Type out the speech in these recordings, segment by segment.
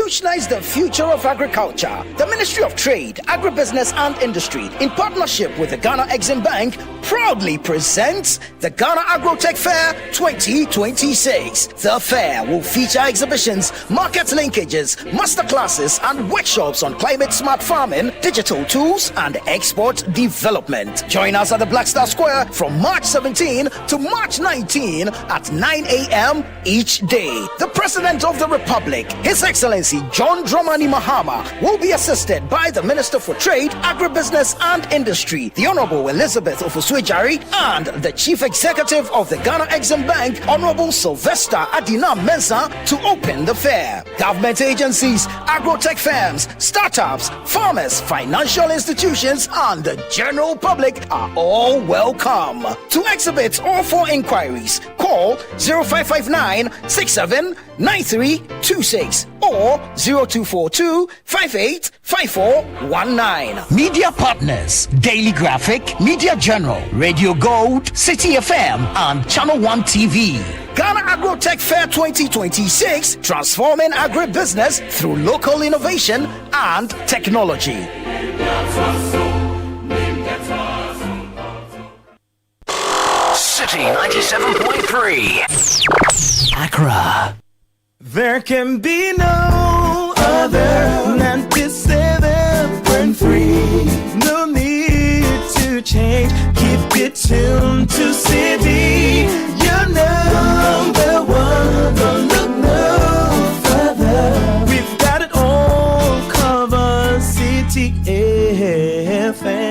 revolutionize the future of agriculture. The Ministry of Trade, Agribusiness and Industry, in partnership with the Ghana Exim Bank, proudly presents the Ghana Agro-Tech Fair 2026. The fair will feature exhibitions, market linkages, masterclasses, and workshops on climate-smart farming, digital tools, and export development. Join us at the Black Star Square from March 17 to March 19 at 9 a.m. each day. The President of the Republic, His Excellency John Dramani Mahama, will be assisted by the Minister for Trade, Agribusiness and Industry, the Honorable Elizabeth Ofusue-Jari, and the Chief Executive of the Ghana Exim Bank, Honorable Sylvester Adina Mensah, to open the fair. Government agencies, agro-tech firms, startups, farmers, financial institutions, and the general public are all welcome. To exhibit or for inquiries, call 0559 679326 or 0242 585419. Media partners: Daily Graphic, Media General, Radio Gold, Citi FM, and Channel 1 TV. Ghana Agro-Tech Fair 2026, transforming agribusiness through local innovation and technology. Citi 97.3 Accra. There can be no other 97.3. No need to change. Keep it tuned to Citi. You're number one. Don't look no further. We've got it all covered. Citi FM.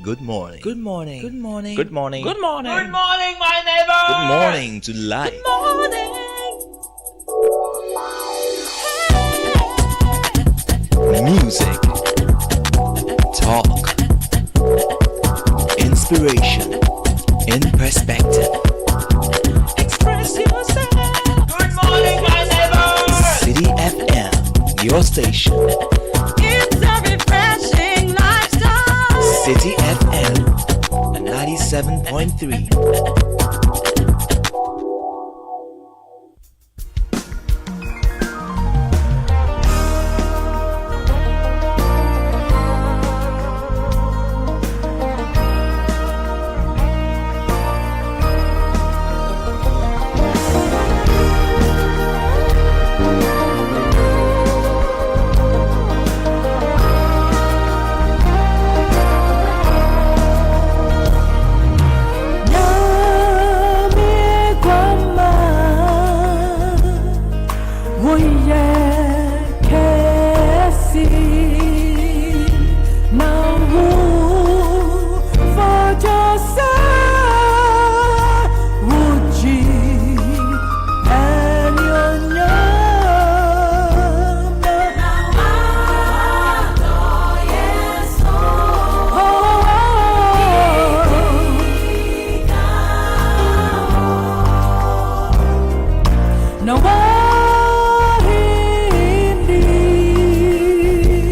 Good morning. Good morning. Good morning. Good morning. Good morning. Good morning, my neighbor. Good morning to life. Good morning. Music, talk, inspiration, in perspective. Express yourself. Good morning, my neighbor. Citi FM, your station. It's a refreshing lifestyle. Citi FM, 97.3. No one indeed.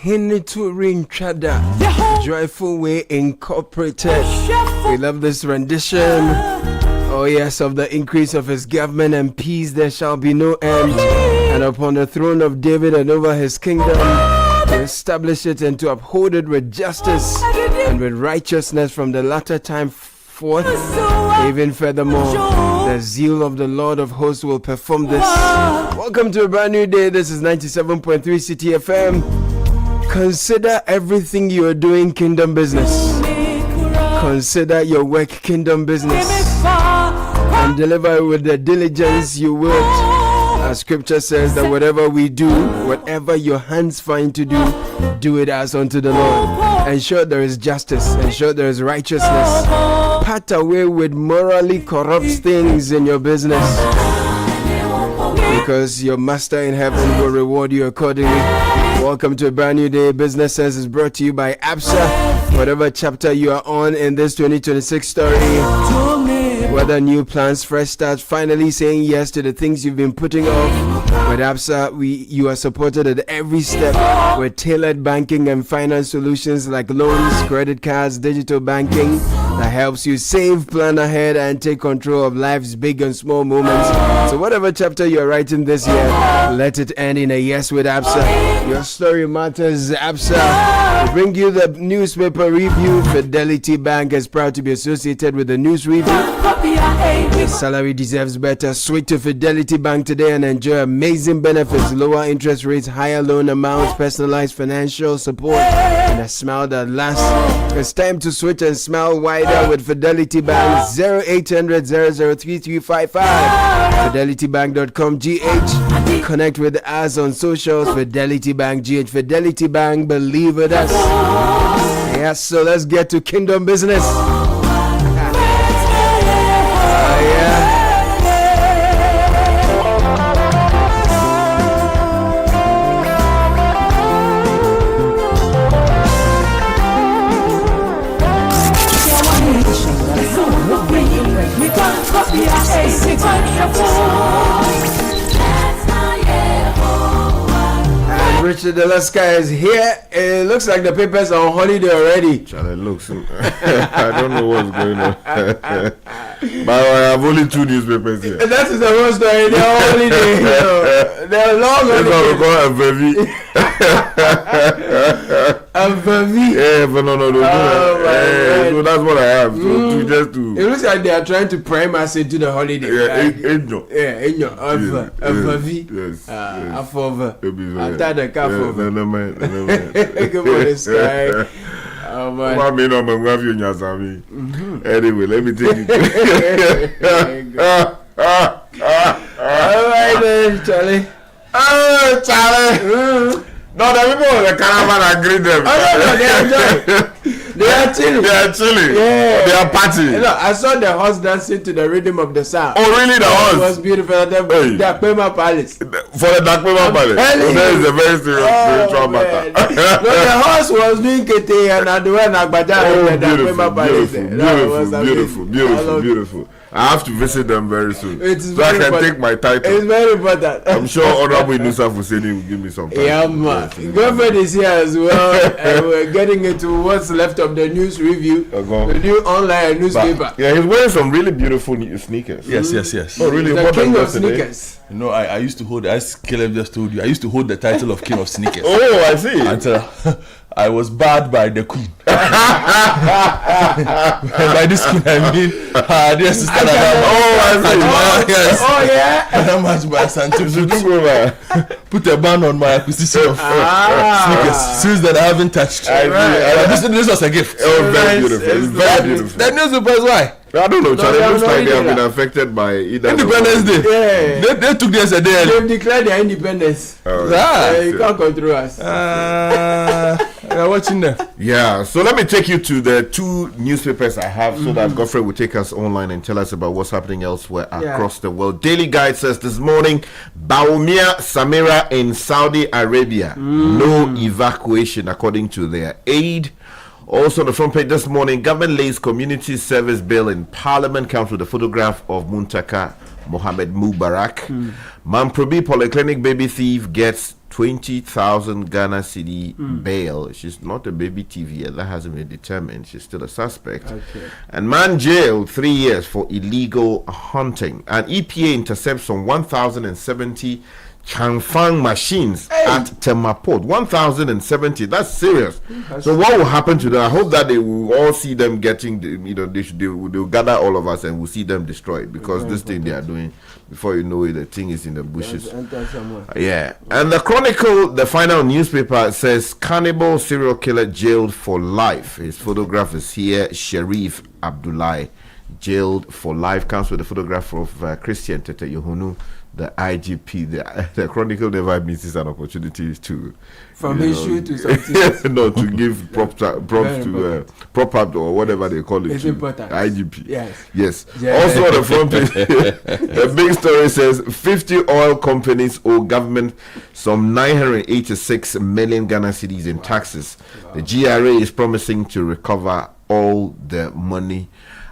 Hinitu Ring Chada, Joyful Way Incorporated. We love this rendition. Oh yes, of the increase of his government and peace there shall be no end. And upon the throne of David and over his kingdom, to establish it and to uphold it with justice and with righteousness from the latter time forth. Even furthermore, the zeal of the Lord of hosts will perform this. Welcome to a brand new day. This is 97.3 Citi FM. Consider everything you are doing kingdom business. Consider your work kingdom business. And deliver it with the diligence you would. As scripture says that whatever we do, whatever your hands find to do, do it as unto the Lord. Ensure there is justice. Ensure there is righteousness. Part away with morally corrupt things in your business. Because your master in heaven will reward you accordingly. Welcome to a brand new day. Business Sense is brought to you by ABSA. Whatever chapter you are on in this 2026 story, whether new plans, fresh starts, finally saying yes to the things you've been putting off. With ABSA, you are supported at every step with tailored banking and finance solutions like loans, credit cards, digital banking that helps you save, plan ahead, and take control of life's big and small moments. So whatever chapter you're writing this year, let it end in a yes with ABSA. Your story matters, ABSA. We bring you the newspaper review. Fidelity Bank is proud to be associated with the news review. Your salary deserves better. Switch to Fidelity Bank today and enjoy amazing benefits, lower interest rates, higher loan amounts, personalized financial support, and a smile that lasts. It's time to switch and smile wider with Fidelity Bank. 0800 003355. FidelityBank.com/GH. Connect with us on socials. Fidelity Bank GH. Fidelity Bank, believe with us. Yes, so let's get to kingdom business. And Richard Delaska is here. It looks like the papers are on holiday already. Charlie, looks. I don't know what's going on. But I have only 2 newspapers here. That is the worst story. They're on holiday. They're long holiday. Yeah, but no. So that's what I have. So just to. It looks like they are trying to prime us into the holiday. Yeah, Yes. After the car. No. Good morning, Sky. Oh man. Anyway, let me take it. Alright then, Charlie. Oh, Charlie. No, the people of the caravan agree them. Oh, no, they enjoy. They are chilling. Yeah. They are partying. You know, I saw the horse dancing to the rhythm of the sound. Oh, really? The horse? It was beautiful. The Dakpema Palace. For the Dakpema Palace? That is a very serious spiritual matter. No, the horse was doing Kete and Adwan Agbaja in the Dakpema Palace. Beautiful. I have to visit them very soon. It's so I can take my title. It's very important. I'm sure Honorable Inusa Fuseni will give me some time. Yeah, man. Girlfriend is here as well. And we're getting into what's left of the news review. The new online newspaper. Yeah, he's wearing some really beautiful sneakers. Yes. Oh, really? The king of sneakers. You know, I used to hold, as Caleb just told you, I used to hold the title of king of sneakers. Oh, I see. Until I was barred by the queen. By this queen, I mean, dear sister. I see. Oh, yeah. Madam Hajba Santos put a ban on my acquisition of sneakers. Since then, I haven't touched. This was a gift. Oh, very beautiful. It's very beautiful. The newspaper is why? I don't know, Charlie. It looks like they have been affected by either Independence Day. Yeah. They took this a day. They've declared their independence. You can't control us. We're watching them. Yeah, so let me take you to the 2 newspapers I have so that Godfrey will take us online and tell us about what's happening elsewhere across the world. Daily Guide says this morning, Baumia Samira in Saudi Arabia. No evacuation according to their aid. Also on the front page this morning, government lays community service bill in parliament, comes with a photograph of Muntaka Mohammed Mubarak. Mamprobi Polyclinic baby thief gets 20,000 Ghana Cedi bail. She's not a baby TV yet. That hasn't been determined. She's still a suspect. Okay. And man jailed 3 years for illegal hunting. And EPA intercepts some 1,070 Changfang machines at Temaport. 1,070. That's serious. So what will happen to them? I hope that they will all see them getting, they will gather all of us and we'll see them destroyed, because this thing they are doing, before you know it, the thing is in the bushes. Yeah. And the Chronicle, the final newspaper, says cannibal serial killer jailed for life. His photograph is here. Sharif Abdullahi, jailed for life. Comes with a photograph of Christian Tete Yohunu, the IGP. The Chronicle never misses an opportunity to from issue to something. No, to give props to prop up or whatever they call it. It's important. IGP. Yes. Also on the front page, the big story says 50 oil companies owe government some 986 million Ghana cedis in taxes. The GRA is promising to recover all the money.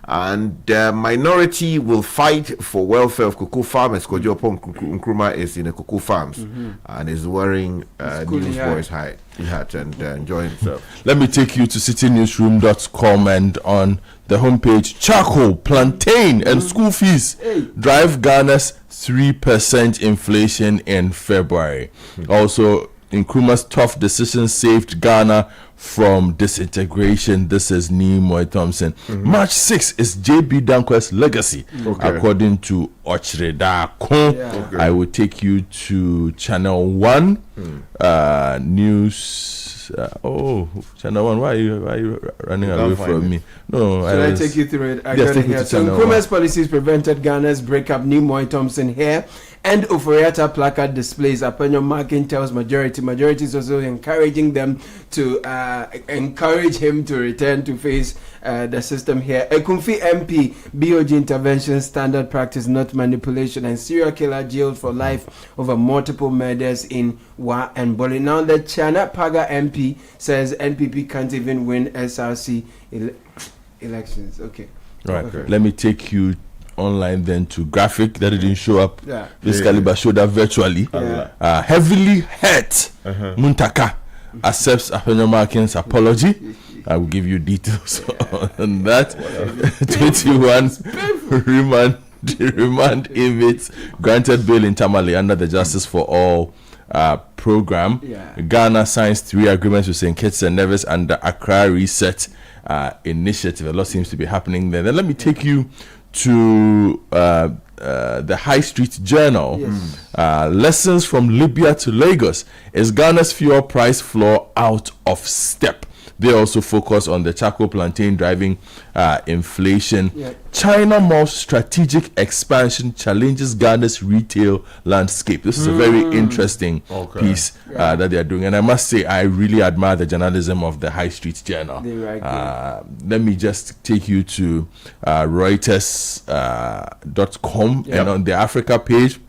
And the minority will fight for welfare of cocoa farmers. Kojopo Nkrumah is in the cocoa farms and is wearing Newsboys hat and enjoying himself. Let me take you to citynewsroom.com, and on the homepage, charcoal, plantain, and school fees drive Ghana's 3% inflation in February. Also, Nkrumah's tough decision saved Ghana from disintegration. This is Nimoy Thompson. March 6 is JB Dankwa's legacy, according to Ochredakon. I will take you to Channel 1 news. Channel 1, why are you running away from me? No, Should I take you through it? Yes, take me to So Channel Nkrumah's policies prevented Ghana's breakup. Nimoy Thompson here. And Oforiatta placard displays. Apenyo marking tells majority. Majority is also encouraging them to encourage him to return to face the system here. Ekumfi MP, BOG intervention, standard practice, not manipulation. And serial killer jailed for life over multiple murders in Wa and Boli. Now the Chana Paga MP says NPP can't even win SRC elections. Okay. Right. Okay. Let me take you online then to graphic that didn't show up. Basically, but showed up virtually. Heavily hurt. Muntaka accepts Apenyo Markin's apology. I will give you details on that. 21 remand inmates granted bail in Tamale under the Justice for All program. Ghana signs 3 agreements with St. Kitts and Nevis under Accra Reset initiative. A lot seems to be happening there. Then let me take you to the High Street Journal. Lessons from Libya to Lagos. Is Ghana's fuel price floor out of step? They also focus on the charcoal plantain driving inflation. China Mall's strategic expansion challenges Ghana's retail landscape. This is a very interesting piece that they are doing. And I must say, I really admire the journalism of the High Street Journal. Let me just take you to Reuters.com and on the Africa page,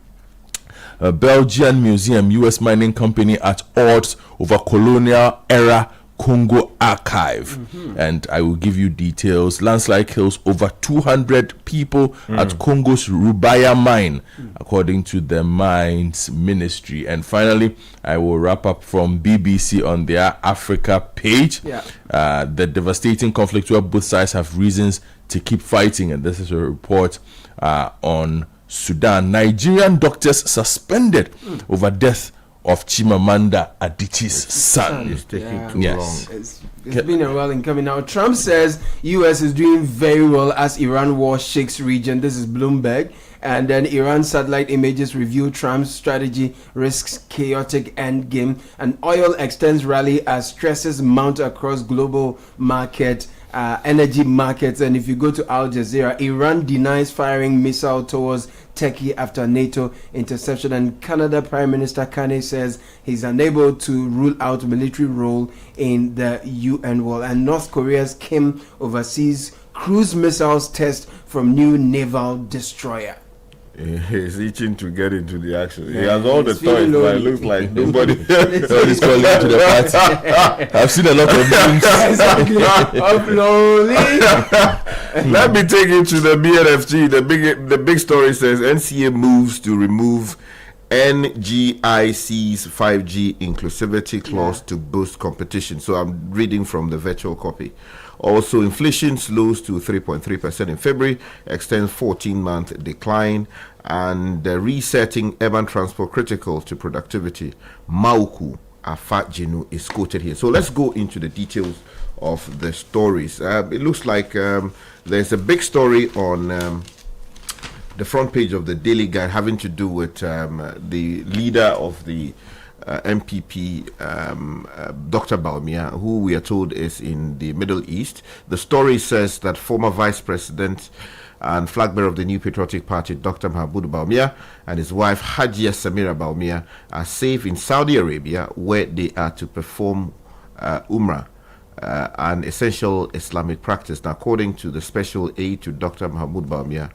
a Belgian museum, U.S. mining company at odds over colonial era Congo archive. And I will give you details. Landslide kills over 200 people at Congo's Rubaya mine, according to the mines ministry. And finally, I will wrap up from BBC on their Africa page. The devastating conflict where both sides have reasons to keep fighting, and this is a report on Sudan. Nigerian doctors suspended over death of Chimamanda Adichie's son. It's taking too long. It's been a while in coming. Now, Trump says U.S. is doing very well as Iran war shakes region. This is Bloomberg. And then Iran satellite images reveal Trump's strategy risks chaotic endgame. And oil extends rally as stresses mount across global market. Energy markets. And if you go to Al Jazeera, Iran denies firing missile towards Turkey after NATO interception, and Canada Prime Minister Carney says he's unable to rule out military role in the UN war. And North Korea's Kim oversees cruise missiles test from new naval destroyer. He's itching to get into the action. He has all the toys, but it looks like nobody. Nobody's calling to the party. I've seen a lot of memes. Let me take you to the BNFG. The big story says NCA moves to remove NGIC's 5G inclusivity clause to boost competition. So I'm reading from the virtual copy. Also, inflation slows to 3.3% in February, extends 14-month decline, and resetting urban transport critical to productivity. Mauku Afajinu is quoted here. So let's go into the details of the stories. It looks like there's a big story on the front page of the Daily Guide having to do with the leader of the MPP, Dr. Baumia, who we are told is in the Middle East. The story says that former Vice President and flag bearer of the New Patriotic Party, Dr. Mahmoud Baumia, and his wife, Hajia Samira Baumia, are safe in Saudi Arabia, where they are to perform Umrah, an essential Islamic practice. Now, according to the special aide to Dr. Mahmoud Baumia,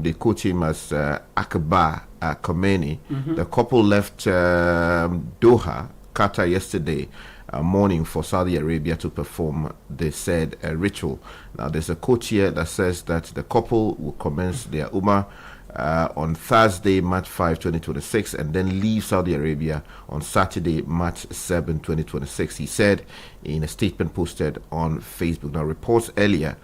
they quote him as Akbar Khomeini. The couple left Doha, Qatar, yesterday morning for Saudi Arabia to perform the said ritual. Now, there's a quote here that says that the couple will commence their Umrah on Thursday, March 5, 2026, and then leave Saudi Arabia on Saturday, March 7, 2026. He said in a statement posted on Facebook. Now, reports earlier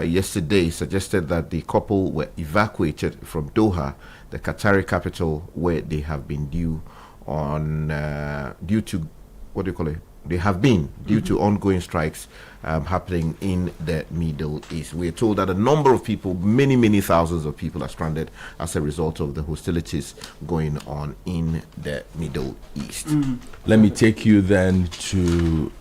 yesterday suggested that the couple were evacuated from Doha, the Qatari capital, where they have been due to what do you call it? They have been due to ongoing strikes happening in the Middle East. We are told that a number of people, many thousands of people, are stranded as a result of the hostilities going on in the Middle East. Let me take you then to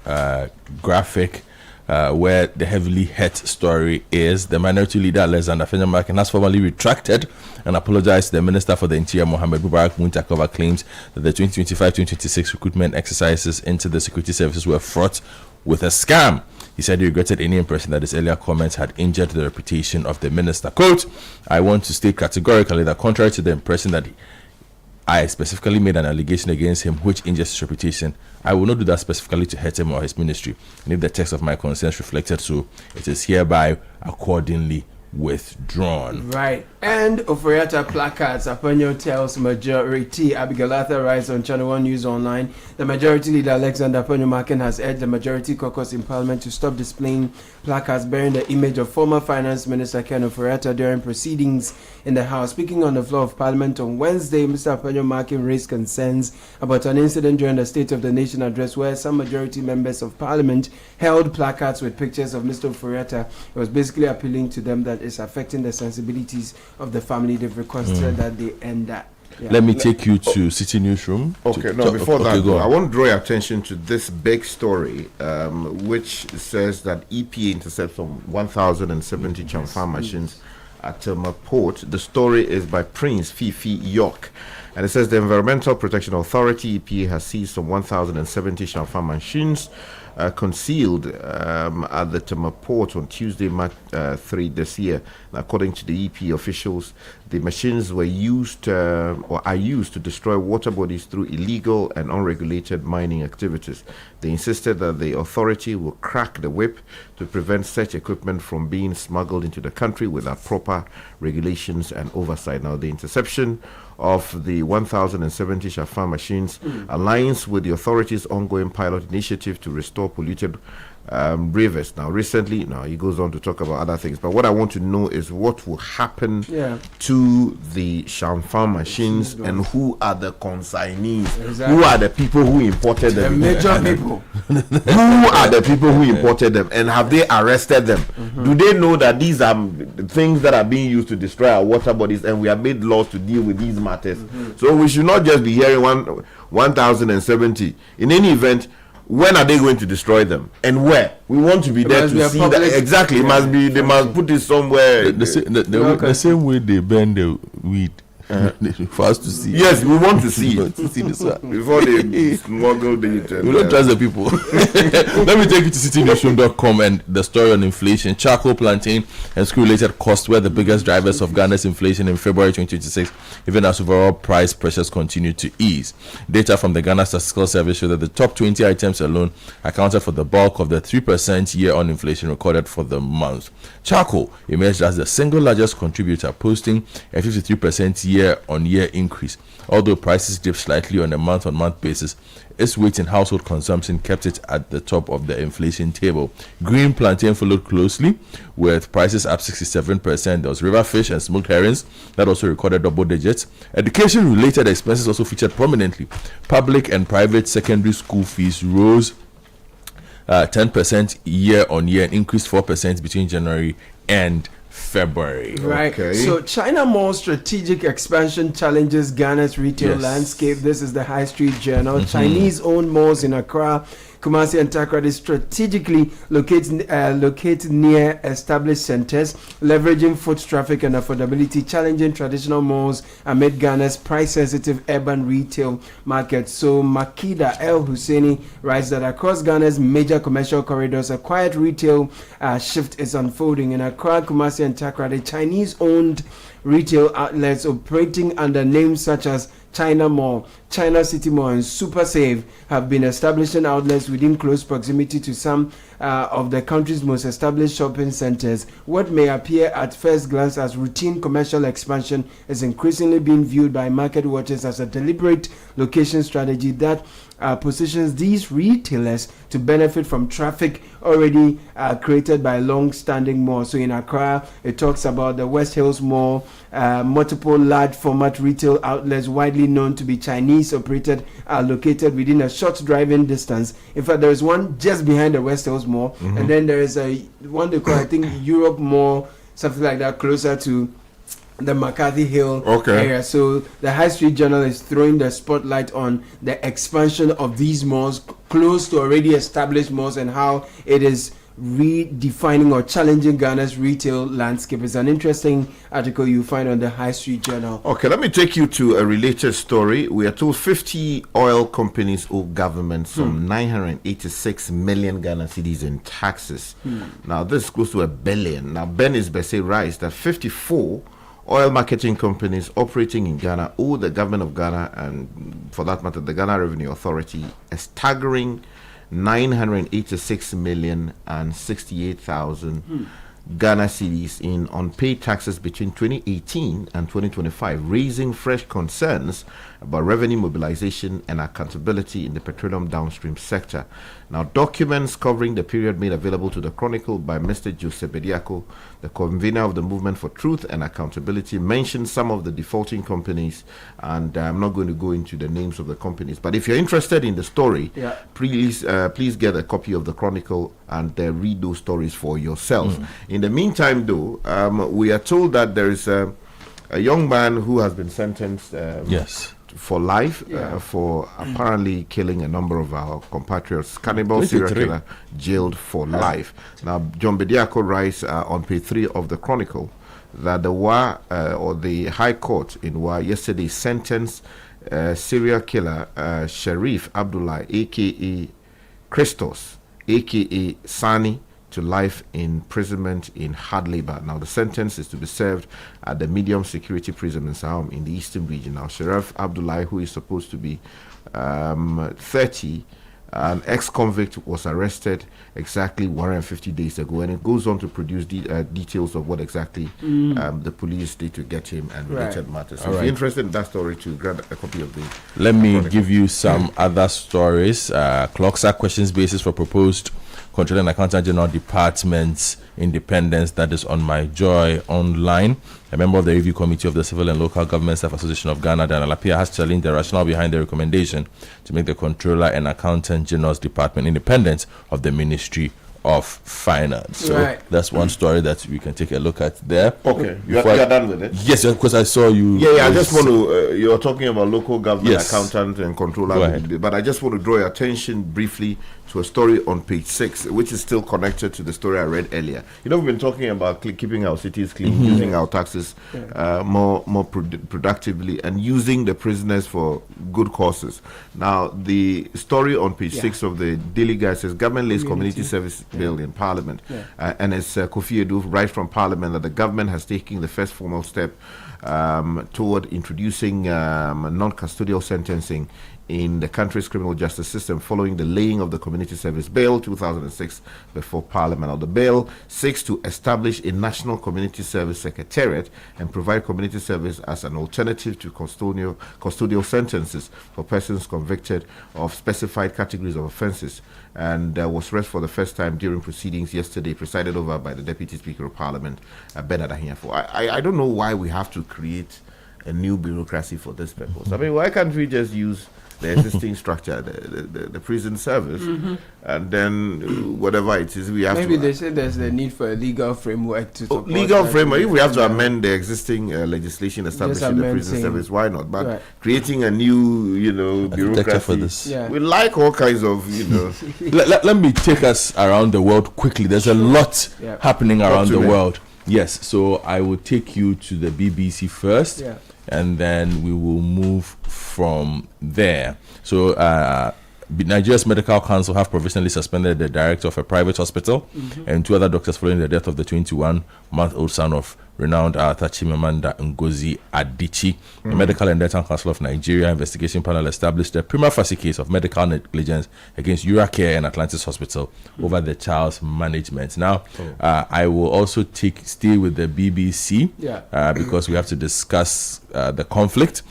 graphic. Where the heavily hit story is. The minority leader Alexander Fenyamakin has formally retracted and apologized to the Minister for the Interior Mohammed Mubarak Muntakova claims that the 2025-2026 recruitment exercises into the security services were fraught with a scam. He said he regretted any impression that his earlier comments had injured the reputation of the minister. Quote, I want to state categorically that contrary to the impression that I specifically made an allegation against him which injures his reputation, I will not do that specifically to hurt him or his ministry. And if the text of my concerns reflected so, it is hereby accordingly withdrawn. Right. And Oforiatta placards, Apanyo tells majority. Abigail Arthur writes on Channel 1 News Online. The majority leader Alexander Apanyo-Macken has urged the majority caucus in Parliament to stop displaying placards bearing the image of former Finance Minister Ken Oforiatta during proceedings in the House. Speaking on the floor of Parliament on Wednesday, Mr. Apanyo-Macken raised concerns about an incident during the State of the Nation address where some majority members of Parliament held placards with pictures of Mr. Oforiatta. It was basically appealing to them that it's affecting the sensibilities of the family. They've requested that they end that. Yeah. Let me take you to Citi Newsroom. Okay, before that, I want to draw your attention to this big story, which says that EPA intercepts some 1,070 Chamfar machines at Tilma Port. The story is by Prince Fifi York. And it says the Environmental Protection Authority, EPA, has seized some 1,070 Chamfar machines concealed at the Tema Port on Tuesday, March 3 this year. According to the EP officials, the machines were used or are used to destroy water bodies through illegal and unregulated mining activities. They insisted that the authority will crack the whip to prevent such equipment from being smuggled into the country without proper regulations and oversight. Now, the interception of the 1,070 Chamfar machines aligns with the authority's ongoing pilot initiative to restore polluted rivers. Now, recently, he goes on to talk about other things, but what I want to know is what will happen to the Chamfar machines and who are the consignees, who are the people who imported them, the major people. Who are the people who imported them, and have they arrested them? Do they know that these are things that are being used to destroy our water bodies, and we have made laws to deal with these matters? So we should not just be hearing 1,070. In any event, when are they going to destroy them, and where? We want to be there to see that. Exactly, it must be. They must put it somewhere. The same way they burn the weed. For us to see. Yes, we want to see it. To see this one. Before they smuggle it. We don't trust the people. Let me take you to citynewsroom.com and the story on inflation. Charcoal, plantain, and school-related costs were the biggest drivers of Ghana's inflation in February 2026, even as overall price pressures continue to ease. Data from the Ghana Statistical Service show that the top 20 items alone accounted for the bulk of the 3% year-on inflation recorded for the month. Charcoal emerged as the single largest contributor, posting a 53% year-on-year increase. Although prices dipped slightly on a month-on-month basis, its weight in household consumption kept it at the top of the inflation table. Green plantain followed closely, with prices up 67%. There was river fish and smoked herrings that also recorded double digits. Education-related expenses also featured prominently. Public and private secondary school fees rose 10% year-on-year and increased 4% between January and February. Right. Okay. So China Mall strategic expansion challenges Ghana's retail Yes. landscape. This is the High Street Journal. Chinese-owned malls in Accra, Kumasi and Takoradi strategically located near established centers, leveraging foot traffic and affordability, challenging traditional malls amid Ghana's price-sensitive urban retail market. So Makida El Husseini writes that across Ghana's major commercial corridors, a quiet retail shift is unfolding. In Accra, Kumasi and Takoradi, Chinese-owned retail outlets operating under names such as China Mall, China City Mall, and Super Save have been establishing outlets within close proximity to some of the country's most established shopping centers. What may appear at first glance as routine commercial expansion is increasingly being viewed by market watchers as a deliberate location strategy that positions these retailers to benefit from traffic already created by long-standing malls. So in Accra, it talks about the West Hills Mall, multiple large format retail outlets widely known to be Chinese operated are located within a short driving distance. In fact, there is one just behind the West Hills Mall, and then there is a one they call, I think, Europe Mall, something like that, closer to the McCarthy Hill area. So the High Street Journal is throwing the spotlight on the expansion of these malls close to already established malls and how it is redefining or challenging Ghana's retail landscape. It's an interesting article you find on the High Street Journal. Okay, let me take you to a related story. We are told 50 oil companies owe government some 986 million Ghana cedis in taxes. Now, this is close to $1 billion. Now, Ben is Bese writes that 54 oil marketing companies operating in Ghana owe the government of Ghana, and for that matter, the Ghana Revenue Authority, a staggering 986,068,000 Ghana cedis in unpaid taxes between 2018 and 2025, raising fresh concerns about revenue mobilization and accountability in the petroleum downstream sector. Now, documents covering the period made available to the Chronicle by Mr. Joseph Bediako, the convener of the Movement for Truth and Accountability, mention some of the defaulting companies, and I'm not going to go into the names of the companies. But if you're interested in the story, please get a copy of the Chronicle and read those stories for yourself. In the meantime, though, we are told that there is a young man who has been sentenced for life for apparently killing a number of our compatriots. Cannibal serial killer jailed for life. Now, John Bediako writes on page 3 of the Chronicle that the WA or the High Court in WA yesterday sentenced serial killer Sharif Abdullah, aka Christos, aka Sani, to life imprisonment in hard labor. Now, the sentence is to be served at the medium security prison in Saham in the eastern region. Now, Sharif Abdullah, who is supposed to be 30, an ex-convict, was arrested exactly 150 days ago, and it goes on to produce details of what exactly the police did to get him and related matters. So if you're interested in that story, to grab a copy of the Let me Chronicle. give you some other stories. Clocks are questions basis for proposed Controller and Accountant General Department's independence. That is on My Joy Online. A member of the review committee of the Civil and Local Government Staff Association of Ghana, Daniel Apia, has challenged the rationale behind the recommendation to make the Controller and Accountant General's Department independent of the Ministry of Finance. So that's one story that we can take a look at there. Okay, you're done with it? Yes, because I saw you. Yeah, I just want to, you're talking about local government accountant and controller, but I just want to draw your attention briefly to a story on page 6, which is still connected to the story I read earlier. You know, we've been talking about keeping our cities clean, using our taxes more productively, and using the prisoners for good causes. Now, the story on page 6 of the Daily Guide says government lays community service bill in Parliament, and it's Kofi Edu right from Parliament that the government has taken the first formal step toward introducing non-custodial sentencing in the country's criminal justice system following the laying of the Community Service Bill 2006 before Parliament. The bill seeks to establish a national community service secretariat and provide community service as an alternative to custodial sentences for persons convicted of specified categories of offences, and was read for the first time during proceedings yesterday, presided over by the Deputy Speaker of Parliament, Bernard Ahiafo. I don't know why we have to create a new bureaucracy for this purpose. I mean, why can't we just use the existing structure, the prison service, and then whatever it is we have maybe to... they say there's the need for a legal framework to support legal framework. If we have to amend the existing legislation establishing the prison service, why not? But creating a new, bureaucracy for this. We like all kinds of, Let me take us around the world quickly. There's a lot happening around the world. Yes, so I will take you to the BBC first, and then we will move from there. So Nigeria's Medical Council have provisionally suspended the director of a private hospital and 2 other doctors following the death of the 21-month-old son of renowned Arthur Chimamanda Ngozi Adichie. The Medical and Dental Council of Nigeria investigation panel established a prima facie case of medical negligence against Uracare and Atlantis Hospital over the child's management. Now, I will also stay with the BBC because we have to discuss the conflict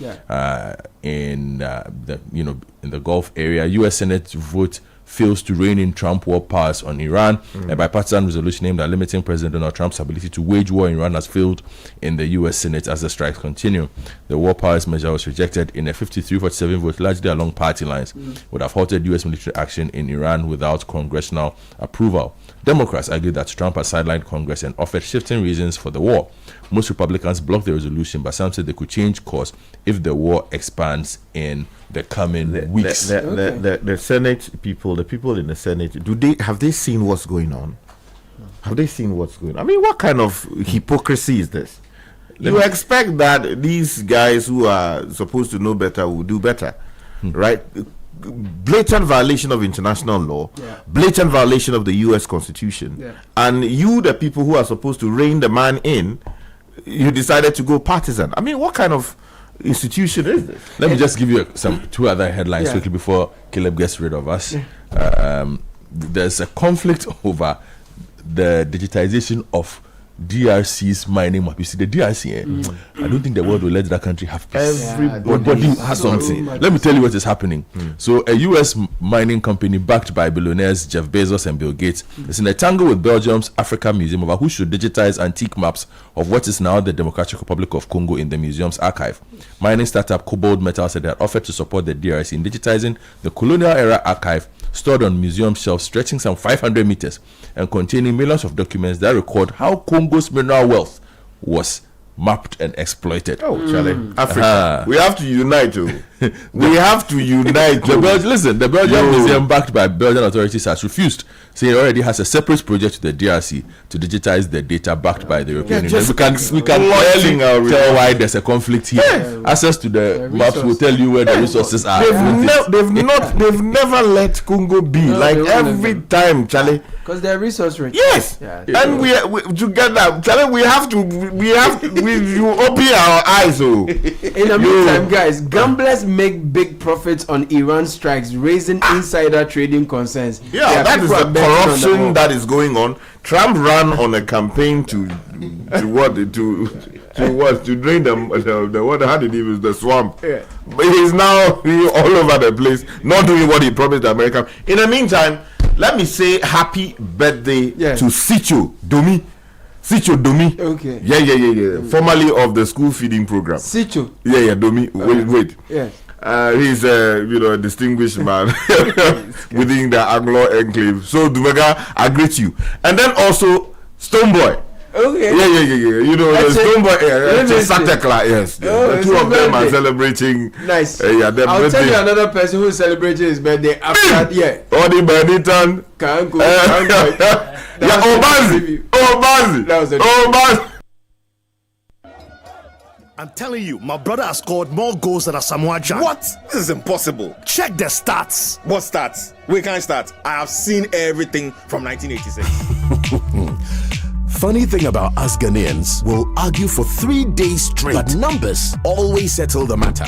in the Gulf area. U.S. Senate vote fails to rein in Trump war powers on Iran. A bipartisan resolution aimed at limiting President Donald Trump's ability to wage war in Iran has failed in the U.S. Senate as the strikes continue. The war powers measure was rejected in a 53-47 vote, largely along party lines, would have halted U.S. military action in Iran without congressional approval. Democrats argued that Trump has sidelined Congress and offered shifting reasons for the war. Most Republicans blocked the resolution, but some said they could change course if the war expands in the coming weeks. The Senate people, the people in the Senate, have they seen what's going on? Have they seen what's going on? I mean, what kind of hypocrisy is this? You expect that these guys who are supposed to know better will do better, right? Blatant violation of international law, blatant violation of the U.S. Constitution, and you, the people who are supposed to rein the man in, you decided to go partisan. I mean, what kind of institution is this? Let me just give you 2 other headlines quickly before Caleb gets rid of us. There's a conflict over the digitization of DRC's mining map. You see, the DRC, I don't think the world will let that country have peace. Everybody has something. Let me tell you what is happening. So, a U.S. mining company backed by billionaires Jeff Bezos and Bill Gates is in a tangle with Belgium's Africa Museum over who should digitize antique maps of what is now the Democratic Republic of Congo in the museum's archive. Mining startup Cobalt Metal said they had offered to support the DRC in digitizing the colonial-era archive stored on museum shelves stretching some 500 meters and containing millions of documents that record how Congo's mineral wealth was mapped and exploited. Oh, Charlie, Africa. We have to unite. We have to unite. The Belgian museum backed by Belgian authorities has refused, saying it already has a separate project to the DRC to digitize the data backed by the European Union. We can clearly tell why there's a conflict here. Access to the maps will tell you where the resources are. They've never let Congo be. Every time, Charlie. Because they're resource rich. Yes. And we together, Charlie, we have to you open our eyes. In the meantime, guys, gamblers make big profits on Iran strikes, raising insider trading concerns. That is the corruption that is going on. Trump ran on a campaign to drain the water. How did he use the swamp? But he's now all over the place, not doing what he promised the American. In the meantime, let me say happy birthday to Sicho Domi. Okay. Yeah. Formerly of the school feeding program. Sicho. Yeah, Domi. Wait. Yeah. He's a distinguished man within the agro enclave. So Dumega, I greet you. And then also Stoneboy. Okay. Yeah. The Stoneboy, Santa Claus. Yes. The 2 of them are celebrating. Nice. I'll tell you another person who is celebrating his birthday after that. Yeah. Odi Benitton. Kanko. Obazi. I'm telling you, my brother has scored more goals than Asamoah Gyan. What? This is impossible. Check the stats. What stats? We can't start. I have seen everything from 1986. Funny thing about us Ghanaians, we'll argue for 3 days straight, but numbers always settle the matter.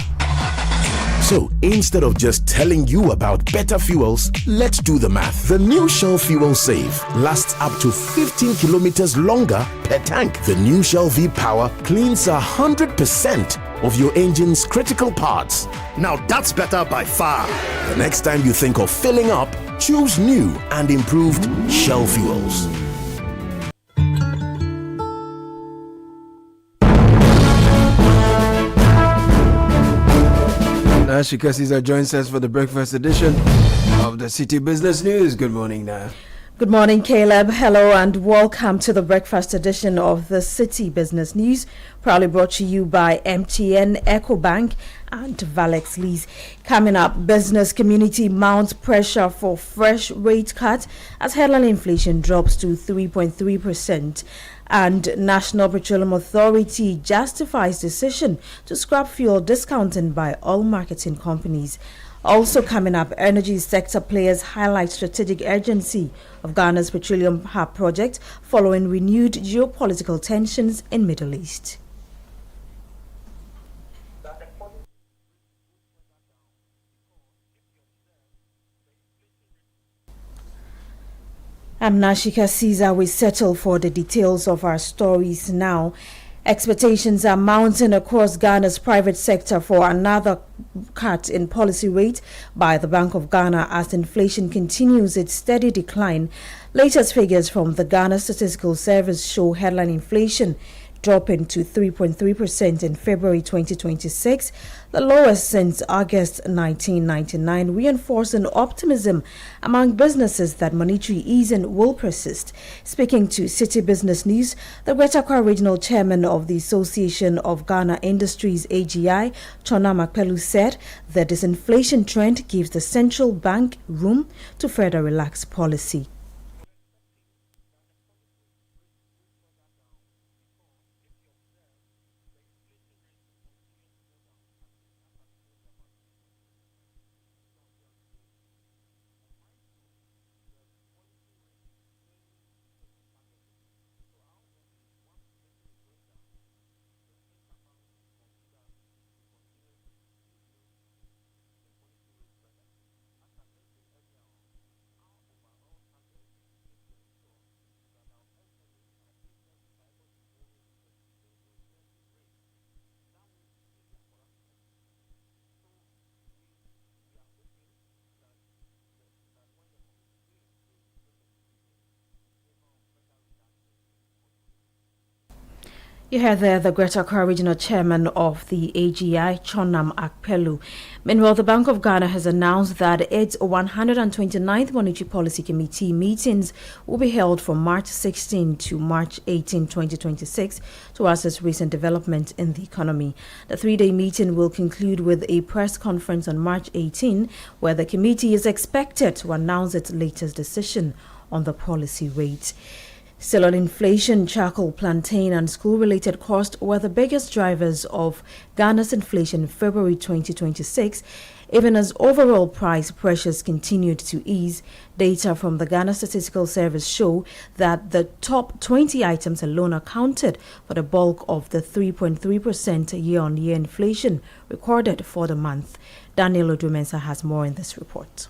So instead of just telling you about better fuels, let's do the math. The new Shell Fuel Save lasts up to 15 kilometers longer per tank. The new Shell V Power cleans 100% of your engine's critical parts. Now that's better by far. The next time you think of filling up, choose new and improved Shell Fuels. Nashika Caesar joins us for the breakfast edition of the Citi Business News. Good morning, Nah. Good morning, Caleb. Hello and welcome to the breakfast edition of the Citi Business News, proudly brought to you by MTN, EcoBank and Valex Lease. Coming up, business community mounts pressure for fresh rate cut as headline inflation drops to 3.3%. And National Petroleum Authority justifies decision to scrap fuel discounting by oil marketing companies. Also coming up, energy sector players highlight strategic urgency of Ghana's petroleum hub project following renewed geopolitical tensions in Middle East. I'm Nashika Caesar. We settle for the details of our stories now. Expectations are mounting across Ghana's private sector for another cut in policy rate by the Bank of Ghana as inflation continues its steady decline. Latest figures from the Ghana Statistical Service show headline inflation dropping to 3.3% in February 2026, the lowest since August 1999, reinforcing optimism among businesses that monetary easing will persist. Speaking to Citi Business News, the Greater Accra Regional Chairman of the Association of Ghana Industries AGI, Chona Makpelu, said the disinflation trend gives the central bank room to further relax policy. You heard there the Greater Accra Regional Chairman of the AGI, Chonam Akpelu. Meanwhile, the Bank of Ghana has announced that its 129th Monetary Policy Committee meetings will be held from March 16 to March 18, 2026 to assess recent development in the economy. The three-day meeting will conclude with a press conference on March 18, where the committee is expected to announce its latest decision on the policy rate. Still on inflation, charcoal, plantain and school-related costs were the biggest drivers of Ghana's inflation in February 2026, even as overall price pressures continued to ease. Data from the Ghana Statistical Service show that the top 20 items alone accounted for the bulk of the 3.3% year-on-year inflation recorded for the month. Daniel Odumensa has more in this report.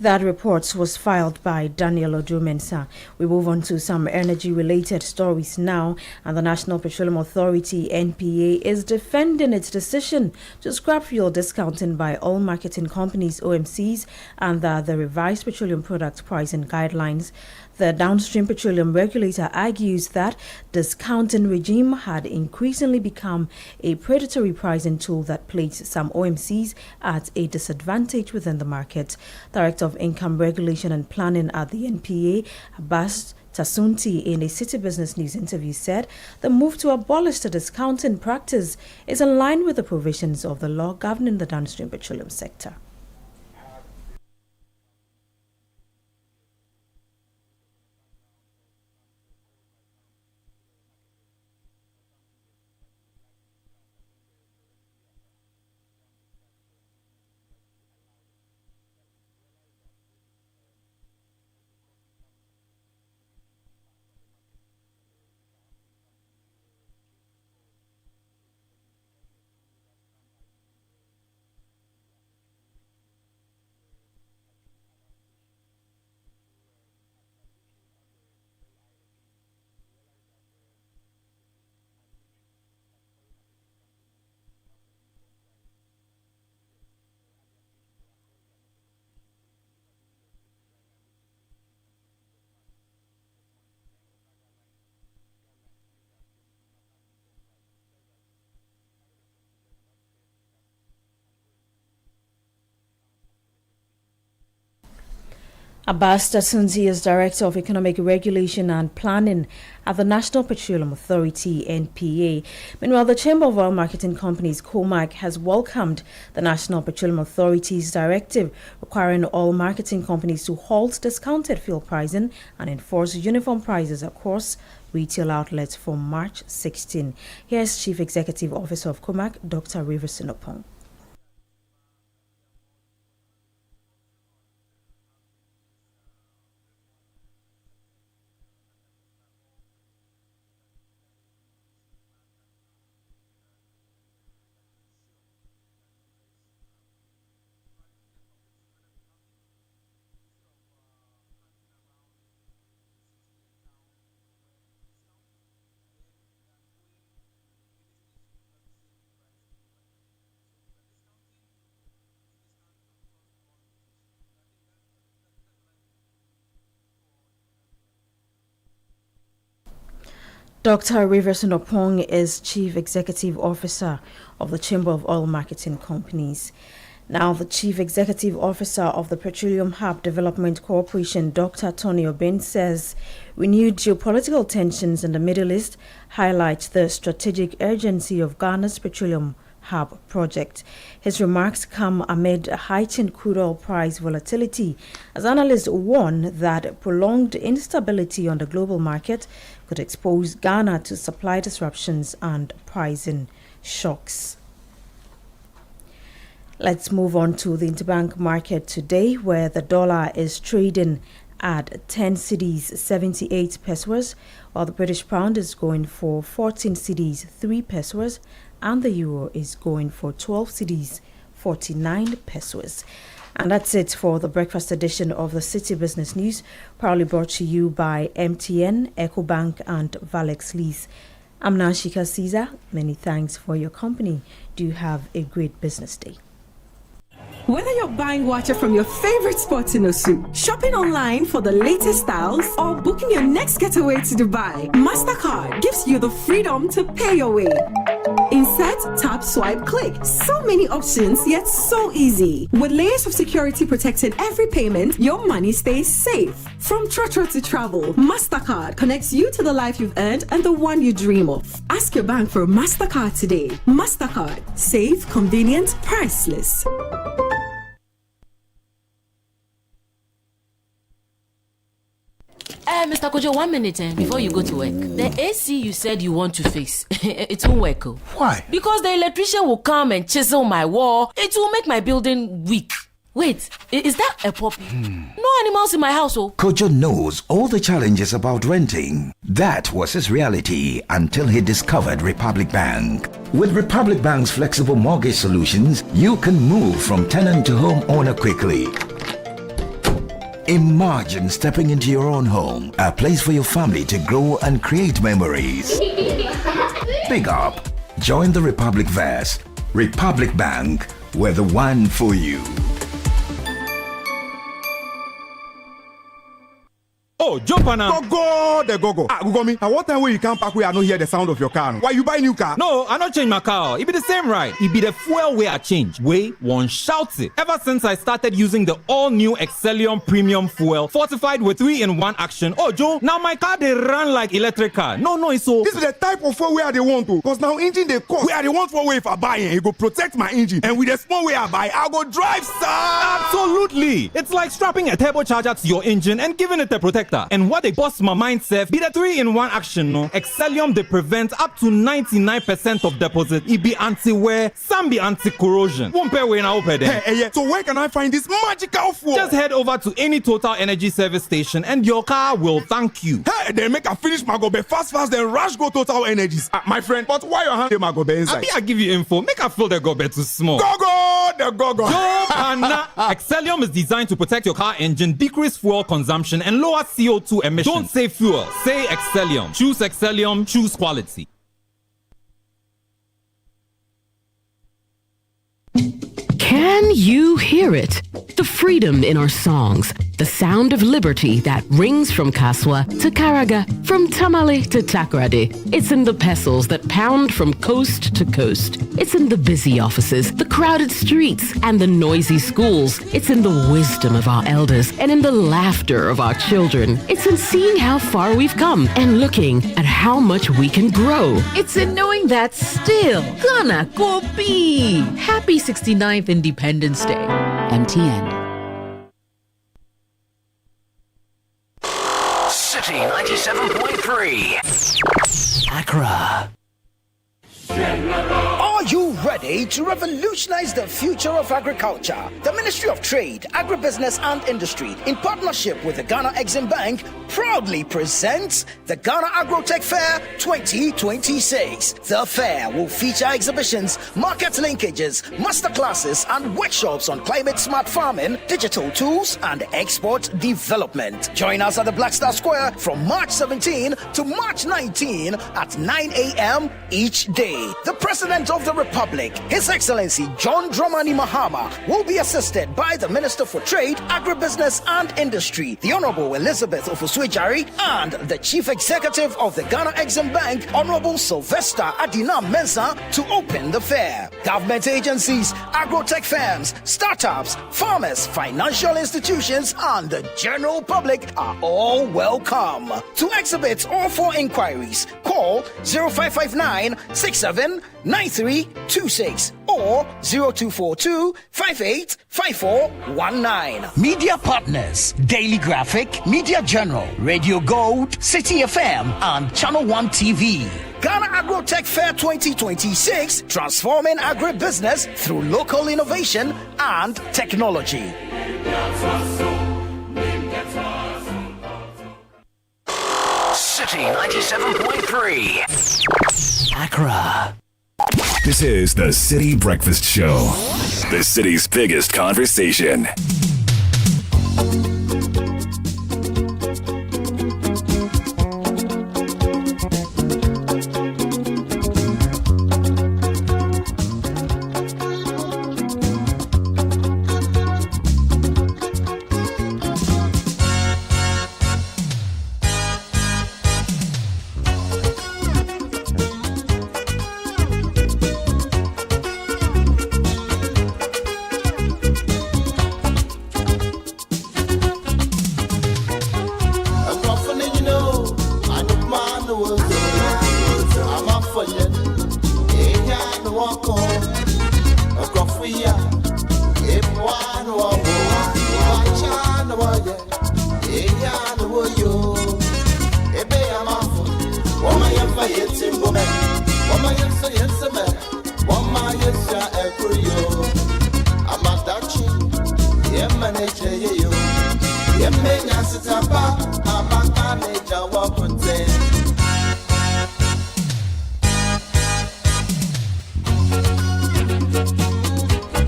That report was filed by Daniel Odumensa. We move on to some energy-related stories now, and the National Petroleum Authority, NPA, is defending its decision to scrap fuel discounting by oil marketing companies, OMCs, and the revised petroleum product pricing guidelines. The downstream petroleum regulator argues that discounting regime had increasingly become a predatory pricing tool that placed some OMCs at a disadvantage within the market. Director of Income Regulation and Planning at the NPA, Abbas Tasunti, in a Citi Business News interview, said the move to abolish the discounting practice is in line with the provisions of the law governing the downstream petroleum sector. Abbas Tasunti is Director of Economic Regulation and Planning at the National Petroleum Authority, NPA. Meanwhile, the Chamber of Oil Marketing Companies, COMAC, has welcomed the National Petroleum Authority's directive requiring oil marketing companies to halt discounted fuel pricing and enforce uniform prices across retail outlets from March 16. Here's Chief Executive Officer of COMAC, Dr. Rivers Sinopong. Dr. Rivers Sinopong is Chief Executive Officer of the Chamber of Oil Marketing Companies. Now, the Chief Executive Officer of the Petroleum Hub Development Corporation, Dr. Tony Obin, says renewed geopolitical tensions in the Middle East highlight the strategic urgency of Ghana's Petroleum Hub project. His remarks come amid heightened crude oil price volatility, as analysts warn that prolonged instability on the global market could expose Ghana to supply disruptions and pricing shocks. Let's move on to the interbank market today, where the dollar is trading at 10 cedis 78 pesos, while the British pound is going for 14 cedis 3 pesos, and the euro is going for 12 cedis 49 pesos. And that's it for the breakfast edition of the Citi Business News, proudly brought to you by MTN, EcoBank, and Valex Lease. I'm Nashika Caesar. Many thanks for your company. Do have a great business day. Whether you're buying watcher from your favorite spots in Osu, shopping online for the latest styles, or booking your next getaway to Dubai, MasterCard gives you the freedom to pay your way. Insert, tap, swipe, click. So many options, yet so easy. With layers of security protecting every payment, your money stays safe. From Trotro to travel, MasterCard connects you to the life you've earned and the one you dream of. Ask your bank for a MasterCard today. MasterCard. Safe, convenient, priceless. Mr. Kojo, 1 minute before you go to work. The AC you said you want to fix, it won't work. Why? Because the electrician will come and chisel my wall. It will make my building weak. Wait, is that a puppy? No animals in my house, oh. Kojo knows all the challenges about renting. That was his reality until he discovered Republic Bank. With Republic Bank's flexible mortgage solutions, you can move from tenant to homeowner quickly. Imagine stepping into your own home, a place for your family to grow and create memories. Big up. Join the Republic Verse. Republic Bank, we're the one for you. Oh, jump on now. Go. Go me. At what time when you come back, we are not hear the sound of your car? Why you buy new car? No, I not change my car. It be the same, right? It be the fuel way I change. Way one shouts it. Ever since I started using the all-new Excellium Premium Fuel, fortified with 3-in-1 action. Oh, Joe, now my car they run like electric car. No, it's so. This is the type of fuel where they want to. Cause now engine they cost. Where they want for way if I buy it, it go protect my engine. And with the small way I buy, I go drive, sir. Absolutely. It's like strapping a turbocharger to your engine and giving it a protector. And what they bust my mindset be the 3-in-1 action, no? Excellium they prevent up to 99% of deposit. It be anti-wear, some be anti-corrosion. Won't pay when I open them. Hey, so where can I find this magical fuel? Just head over to any Total Energy service station and your car will thank you. Hey, they make a finish my gobe fast, then rush go Total Energies. My friend, but why your hand my gobe inside? I give you info. Make a fill the gobe too small. Go. Excellium is designed to protect your car engine, decrease fuel consumption, and lower CO2 emissions. Don't say fuel, say Excellium. Choose Excellium, choose quality. Can you hear it? The freedom in our songs, the sound of liberty that rings from Kaswa to Karaga, from Tamale to Takoradi. It's in the pestles that pound from coast to coast. It's in the busy offices, the crowded streets, and the noisy schools. It's in the wisdom of our elders and in the laughter of our children. It's in seeing how far we've come and looking at how much we can grow. It's in knowing that still, Ghana go be. Happy 69th Independence Day. MTN. City 97.3. Accra. Are you ready to revolutionize the future of agriculture? The Ministry of Trade, Agribusiness and Industry, in partnership with the Ghana Exim Bank, proudly presents the Ghana Agro-Tech Fair 2026. The fair will feature exhibitions, market linkages, masterclasses, and workshops on climate-smart farming, digital tools, and export development. Join us at the Black Star Square from March 17 to March 19 at 9 a.m. each day. The President of the Republic, His Excellency John Dramani Mahama, will be assisted by the Minister for Trade, Agribusiness and Industry, the Honorable Elizabeth Ofusui-Jari, and the Chief Executive of the Ghana Exim Bank, Honorable Sylvester Adina Mensah, to open the fair. Government agencies, agro-tech firms, startups, farmers, financial institutions, and the general public are all welcome. To exhibit or for inquiries, call 0559 679326 or 0242 585419. Media partners: Daily Graphic, Media General, Radio Gold, Citi FM, and Channel 1 TV. Ghana Agro-Tech Fair 2026, transforming agribusiness through local innovation and technology. City 97.3. Accra. This is the City Breakfast Show, the city's biggest conversation.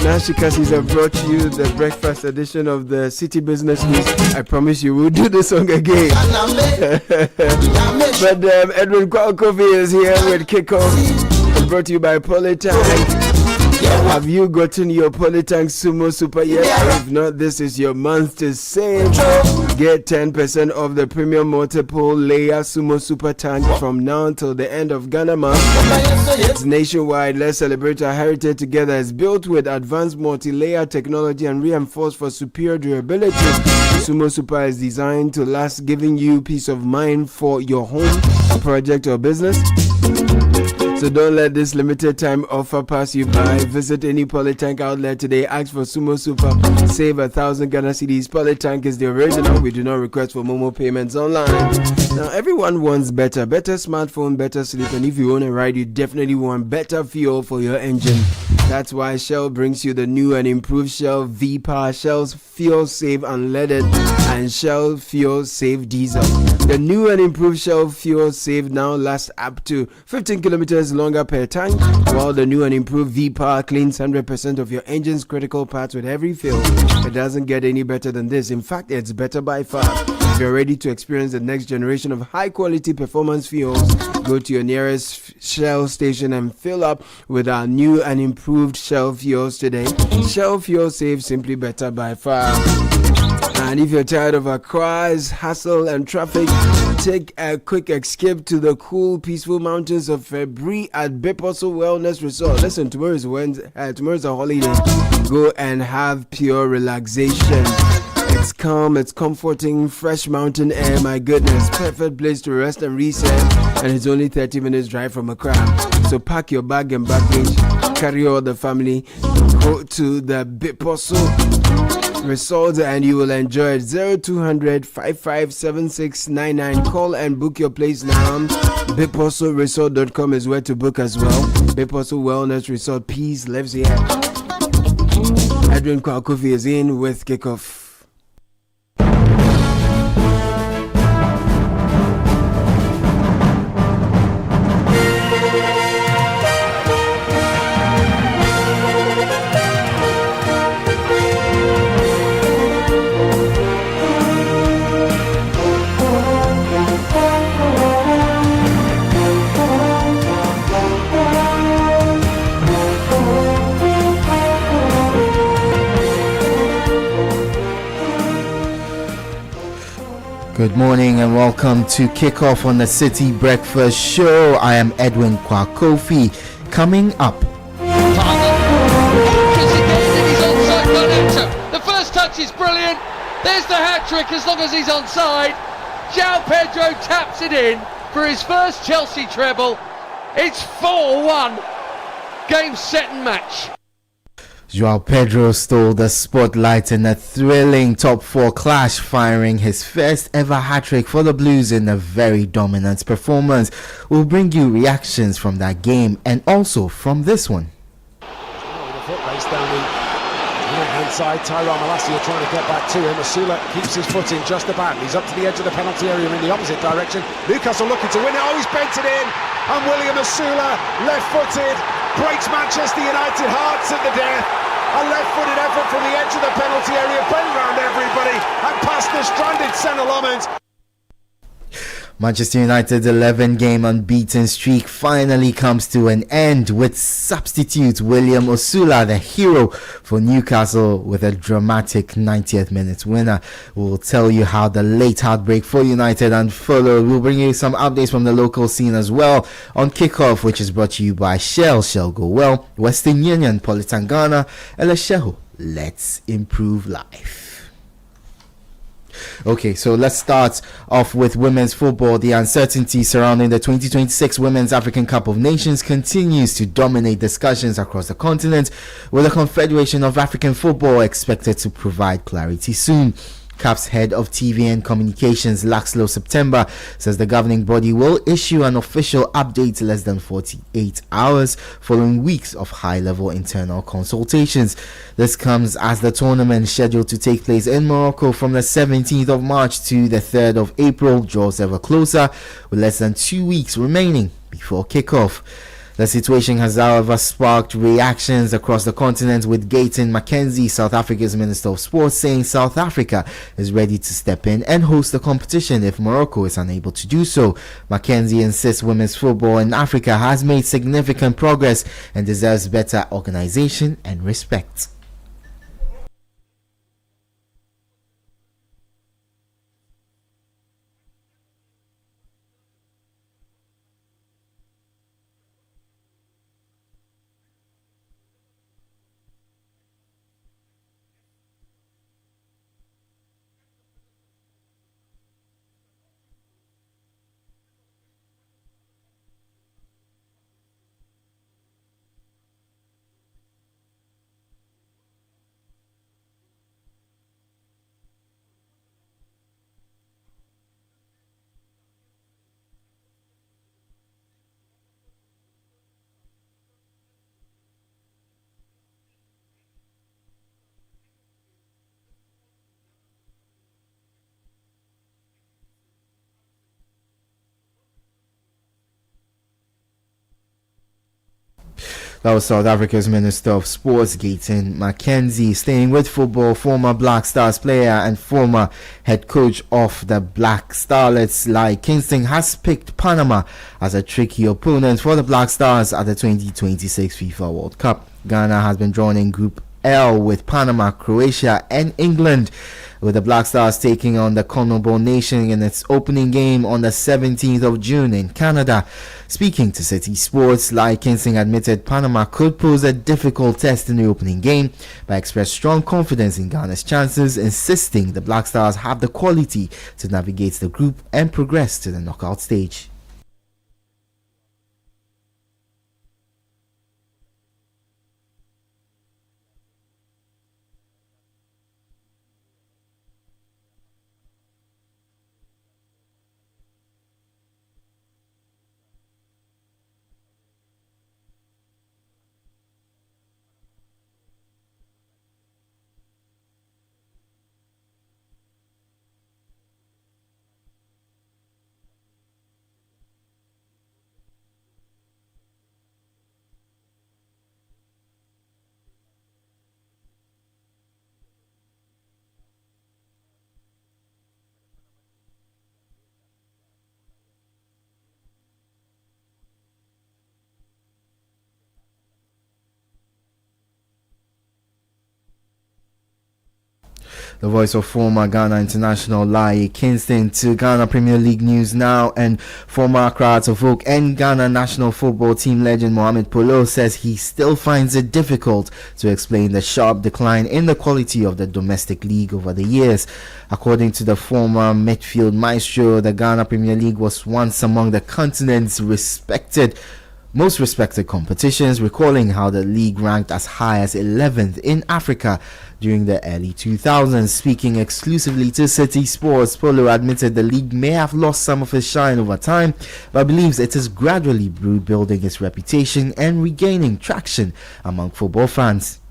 Nashikasis have brought you the breakfast edition of the City Business News. I promise you, we'll do the song again. But Edwin Kwalkovi is here with Kickoff. Brought to you by Polytank. Have you gotten your Polytank Sumo Super yet? If not, this is your month to save. Get 10% off the premium multiple layer Sumo Super Tank from now until the end of Ghana month. It's nationwide. Let's celebrate our heritage together. It's built with advanced multi-layer technology and reinforced for superior durability. Sumo Super is designed to last, giving you peace of mind for your home, project, or business. So don't let this limited time offer pass you by. Visit any Polytank outlet today. Ask for Sumo Super. Save 1,000 Ghana cedis. Polytank is the original. We do not request for Momo payments online. Now everyone wants better smartphone, better sleep, and if you own a ride, you definitely want better fuel for your engine. That's why Shell brings you the new and improved Shell V-Power, Shell's Fuel Save Unleaded, and Shell Fuel Save Diesel. The new and improved Shell Fuel Save now lasts up to 15 kilometers longer per tank, while the new and improved V-Power cleans 100% of your engine's critical parts with every fill. It doesn't get any better than this. In fact, it's better by far. If you're ready to experience the next generation of high-quality performance fuels, go to your nearest Shell station and fill up with our new and improved Shell Fuels today. Shell Fuel Save, simply better by far. And if you're tired of Accra's hassle and traffic, take a quick escape to the cool, peaceful mountains of February at Beposo Wellness Resort. Listen, tomorrow's a holiday. Go and have pure relaxation. It's calm, it's comforting, fresh mountain air, my goodness. Perfect place to rest and reset, and it's only 30 minutes drive from Accra. So pack your bag and baggage, carry all the family, go to the Beposo Resort and you will enjoy it. 0200 557699. Call and book your place now. BeposoResort.com is where to book as well. Beposo Wellness Resort, peace lives here. Edwin Kwalkofi is in with Kickoff. Good morning and welcome to Kickoff on the City Breakfast Show. I am Edwin Kwakofi. Coming up. The first touch is brilliant. There's the hat-trick as long as he's onside. João Pedro taps it in for his first Chelsea treble. It's 4-1. Game, set and match. João Pedro stole the spotlight in a thrilling top four clash, firing his first ever hat-trick for the Blues in a very dominant performance. We'll bring you reactions from that game and also from this one. Foot race down the right-hand side. Tyrone Malacia trying to get back to him. Asula keeps his foot in just about. He's up to the edge of the penalty area in the opposite direction. Newcastle looking to win it. Oh, he's bent it in. And William Asula, left-footed, breaks Manchester United hearts at the death. A left-footed effort from the edge of the penalty area, bent round everybody and past the stranded Senna Lamont. Manchester United's 11-game unbeaten streak finally comes to an end with substitute William Osula, the hero for Newcastle, with a dramatic 90th minute winner. We'll tell you how the late heartbreak for United unfolded. We'll bring you some updates from the local scene as well on Kickoff, which is brought to you by Shell Go Well, Western Union, Polytangana, and Lesheho. Let's improve life. Okay, so let's start off with women's football. The uncertainty surrounding the 2026 Women's African Cup of Nations continues to dominate discussions across the continent, with the Confederation of African Football expected to provide clarity soon. CAF's head of TV and communications, Laxlo September, says the governing body will issue an official update less than 48 hours following weeks of high-level internal consultations. This comes as the tournament scheduled to take place in Morocco from the 17th of March to the 3rd of April draws ever closer, with less than 2 weeks remaining before kickoff. The situation has, however, sparked reactions across the continent, with Gayton Mackenzie, South Africa's Minister of Sports, saying South Africa is ready to step in and host the competition if Morocco is unable to do so. Mackenzie insists women's football in Africa has made significant progress and deserves better organization and respect. That was South Africa's Minister of Sports, Gayton Mackenzie. Staying with football, former Black Stars player and former head coach of the Black Starlets, Lai Kingston, has picked Panama as a tricky opponent for the Black Stars at the 2026 FIFA World Cup. Ghana has been drawn in Group L with Panama, Croatia and England, with the Black Stars taking on the CONMEBOL nation in its opening game on the 17th of June in Canada. Speaking to Citi Sports, Lai Kingston admitted Panama could pose a difficult test in the opening game, but expressed strong confidence in Ghana's chances, insisting the Black Stars have the quality to navigate the group and progress to the knockout stage. The voice of former Ghana international Lai Kingston. To Ghana Premier League news now, and former Accra to Folk and Ghana national football team legend Mohamed Polo says he still finds it difficult to explain the sharp decline in the quality of the domestic league over the years. According to the former midfield maestro, the Ghana Premier League was once among the continent's most respected competitions, recalling how the league ranked as high as 11th in Africa during the early 2000s. Speaking exclusively to Citi Sports, Polo admitted the league may have lost some of its shine over time, but believes it is gradually rebuilding its reputation and regaining traction among football fans.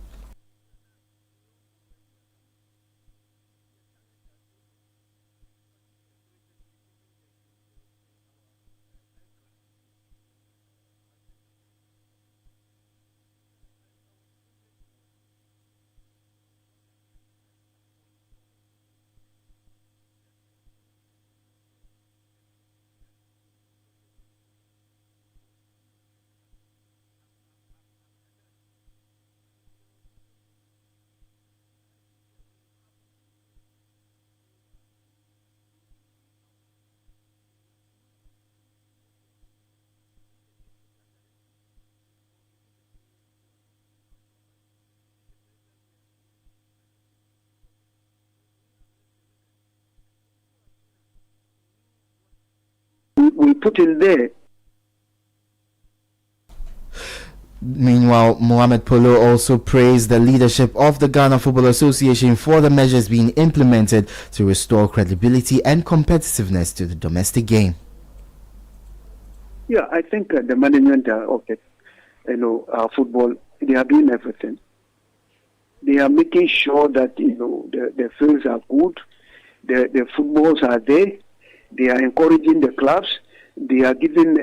We put in there. Meanwhile, Mohamed Polo also praised the leadership of the Ghana Football Association for the measures being implemented to restore credibility and competitiveness to the domestic game. Yeah, I think the management of the football, they are doing everything. They are making sure that the fields are good, the footballs are there. They are encouraging the clubs. They are giving,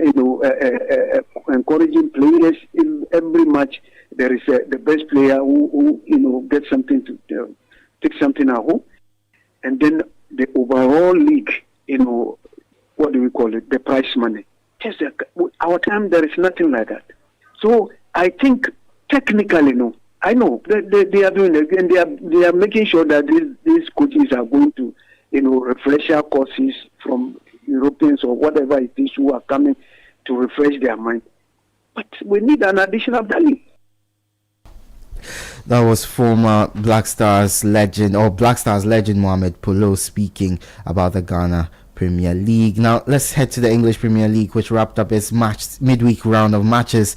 encouraging players in every match. There is the best player who gets something to take something at home, and then the overall league, what do we call it? The prize money. Just our time, there is nothing like that. So I think technically, I know they are doing it, and they are making sure that these coaches are going to, refresher courses from Europeans or whatever it is who are coming to refresh their mind. But we need an additional value. That was former Black Stars legend Mohamed Polo speaking about the Ghana Premier League. Now let's head to the English Premier League, which wrapped up its midweek round of matches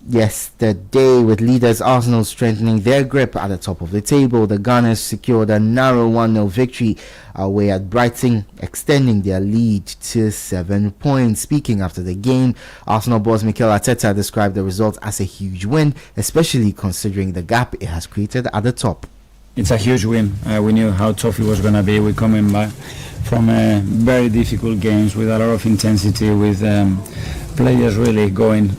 yesterday, with leaders Arsenal strengthening their grip at the top of the table. The Gunners secured a narrow 1-0 victory away at Brighton, extending their lead to 7 points. Speaking after the game, Arsenal boss Mikel Arteta described the result as a huge win, especially considering the gap it has created at the top. It's a huge win. We knew how tough it was going to be. We're coming back from very difficult games with a lot of intensity, with players really going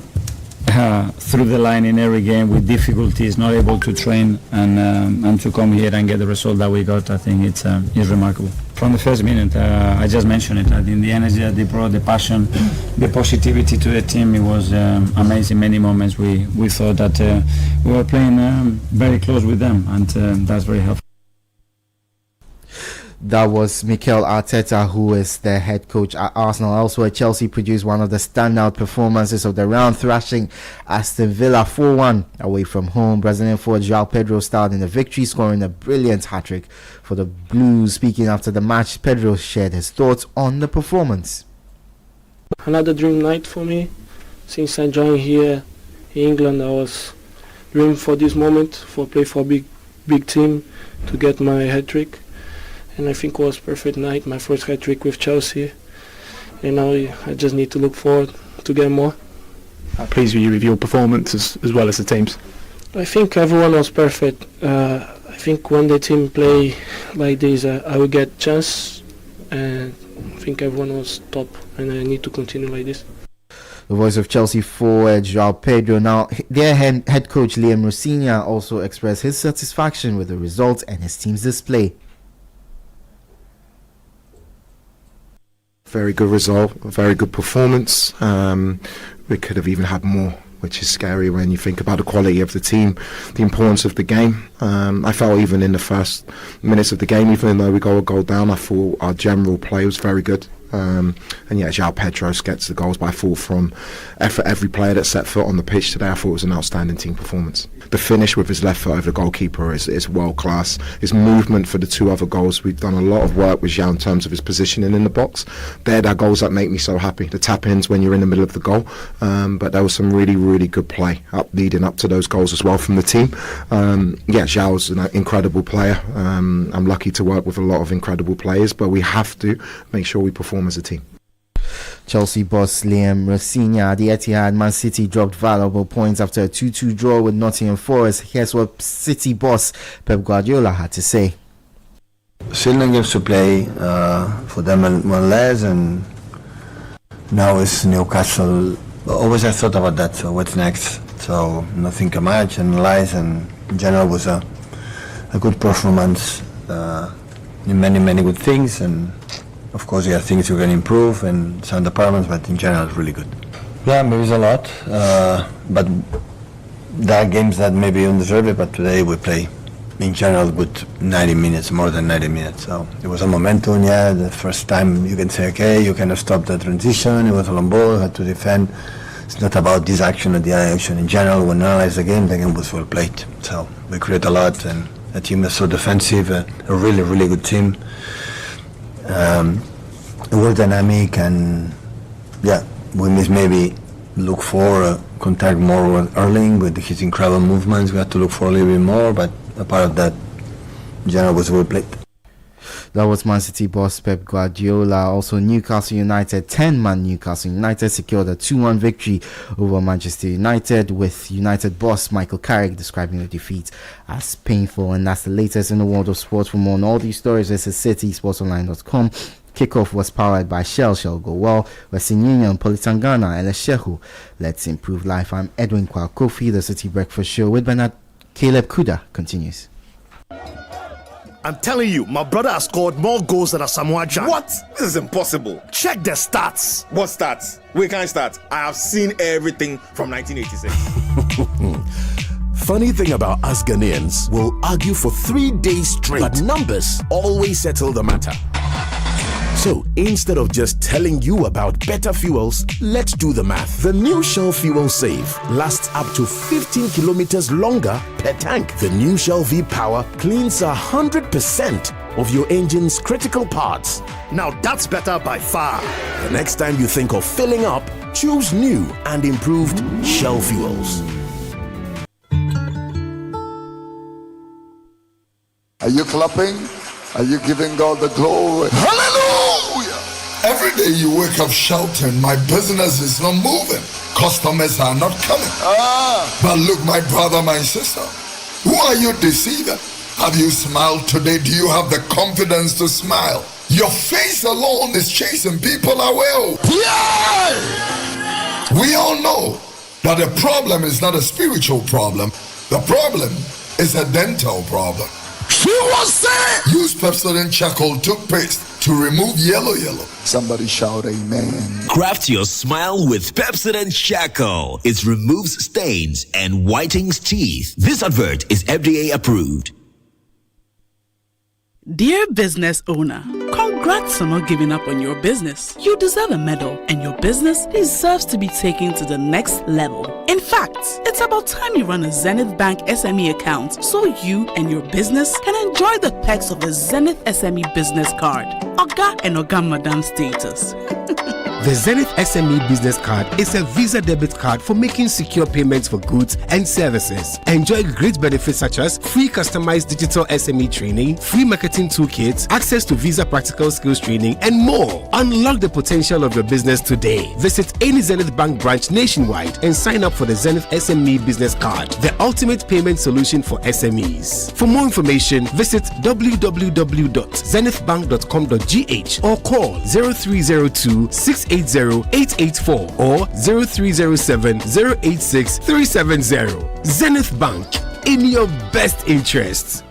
through the line in every game with difficulties, not able to train, and to come here and get the result that we got, I think it's remarkable. From the first minute, I just mentioned it, I think the energy that they brought, the passion, the positivity to the team, it was amazing. Many moments we thought that we were playing very close with them, and that's very helpful. That was Mikel Arteta, who is the head coach at Arsenal. Elsewhere, Chelsea produced one of the standout performances of the round, thrashing Aston Villa 4-1 away from home. Brazilian forward João Pedro starred in the victory, scoring a brilliant hat-trick for the Blues. Speaking after the match, Pedro shared his thoughts on the performance. Another dream night for me. Since I joined here in England, I was dreaming for this moment, for play for a big team, to get my hat-trick. And I think it was a perfect night, my first hat-trick with Chelsea. And now I just need to look forward to get more. How pleased were you with your performance as well as the team's? I think everyone was perfect. I think when the team play like this, I will get chance. And I think everyone was top, and I need to continue like this. The voice of Chelsea forward João Pedro. Now, their head coach Liam Rosinha also expressed his satisfaction with the results and his team's display. Very good result, a very good performance. We could have even had more, which is scary when you think about the quality of the team, the importance of the game. I felt even in the first minutes of the game, even though we got a goal down, I thought our general play was very good. And João Pedro gets the goals, but I thought from every player that set foot on the pitch today, I thought it was an outstanding team performance. The finish with his left foot over the goalkeeper is world class. His movement for the two other goals, we've done a lot of work with João in terms of his positioning in the box. They're the goals that make me so happy. The tap-ins when you're in the middle of the goal, but there was some really, really good play leading up to those goals as well from the team. João's an incredible player. I'm lucky to work with a lot of incredible players, but we have to make sure we perform as a team. Chelsea boss Liam Rosinha at the Etihad. Man City dropped valuable points after a 2-2 draw with Nottingham Forest. Here's what City boss Pep Guardiola had to say. Still no games to play for them and one less, and now it's Newcastle. Always I thought about that, so what's next? So nothing too much, analyze, and in general was a good performance in many good things, and of course there are things we can improve and some departments, but in general it's really good. Yeah, maybe it's a lot, but there are games that maybe don't deserve it, but today we play in general good 90 minutes, more than 90 minutes. So it was a momentum, the first time you can say, okay, you cannot stop the transition, it was a long ball, had to defend. It's not about this action or the other action. In general, when you analyze the game was well played. So we create a lot, and the team is so defensive, a really good team. It was dynamic, and we must maybe look for contact more with Erling with his incredible movements. We had to look for a little bit more, but a part of that in general was well played. That was Man City boss Pep Guardiola. Also, Newcastle United, 10-man Newcastle United secured a 2-1 victory over Manchester United, with United boss Michael Carrick describing the defeat as painful. And that's the latest in the world of sports. For more on all these stories, visit citysportsonline.com. Kickoff was powered by Shell Go Well, Western Union, Politangana, and Shehu. Let's improve life. I'm Edwin Kwakofi. The City Breakfast Show with Bernard Caleb Kuda continues. I'm telling you, my brother has scored more goals than Asamoah Gyan. What? This is impossible. Check the stats. What stats? We can't start. I have seen everything from 1986. Funny thing about us Ghanaians, we'll argue for 3 days straight, but numbers always settle the matter. So, instead of just telling you about better fuels, let's do the math. The new Shell Fuel Save lasts up to 15 kilometers longer per tank. The new Shell V-Power cleans 100% of your engine's critical parts. Now that's better by far. The next time you think of filling up, choose new and improved Shell Fuels. Are you clapping? Are you giving God the glory? Hallelujah! Every day you wake up shouting, my business is not moving. Customers are not coming. But look, my brother, my sister, who are you deceiving? Have you smiled today? Do you have the confidence to smile? Your face alone is chasing people away. Yeah! We all know that the problem is not a spiritual problem. The problem is a dental problem. She was saying, use Pepsodent charcoal toothpaste to remove yellow. Somebody shout amen. Craft your smile with Pepsodent charcoal. It removes stains and whitens teeth. This advert is FDA approved. Dear business owner, congrats on not giving up on your business. You deserve a medal, and your business deserves to be taken to the next level. In fact, it's about time you run a Zenith Bank SME account so you and your business can enjoy the perks of the Zenith SME business card. Oga and Oga Madam status. The Zenith SME Business Card is a Visa debit card for making secure payments for goods and services. Enjoy great benefits such as free customized digital SME training, free marketing toolkits, access to Visa practical skills training, and more. Unlock the potential of your business today. Visit any Zenith Bank branch nationwide and sign up for the Zenith SME Business Card, the ultimate payment solution for SMEs. For more information, visit www.zenithbank.com.gh or call 0302 680-884 or 0307-086-370. Zenith Bank, in your best interests.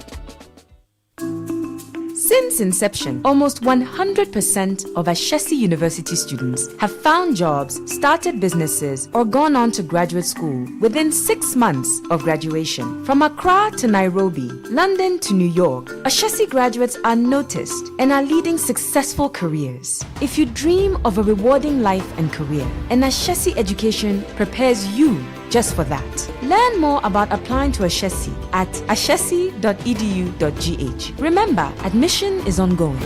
Since inception, almost 100% of Ashesi University students have found jobs, started businesses, or gone on to graduate school within 6 months of graduation. From Accra to Nairobi, London to New York, Ashesi graduates are noticed and are leading successful careers. If you dream of a rewarding life and career, an Ashesi education prepares you just for that. Learn more about applying to Ashesi at ashesi.edu.gh. Remember, admission is ongoing.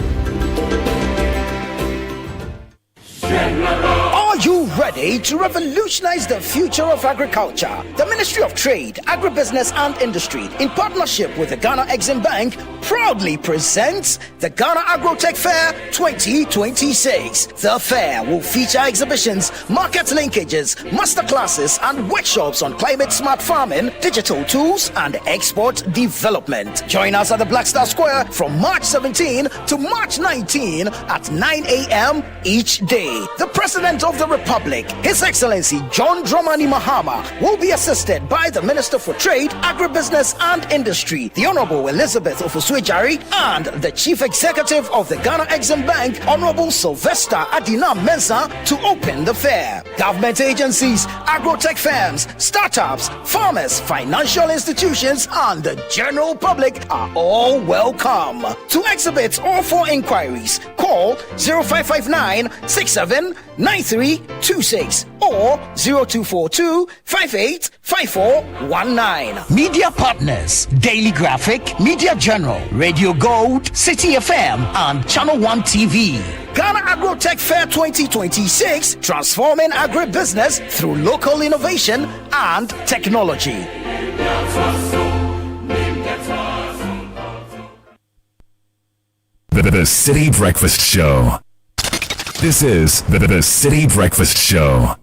Are you ready to revolutionize the future of agriculture? The Ministry of Trade, Agribusiness and Industry, in partnership with the Ghana Exim Bank, proudly presents the Ghana Agro Tech Fair 2026. The fair will feature exhibitions, market linkages, masterclasses, and workshops on climate-smart farming, digital tools, and export development. Join us at the Black Star Square from March 17 to March 19 at 9 a.m. each day. The President of the Republic, His Excellency John Dramani Mahama, will be assisted by the Minister for Trade, Agribusiness and Industry, the Honorable Elizabeth Ofosu-Ejari, and the Chief Executive of the Ghana Exim Bank, Honorable Sylvester Adina Mensah, to open the fair. Government agencies, agro-tech firms, startups, farmers, financial institutions, and the general public are all welcome. To exhibit or for inquiries, call 0559 679326 or 0242 585419. Media partners: Daily Graphic, Media General, Radio Gold, Citi FM, and Channel 1 TV. Ghana Agro Tech Fair 2026, transforming agribusiness through local innovation and technology. The City Breakfast Show. This is the City Breakfast Show.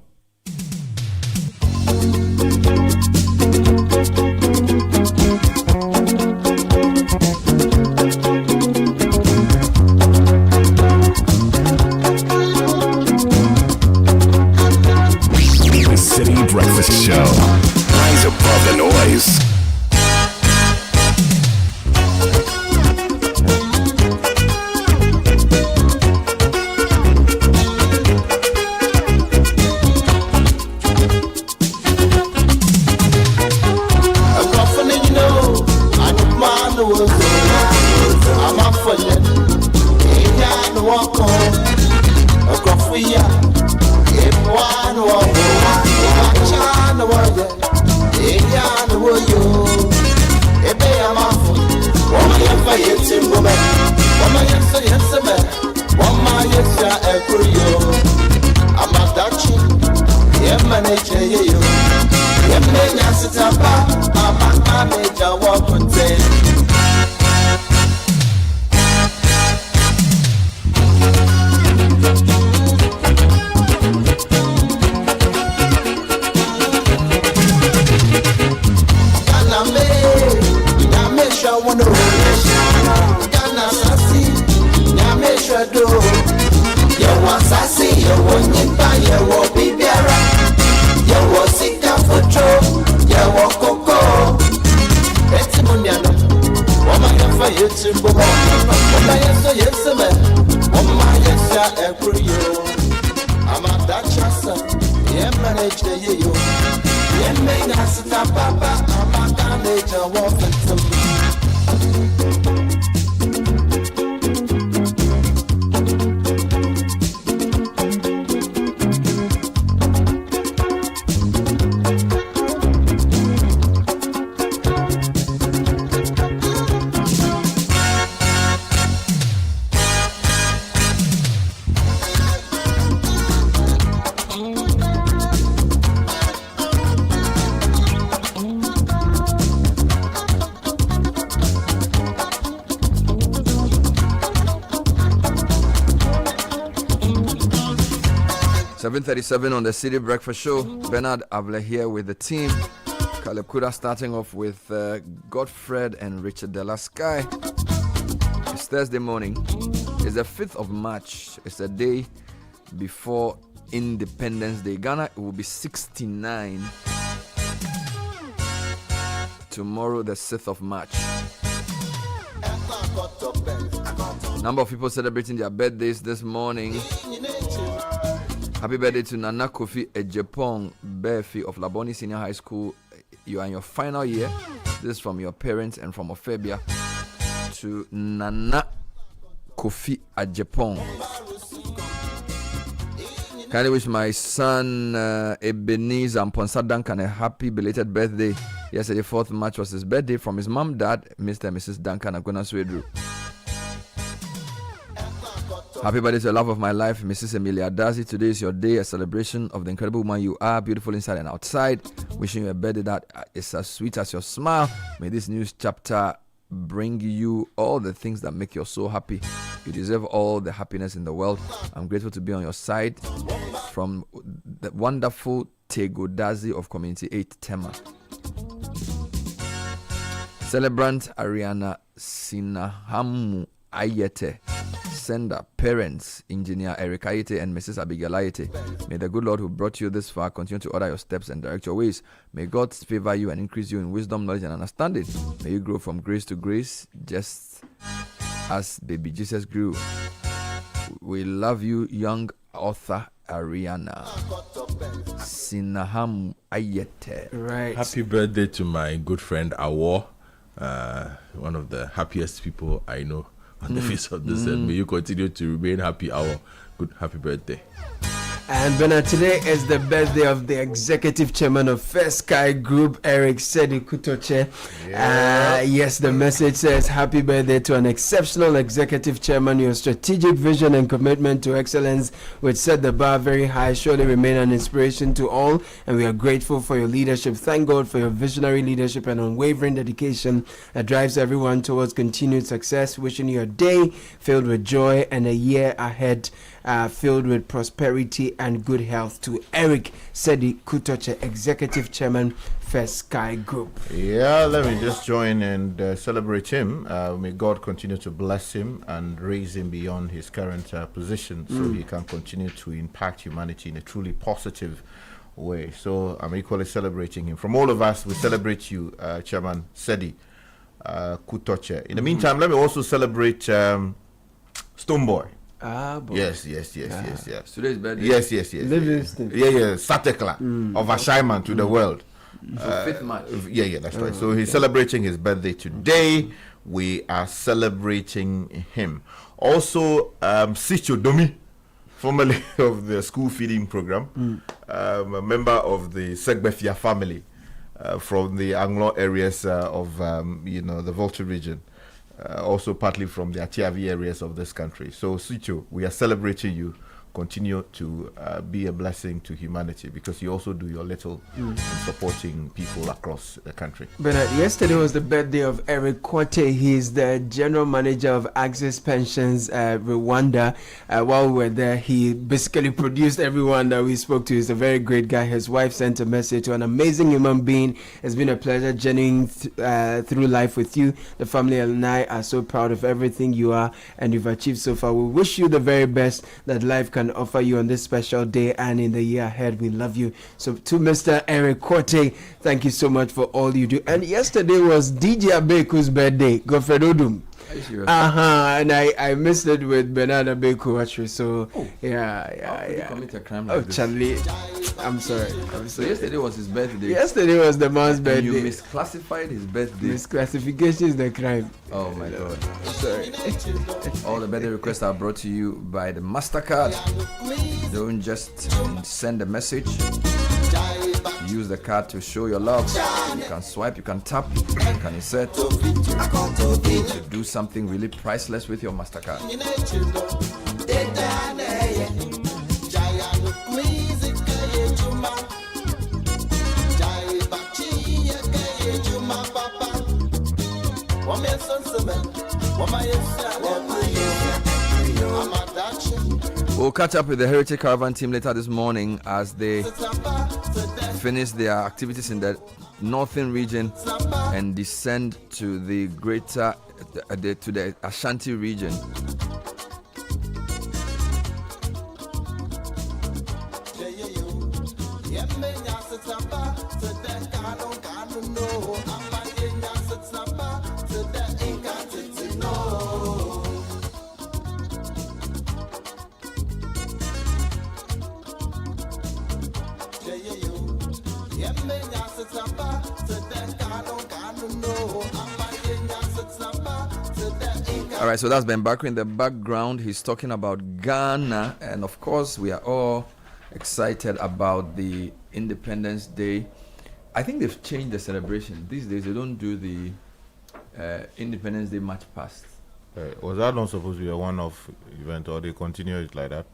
the noise. On the City Breakfast Show. Bernard Avle here with the team. Caleb Kuda starting off with Godfred and Richard Della Sky. It's Thursday morning. It's the 5th of March. It's a day before Independence Day. Ghana will be 69 tomorrow, the 6th of March. Number of people celebrating their birthdays this morning. Happy birthday to Nana Kofi Ejepong Befi of Laboni Senior High School. You are in your final year. This is from your parents and from Ophebia to Nana Kofi Ejepong. Kindly wish my son Ebenezer Amponsa Duncan a happy belated birthday. Yesterday, 4th March was his birthday. From his mom, dad, Mr. and Mrs. Duncan Agona Swedru. Happy birthday to the love of my life, Mrs. Emilia Dazi. Today is your day, a celebration of the incredible woman you are, beautiful inside and outside. Wishing you a birthday that is as sweet as your smile. May this new chapter bring you all the things that make your soul happy. You deserve all the happiness in the world. I'm grateful to be on your side. From the wonderful Tego Dazi of Community 8 Tema. Celebrant Ariana Sinahamu Ayete. Sender, parents, engineer Eric Ayete and Mrs. Abigail Ayete. May the good Lord who brought you this far continue to order your steps and direct your ways. May God favor you and increase you in wisdom, knowledge, and understanding. May you grow from grace to grace, just as baby Jesus grew. We love you, young author Ariana Sinaham Ayete. Right. Happy birthday to my good friend Awo, one of the happiest people I know on the face of this earth. May you continue to remain happy, Awo. Good, happy birthday. And Bernard, today is the birthday of the executive chairman of First Sky Group, Eric Sedi Kutoche. Yes, the message says, happy birthday to an exceptional executive chairman. Your strategic vision and commitment to excellence, which set the bar very high, surely remain an inspiration to all. And we are grateful for your leadership. Thank God for your visionary leadership and unwavering dedication that drives everyone towards continued success. Wishing you a day filled with joy and a year ahead filled with prosperity and good health. To Eric Sedi Kutoche, Executive Chairman, First Sky Group. Yeah, let me just join and celebrate him. May God continue to bless him and raise him beyond his current position so he can continue to impact humanity in a truly positive way. So I'm equally celebrating him. From all of us, we celebrate you, Chairman Citi Kutoche. In the meantime, let me also celebrate Stoneboy. Boy. Yes. Today's birthday. Yes. Livingston. Yeah. Satekla of Ashaiman to the world. 5th March. Yeah, that's right. So he's celebrating his birthday today. We are celebrating him. Also, Sicho Domi, formerly of the school feeding program, a member of the Segbefia family from the Anglo areas of the Volta region. Also partly from the Atiavi areas of this country. So, Sicho, we are celebrating you. Continue to be a blessing to humanity, because you also do your little in supporting people across the country. But yesterday was the birthday of Eric Korte. He's the general manager of Access Pensions Rwanda. While we were there, he basically produced everyone that we spoke to. He's a very great guy. His wife sent a message to an amazing human being. It's been a pleasure journeying through life with you. The family and I are so proud of everything you are and you've achieved so far. We wish you the very best that life can offer you on this special day and in the year ahead. We love you. So to Mr. Eric Korte, thank you so much for all you do. And yesterday was DJ Abeku's birthday, Godfred Odum. And I missed it with Bernard Abeku actually. So yeah. Commit a crime like this? Charlie, I'm sorry. So yesterday was his birthday. Yesterday was the man's birthday. You misclassified his birthday. Misclassification is the crime. Oh my God. Sorry. All the birthday requests are brought to you by the MasterCard. Don't just send a message. Use the card to show your love. You can swipe, you can tap, you can insert, to do something really priceless with your MasterCard. We'll catch up with the Heritage Caravan team later this morning as they finish their activities in the northern region and descend to the greater to the Ashanti region. All right, so that's Ben Bakri in the background. He's talking about Ghana, and of course, we are all excited about the Independence Day. I think they've changed the celebration. These days, they don't do the Independence Day march past. Was that not supposed to be a one-off event, or they continue it like that?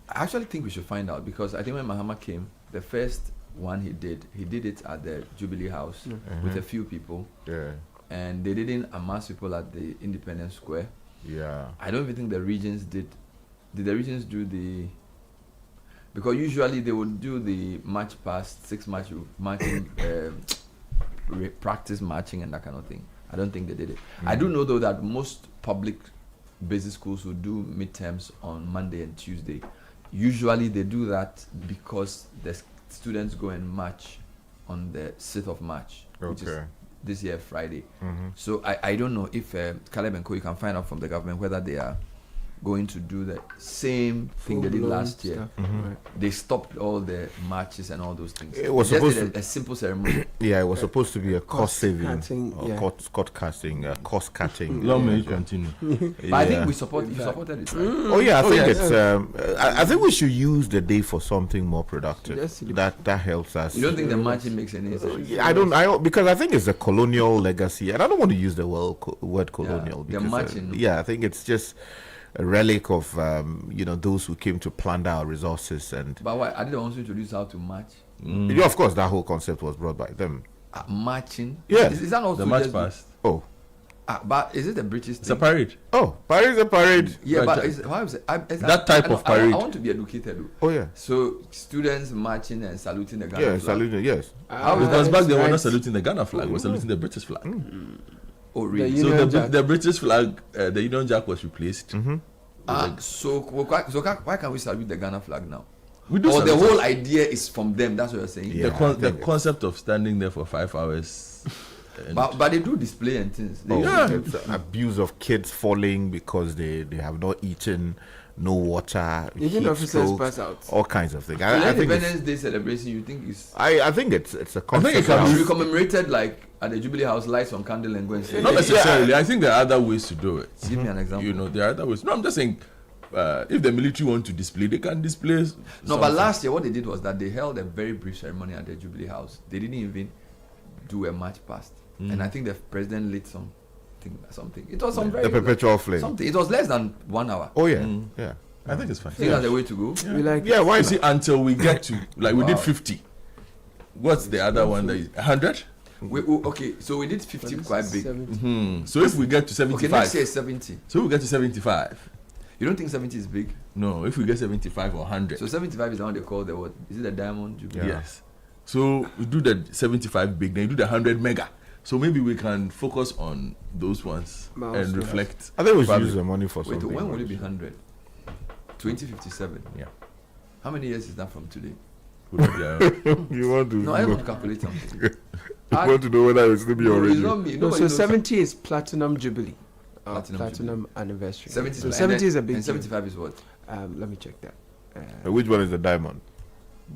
I actually think we should find out, because I think when Mahama came, the first one he did it at the Jubilee House with a few people. Yeah. And they didn't amass people at the Independence Square. Yeah. I don't even think the regions did. Did the regions do the? Because usually they would do the march past 6 marching, practice marching and that kind of thing. I don't think they did it. I do know though that most public basic schools will do midterms on Monday and Tuesday. Usually they do that because the students go and march on the 6th of March, which is this year Friday. So I don't know if Caleb and Co, you can find out from the government whether they are going to do the same thing they did last year. They stopped all the marches and all those things. It was supposed to a simple ceremony. Yeah, it was supposed to be a cost saving, cost cutting. Long may it continue. But I think we supported it. Right? Oh yeah, I think it's. I think we should use the day for something more productive. That helps us. You don't think the marching makes any sense? I don't. Because I think it's a colonial legacy, and I don't want to use the word colonial. Yeah, because, marching. I think it's just a relic of those who came to plunder our resources. And but why? Are they the ones who introduced how to march? Yeah, of course, that whole concept was brought by them. Marching. Yeah, is that also the march past? Oh. But is it the British thing? It's a parade. Oh, parade is a parade. Yeah, but why is it? That type of parade. I want to be educated. Oh yeah. So students marching and saluting the Ghana flag. Yeah, saluting. Yes. Because back then we're not saluting the Ghana flag. We're saluting the British flag. Oh really? So the British flag, the Union Jack was replaced. So why can't we salute the Ghana flag now? Or the whole idea is from them. That's what you're saying. Yeah, the concept of standing there for 5 hours. But they do display and things. It's abuse of kids falling because they have not eaten, no water. Even officers pass out. All kinds of things. I think Independence Day celebration, you think is? I think it's a concept. I think it can be commemorated like at the Jubilee House, lights on candle and go and say. Not necessarily. I think there are other ways to do it. Give me an example. There are other ways. No, I'm just saying. If the military want to display, they can display. No, but last year what they did was that they held a very brief ceremony at the Jubilee House. They didn't even do a march past, and I think the president lit something. It was some very the perpetual flame. Something. It was less than 1 hour. Oh yeah, yeah. I think it's fine. I think that's the way to go. Yeah. Why? You see, until we get to we did 50. What's the other one? That is 100. Okay, so we did 50 quite big. So if we get to 75, okay, next year is 70. So we get to 75. You don't think 70 is big? No, if we get 75 or 100. So 75 is the one they call the what? Is it the diamond jubilee? Yes. So we do the 75 big, then you do the 100 mega. So maybe we can focus on those ones and reflect. I think we should use the money for something. When will it be 100? 2057. Yeah. How many years is that from today? You want to? No, I want to calculate something. You want to know whether it's going to be already? It's not me. No, so 70 is platinum jubilee. Platinum anniversary. 70, so 70 is a big. And 75 is what? Let me check that. Which one is the diamond?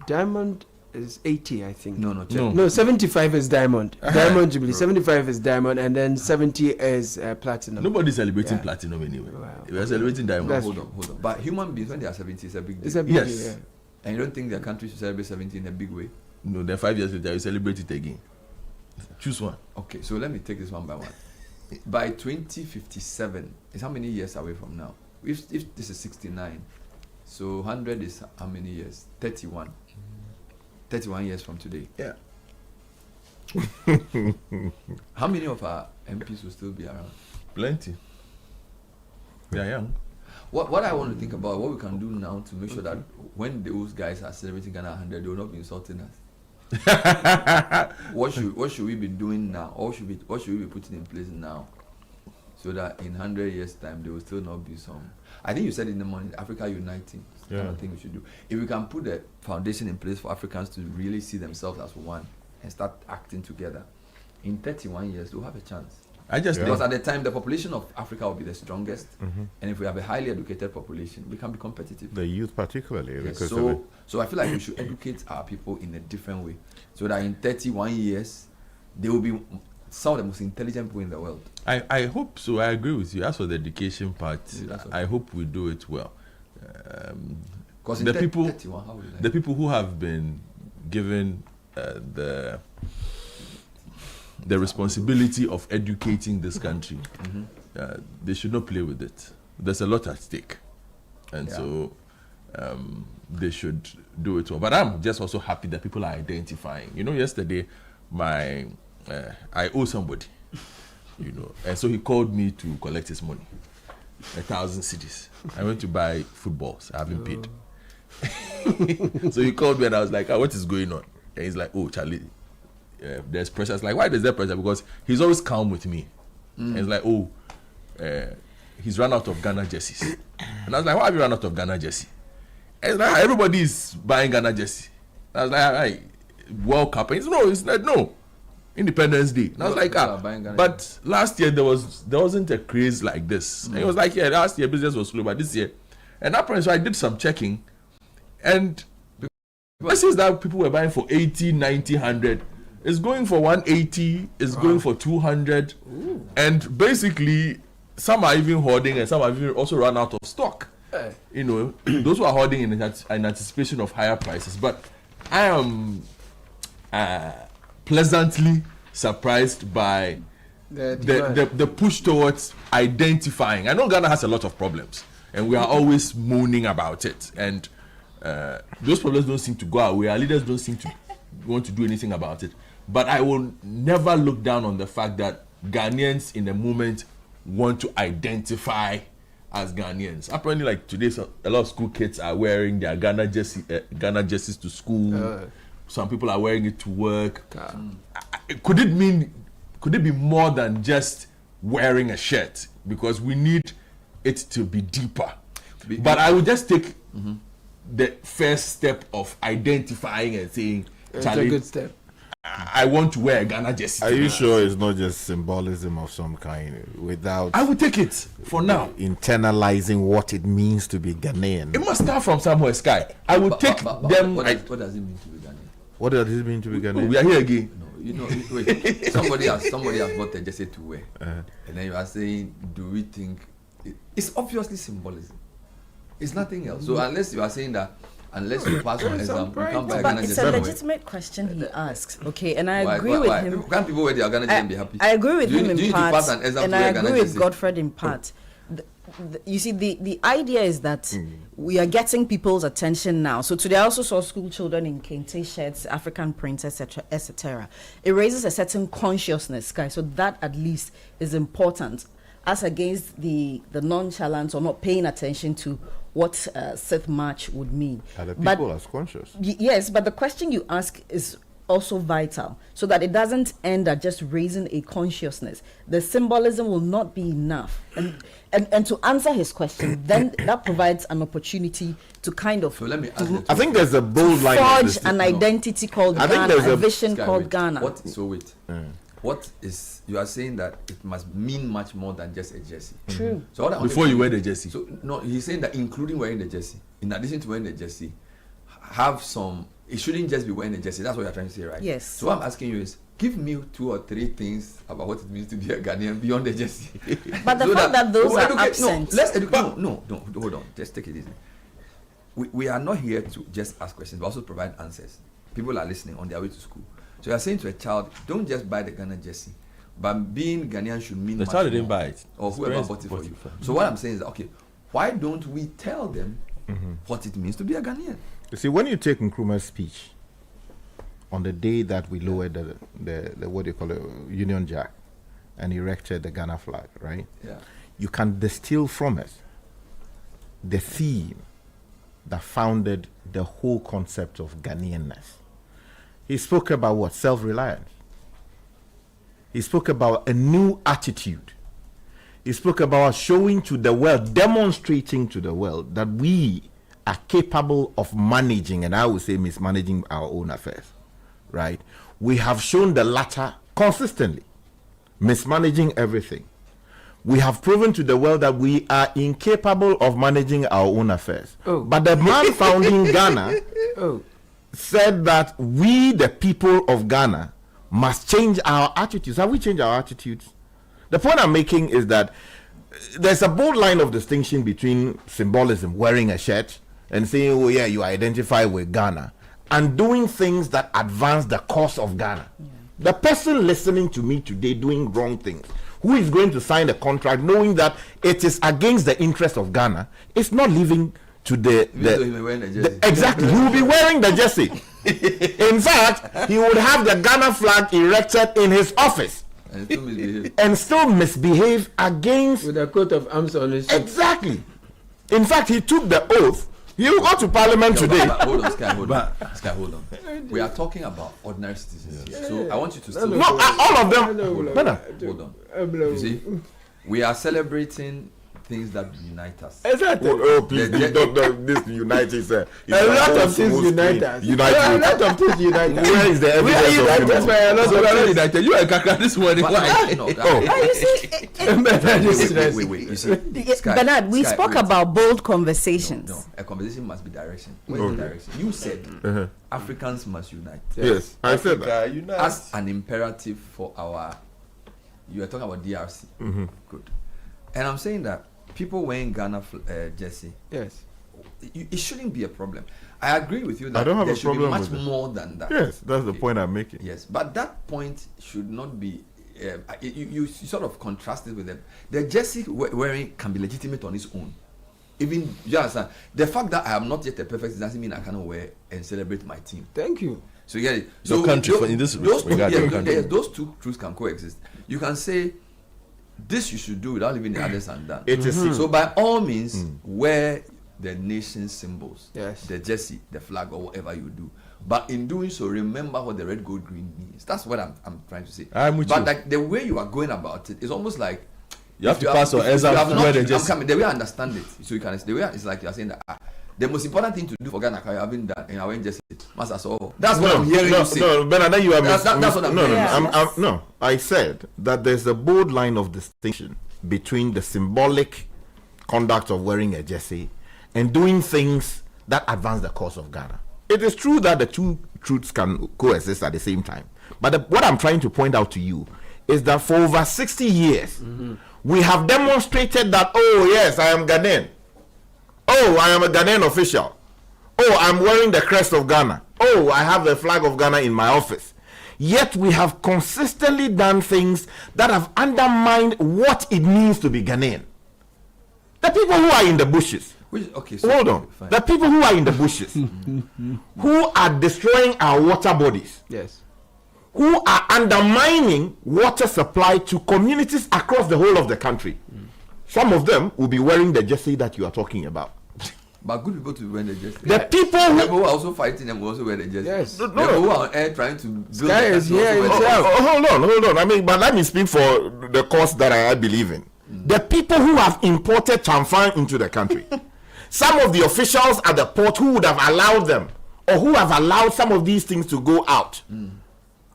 Diamond is 80, I think. No, 75 is diamond. Diamond jubilee. 75 is diamond, and then 70 is platinum. Nobody's celebrating platinum anyway. Wow. We are celebrating diamond. Hold on. But human beings, when they are 70, it's a big deal. It's a big deal. Yeah. And you don't think their country should celebrate 70 in a big way? No, then 5 years later, you celebrate it again. Choose one. Okay, so let me take this one by one. By 2057 is how many years away from now? If this is 69, so 100 is how many years? 31. 31 years from today. Yeah. How many of our MPs will still be around? Plenty. They are young. What I want to think about, what we can do now to make sure that when those guys are celebrating Ghana 100, they will not be insulting us. What should we be doing now? Or what should we be putting in place now, so that in 100 years' time there will still not be some? I think you said in the morning, Africa uniting. Kind of thing we should do. If we can put the foundation in place for Africans to really see themselves as one and start acting together, in 31 years we'll have a chance. Because at the time the population of Africa will be the strongest, and if we have a highly educated population, we can be competitive. The youth particularly. Yes, because so I feel like we should educate our people in a different way, so that in 31 years they will be some of the most intelligent people in the world. I hope so. I agree with you. As for the education part, I hope we do it well. The people who have been given the responsibility of educating this country, they should not play with it. There's a lot at stake, and so they should do it well. But I'm just also happy that people are identifying. Yesterday, I owe somebody, and so he called me to collect his money, 1,000 cedis. I went to buy footballs. I haven't paid. So he called me and I was like, what is going on? And he's like, oh, Charlie, there's pressure. I was like, why is there pressure? Because he's always calm with me. And he's like, he's run out of Ghana jerseys. And I was like, why have you run out of Ghana jersey? And he's like, everybody is buying Ghana jersey. I was like, World Cup. And he's like, no. Independence Day. And I was like, but last year there wasn't a craze like this. And he was like, last year business was slow, but this year. And apparently, so I did some checking. And this is that people were buying for 80, 90, 100. It's going for 180. It's going for 200. Ooh. And basically, some are even hoarding and some have even also run out of stock. Those who are hoarding in anticipation of higher prices. But I am pleasantly surprised by the push towards identifying. I know Ghana has a lot of problems, and we are always moaning about it. And those problems don't seem to go away. Our leaders don't seem to want to do anything about it. But I will never look down on the fact that Ghanaians in the moment want to identify as Ghanaians. Apparently, like today, a lot of school kids are wearing their Ghana jerseys to school. Some people are wearing it to work. Could it be more than just wearing a shirt? Because we need it to be deeper. But I would just take the first step of identifying and saying, it's a good step. I want to wear a Ghana jersey. Are you sure it's not just symbolism of some kind without... I will take it for now. Internalizing what it means to be Ghanaian. It must start from somewhere, Sky. I will take them... What does it mean to be Ghanaian? What does it mean to be Ghanaian? We are here again. No, wait. somebody has bought a jersey to wear. And then you are saying, do we think... It's obviously symbolism. It's nothing else. So unless you are saying that, unless you pass on exam, you can't buy a Ghana jersey. It's a legitimate question he asks. Okay, and I agree with him. Can't people wear their Ghana jersey and be happy? I agree with him in part, and I agree with jersey? Godfred in part. You see, the idea is that we are getting people's attention now. So today I also saw school children in kente shirts, African prints, etc., etc. It raises a certain consciousness, guys. So that at least is important, as against the nonchalance or not paying attention to what Sith March would mean. Are the people as conscious? Yes, but the question you ask is also vital, so that it doesn't end at just raising a consciousness. The symbolism will not be enough. And to answer his question, then that provides an opportunity to kind of... So let me ask I think there's a bold line. Forge an identity called Ghana, a vision called Ghana. What is, you are saying that it must mean much more than just a jersey. True. So what before you wear the jersey. So no, he's saying that including wearing the jersey, in addition to wearing the jersey, have some, it shouldn't just be wearing the jersey. That's what you're trying to say, right? Yes. So what I'm asking you is, give me 2 or 3 things about what it means to be a Ghanaian beyond the jersey. But the fact that those are absent. No, let's educate. No, hold on. Just take it easy. We are not here to just ask questions, but also provide answers. People are listening on their way to school. So you're saying to a child, don't just buy the Ghana jersey, but being Ghanaian should mean the much child more, didn't buy it, or whoever bought it for you. So what I'm saying is that, okay, why don't we tell them what it means to be a Ghanaian? You see, when you take Nkrumah's speech on the day that we lowered the what do you call it, Union Jack, and erected the Ghana flag, right? Yeah. You can distill from it the theme that founded the whole concept of Ghanaianness. He spoke about what? Self-reliance. He spoke about a new attitude. He spoke about showing to the world, demonstrating to the world that we are capable of managing, and I would say mismanaging our own affairs, right? We have shown the latter consistently, mismanaging everything. We have proven to the world that we are incapable of managing our own affairs. But the man founding Ghana said that we, the people of Ghana, must change our attitudes. Have we changed our attitudes? The point I'm making is that there's a bold line of distinction between symbolism, wearing a shirt, and saying, oh yeah, you identify with Ghana, and doing things that advance the cause of Ghana. Yeah. The person listening to me today doing wrong things, who is going to sign a contract knowing that it is against the interest of Ghana, is not living to the exactly. He will be wearing the jersey. In fact, he would have the Ghana flag erected in his office and still misbehave against with a coat of arms on his chest. Exactly. In fact, he took the oath. He will go to Parliament today. But hold on, Sky, hold on. We are talking about ordinary citizens here. So I want you to still... all of them. Hold on. You see, we are celebrating things that unite us. Exactly. Please, this unite is a lot of things unite us. A lot of things unite us. Where is the evidence of united? We are not united. You are Kaka this morning. Why? Wait. You see, Bernard, we spoke about bold conversations. No, a conversation must be direction. Where is the direction? You said Africans must unite. Yes, I said that. As an imperative for our... You are talking about DRC. Good. And I'm saying that people wearing Ghana jersey, yes, it shouldn't be a problem. I agree with you that I don't have there a should be problem much with more than that. Yes, that's the point I'm making. Yes, but that point should not be. You sort of contrast it with them. The jersey wearing can be legitimate on its own. Even you understand the fact that I am not yet a perfect doesn't mean I cannot wear and celebrate my team. Thank you. So you get it. So country in this regard, those two truths can coexist. You can say this you should do without leaving the others undone. So by all means, wear the nation's symbols, the jersey, the flag, or whatever you do. But in doing so, remember what the red, gold, green means. That's what I'm trying to say. But like the way you are going about it is almost like you have to pass your exam to wear the jersey. The way I understand it, so you can. The way it's like you are saying that The most important thing to do for Ghana, I haven't done, and I went just Master so. That's what I'm hearing you say. No, Bernard, you are that's what I'm hearing. No, I said that there's a bold line of distinction between the symbolic conduct of wearing a jersey and doing things that advance the cause of Ghana. It is true that the two truths can coexist at the same time. But what I'm trying to point out to you is that for over 60 years, we have demonstrated that, oh yes, I am Ghanaian. Oh, I am a Ghanaian official. Oh, I'm wearing the crest of Ghana. Oh, I have the flag of Ghana in my office. Yet we have consistently done things that have undermined what it means to be Ghanaian. The people who are in the bushes. Hold on. Fine. The people who are in the bushes, who are destroying our water bodies. Yes. Who are undermining water supply to communities across the whole of the country. Some of them will be wearing the jersey that you are talking about. But good people to wear the jersey. The people who are also fighting them will also wear the jersey. Yes. The people who are on air trying to build Sky is here himself. Hold on. I mean, but let me speak for the cause that I believe in. The people who have imported Chamfan into the country. Some of the officials at the port who would have allowed them, or who have allowed some of these things to go out,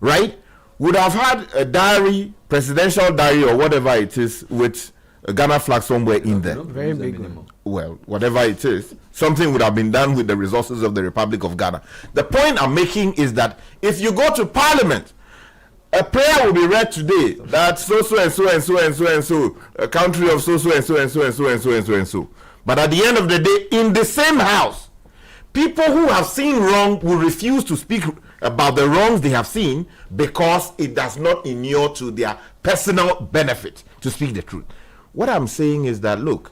right, would have had a diary, presidential diary or whatever it is, with a Ghana flag somewhere in there. Very big one. Well, whatever it is, something would have been done with the resources of the Republic of Ghana. The point I'm making is that if you go to Parliament, a prayer will be read today that so and so and so and so and so, a country of so and so and so and so and so and so and so. But at the end of the day, in the same house, people who have seen wrong will refuse to speak about the wrongs they have seen because it does not inure to their personal benefit to speak the truth. What I'm saying is that, look,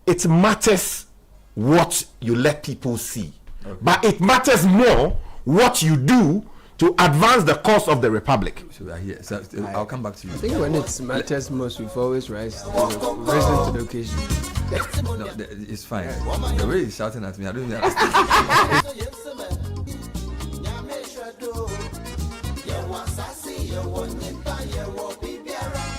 it matters what you let people see, but it matters more what you do to advance the cause of the Republic. So I'll come back to you. I think when it matters most, we've always risen to the occasion. No, it's fine. The way he's shouting at me, I don't even understand.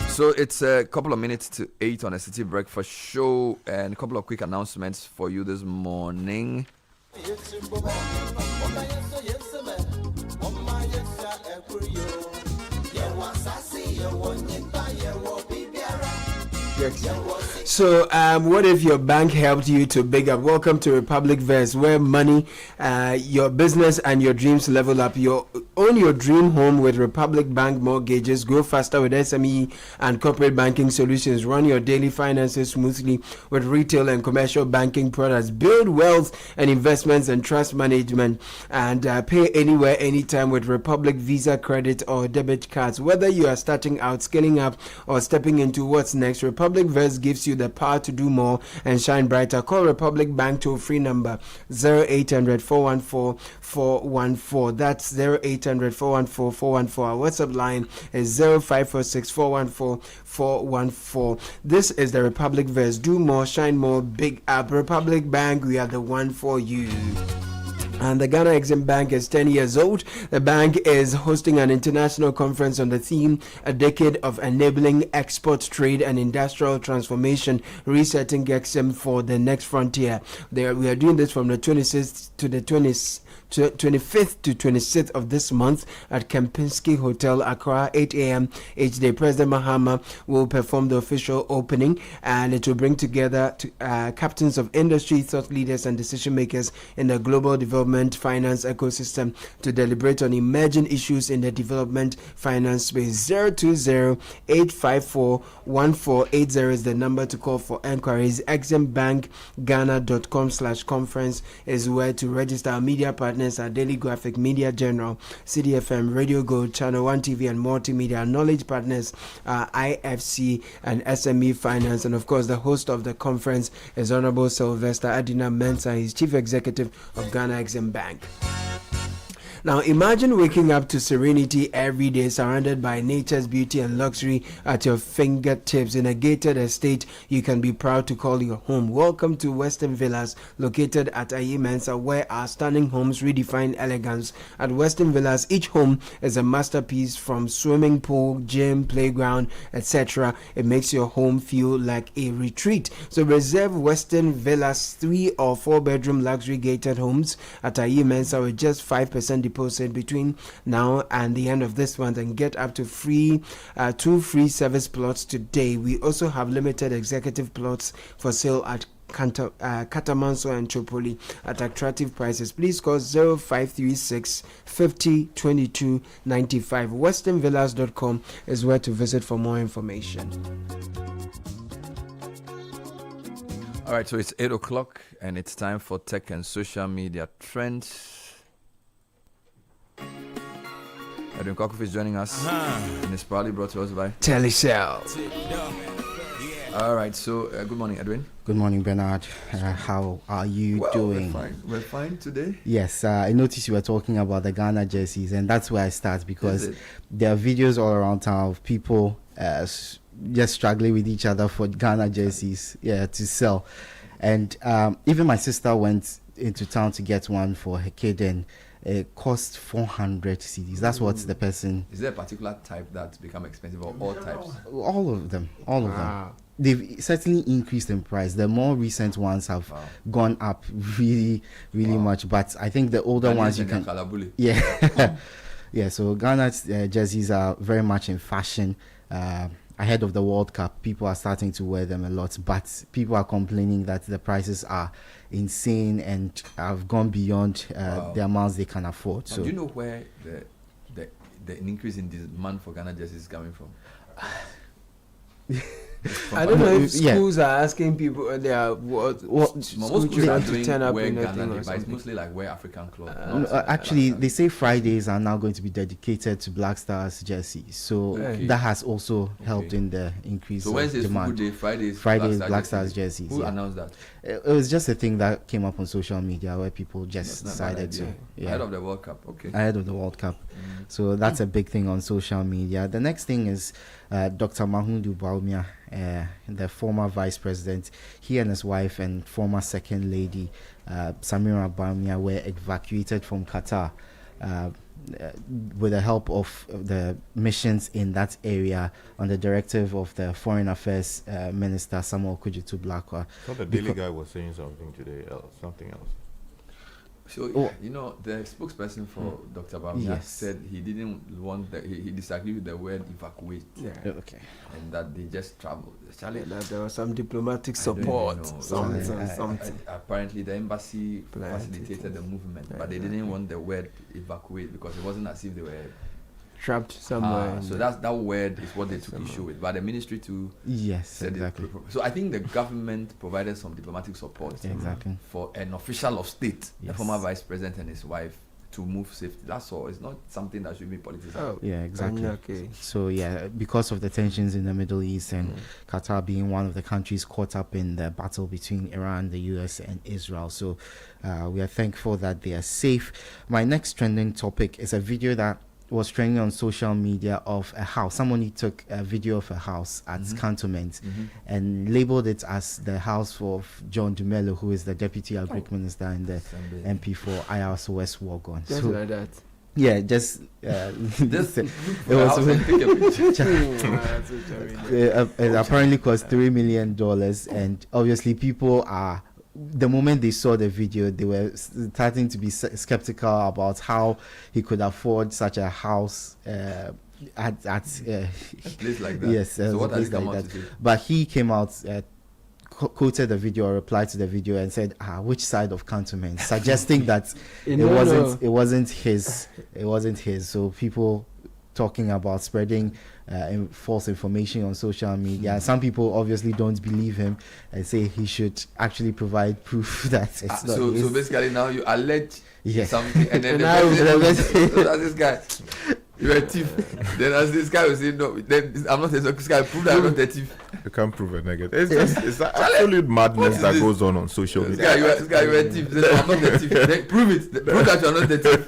So it's a couple of minutes to 8 on a City Breakfast Show, and a couple of quick announcements for you this morning. So, what if your bank helped you to big up? Welcome to Republic Verse, where money, your business, and your dreams level up. Own your dream home with Republic Bank mortgages. Grow faster with SME and corporate banking solutions. Run your daily finances smoothly with retail and commercial banking products. Build wealth and investments and trust management, and pay anywhere, anytime with Republic Visa credit or debit cards. Whether you are starting out, scaling up, or stepping into what's next, Republic Verse gives you the power to do more and shine brighter. Call Republic Bank toll-free number 0800 414 414. That's 0800 414 414. Our WhatsApp line is 0546 414 414. This is the Republic Verse. Do more, shine more, big up. Republic Bank, we are the one for you. And the Ghana Exim Bank is 10 years old. The bank is hosting an international conference on the theme, A Decade of Enabling Export, Trade and Industrial Transformation, Resetting Exim for the Next Frontier. We are doing this from the 26th to the 25th to 26th of this month at Kempinski Hotel, Accra, 8 a.m. each day. President Mahama will perform the official opening, and it will bring together captains of industry, thought leaders, and decision makers in the global development finance ecosystem to deliberate on emerging issues in the development finance space. 020-854-1480 is the number to call for enquiries. eximbankghana.com/conference is where to register. Our media partners are Daily Graphic, Media General, Citi FM, Radio Gold, Channel 1 TV, and Multimedia. Knowledge partners are IFC and SME Finance. And of course, the host of the conference is Honorable Sylvester Adina Mensah. He's Chief Executive of Ghana Exim Bank. Now, imagine waking up to serenity every day, surrounded by nature's beauty and luxury at your fingertips in a gated estate you can be proud to call your home. Welcome to Western Villas, located at Ayi Mensa, where our stunning homes redefine elegance. At Western Villas, each home is a masterpiece. From swimming pool, gym, playground, etc. It makes your home feel like a retreat. So reserve Western Villas 3 or 4 bedroom luxury gated homes at Ayi Mensa with just 5% deposit between now and the end of this month, and get up to 2 free service plots today. We also have limited executive plots for sale at Katamanso and Chopoli at attractive prices. Please call 0536 50 22 95. westernvillas.com is where to visit for more information. All right, so it's 8 o'clock and it's time for tech and social media trends. Edwin Kwakufi is joining us, and it's proudly brought to us by Telecel. All right, so good morning, Edwin. Good morning, Bernard. How are you doing? We're fine today. Yes, I noticed you were talking about the Ghana jerseys, and that's where I start, because there are videos all around town of people just struggling with each other for Ghana jerseys to sell. And even my sister went into town to get one for her kid, and it cost 400 cedis. That's what the person... Is there a particular type that's become expensive, or all types? All of them. They've certainly increased in price. The more recent ones have gone up really much, but I think the older ones you can... Yeah, so Ghana's jerseys are very much in fashion. Ahead of the World Cup, people are starting to wear them a lot, but people are complaining that the prices are insane and have gone beyond the amounts they can afford. So, do you know where the increase in demand for Ghana jerseys is coming from? I don't know if schools are asking people they are what most schools are doing turn up where in Ghana, but it's mostly like where African clubs. Actually, they say Fridays are now going to be dedicated to Black Stars jerseys, so that has also helped in the increase of demand. So Fridays Black Stars jerseys. Who announced that? It was just a thing that came up on social media where people just decided to. Ahead of the World Cup, Ahead of the World Cup. So that's a big thing on social media. The next thing is Dr. Mahmoud Bawumia, the former vice president. He and his wife and former second lady Samira Bawumia were evacuated from Qatar with the help of the missions in that area on the directive of the Foreign Affairs Minister Samuel Kujitu Blakwa. I thought the Daily Guy was saying something today, something else. So the spokesperson for Dr. Bawumia said he didn't want he disagreed with the word evacuate. And that they just traveled. That there was some diplomatic support. Something. Apparently, the embassy facilitated the movement, but they didn't want the word evacuate because it wasn't as if they were trapped somewhere. So that word is what they took issue with. But the ministry too said exactly. So I think the government provided some diplomatic support for an official of state, the former vice president and his wife, to move safely. That's all. It's not something that should be politicized. Exactly. So because of the tensions in the Middle East and Qatar being one of the countries caught up in the battle between Iran, the US and Israel. So we are thankful that they are safe. My next trending topic is a video that was trending on social media of a house. Somebody took a video of a house at Cantonment and labeled it as the house of John Dumelo, who is the Deputy Agric Minister and the MP for IRS West Wagon. Just like that. Yeah, just it apparently cost $3 million, and obviously people are. The moment they saw the video, they were starting to be skeptical about how he could afford such a house at a place like that. Yes, so what has he come out to say? But he came out, quoted the video or replied to the video and said, "Which side of Cantonment?" suggesting that it wasn't his. So people talking about spreading false information on social media. Some people obviously don't believe him and say he should actually provide proof that it's not his. So basically now you allege something, and then this guy, you're a thief. Then as this guy will say, no, then I'm not a this guy, prove that I'm not a thief. You can't prove a negative. It's absolute madness that goes on social media. This guy, you're a thief. Then I'm not a thief. Then prove it. Prove that you're not a thief.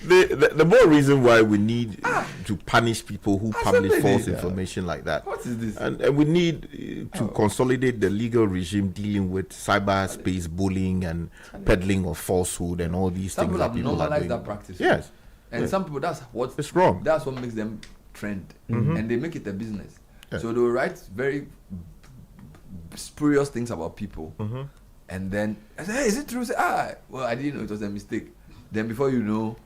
the more reason why we need to punish people who publish false Yeah. information like that. What is this? And we need to consolidate the legal regime dealing with cyberspace bullying and peddling of falsehood and all these Some things people that have people are normalized doing. that practice. Yes. And some people, that's what it's wrong. That's what makes them trend, and they make it a business. Yeah. So they'll write very spurious things about people, and then I say, "Hey, is it true?" Say, well, I didn't know it was a mistake. Then before you know,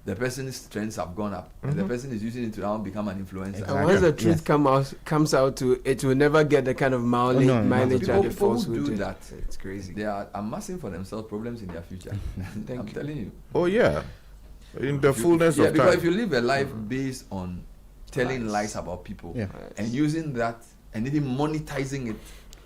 the person's trends have gone up, and the person is using it to now become an influencer. And once the truth comes out, it will never get the kind of mileage that the People false who would do do. that, It's crazy. They are amassing for themselves problems in their future. I'm telling you. Oh yeah, in the fullness of time. Because if you live a life based on telling lies about people and using that and even monetizing it,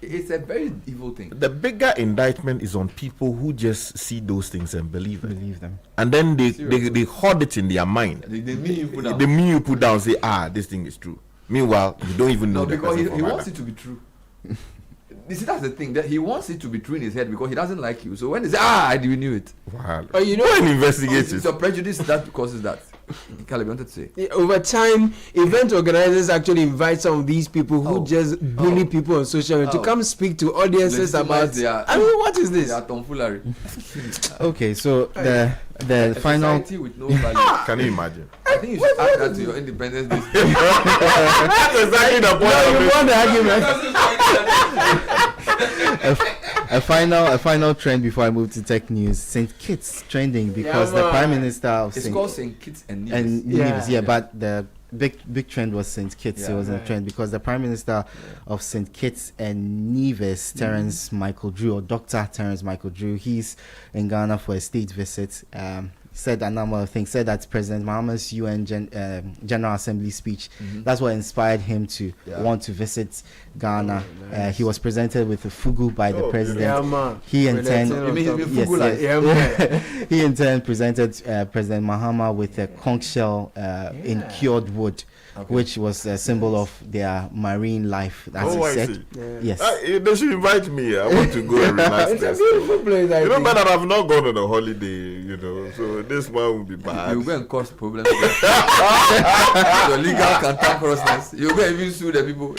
it's a very evil thing. The bigger indictment is on people who just see those things and believe them, and then they hoard it in their mind. They mean you put down. The minute you put down, say, this thing is true. Meanwhile, you don't even know. No, because he wants it to be true. You see, that's the thing, that he wants it to be true in his head because he doesn't like you. So when they say, I didn't knew it. Wow. Oh, you know, an investigator. It's a prejudice that causes that. Caleb, you wanted to say? Over time, event organizers actually invite some of these people who just bully people on social media to come speak to audiences about. I mean, what is this? They are tomfoolery. Okay, so the final. With no value. Can you imagine? I think you should add that to your Independence Day. That's exactly the point. No, you won the argument. A final trend before I move to tech news. St. Kitts trending because the Prime Minister of It's called St. Kitts and Nevis. Nevis, but the big trend was St. Kitts. It was a trend because the Prime Minister of St. Kitts and Nevis, Terence Michael Drew, or Dr. Terence Michael Drew, he's in Ghana for a state visit. Said a number of things. Said that President Mahama's UN General Assembly speech, that's what inspired him to want to visit Ghana. Nice. He was presented with a fugu by the president. He in turn, he in turn presented President Mahama with a conch shell in cured wood. Which was a symbol of their marine life. As he said. Yes. They should invite me. I want to go and relax. It's a beautiful place. You know, but I've not gone on a holiday, so this one will be bad. You're going to cause problems. Your legal cantankerousness. You're going to even sue the people.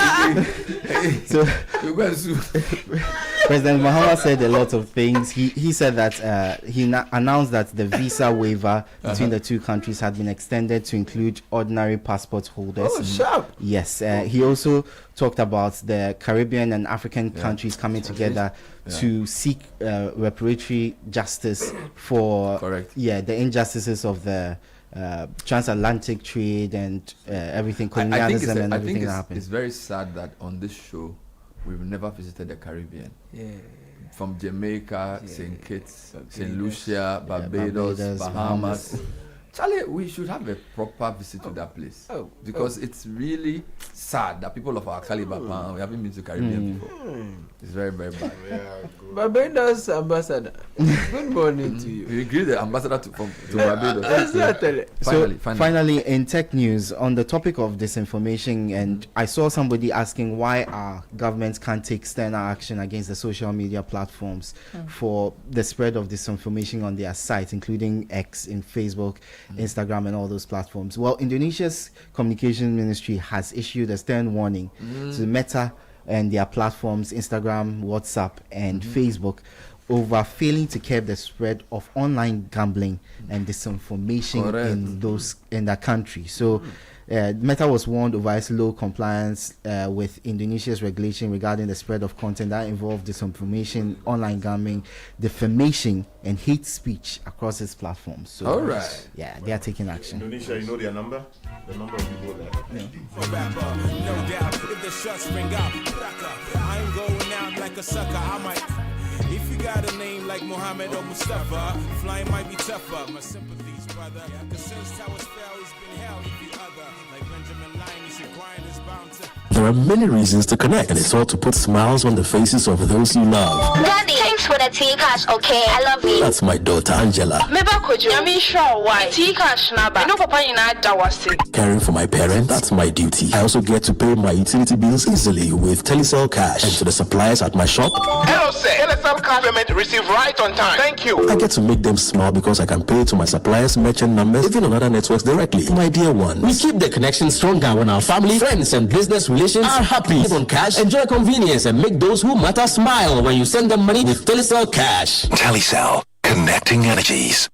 So you're going to sue. President Mahama said a lot of things. He said that he announced that the visa waiver between the two countries had been extended to include ordinary passport holders. Oh, sharp. Yes. He also talked about the Caribbean and African countries coming together to seek reparatory justice for the injustices of the transatlantic trade and everything, colonialism and everything that happened. It's very sad that on this show we've never visited the Caribbean. From Jamaica, St. Kitts, St. Lucia, Barbados, Bahamas. Charlie, we should have a proper visit to that place because it's really sad that people of our caliber, we haven't been to Caribbean before. It's very, very bad. Barbados ambassador, good morning to you. We greet the ambassador to Barbados. Finally, in tech news, on the topic of disinformation, and I saw somebody asking why our governments can't take sterner action against the social media platforms for the spread of disinformation on their sites, including X, in Facebook, Instagram, and all those platforms. Well, Indonesia's communication ministry has issued a stern warning to Meta and their platforms, Instagram, WhatsApp, and Facebook, over failing to curb the spread of online gambling and disinformation in that country. So Meta was warned over its low compliance with Indonesia's regulation regarding the spread of content that involved disinformation, online gambling, defamation, and hate speech across its platforms. So, yeah, they are taking action. Indonesia, you know their number? The number of people there. No doubt, if the shots ring out, I ain't going out like a sucker. I might. If you got a name like Mohammed or Mustafa, flying might be tougher. My sympathies, brother. Cause since towers fell, he's been held. If you other, like Benjamin Lyon, you should grind is bound to. There are many reasons to connect, and it's all to put smiles on the faces of those you love. Daddy, thanks for the tea cash, okay? I love you. That's my daughter Angela. Caring for my parents, that's my duty. I also get to pay my utility bills easily with Telecel Cash. And to the suppliers at my shop, hello sir, Telecel Cash payment received right on time. Thank you. I get to make them smile because I can pay to my suppliers' merchant numbers, even on other networks directly. My dear ones, we keep the connection stronger when our family, friends, and business relations are happy. Live on cash, enjoy convenience, and make those who matter smile when you send them money with Telecel Cash. Telecel, connecting energies.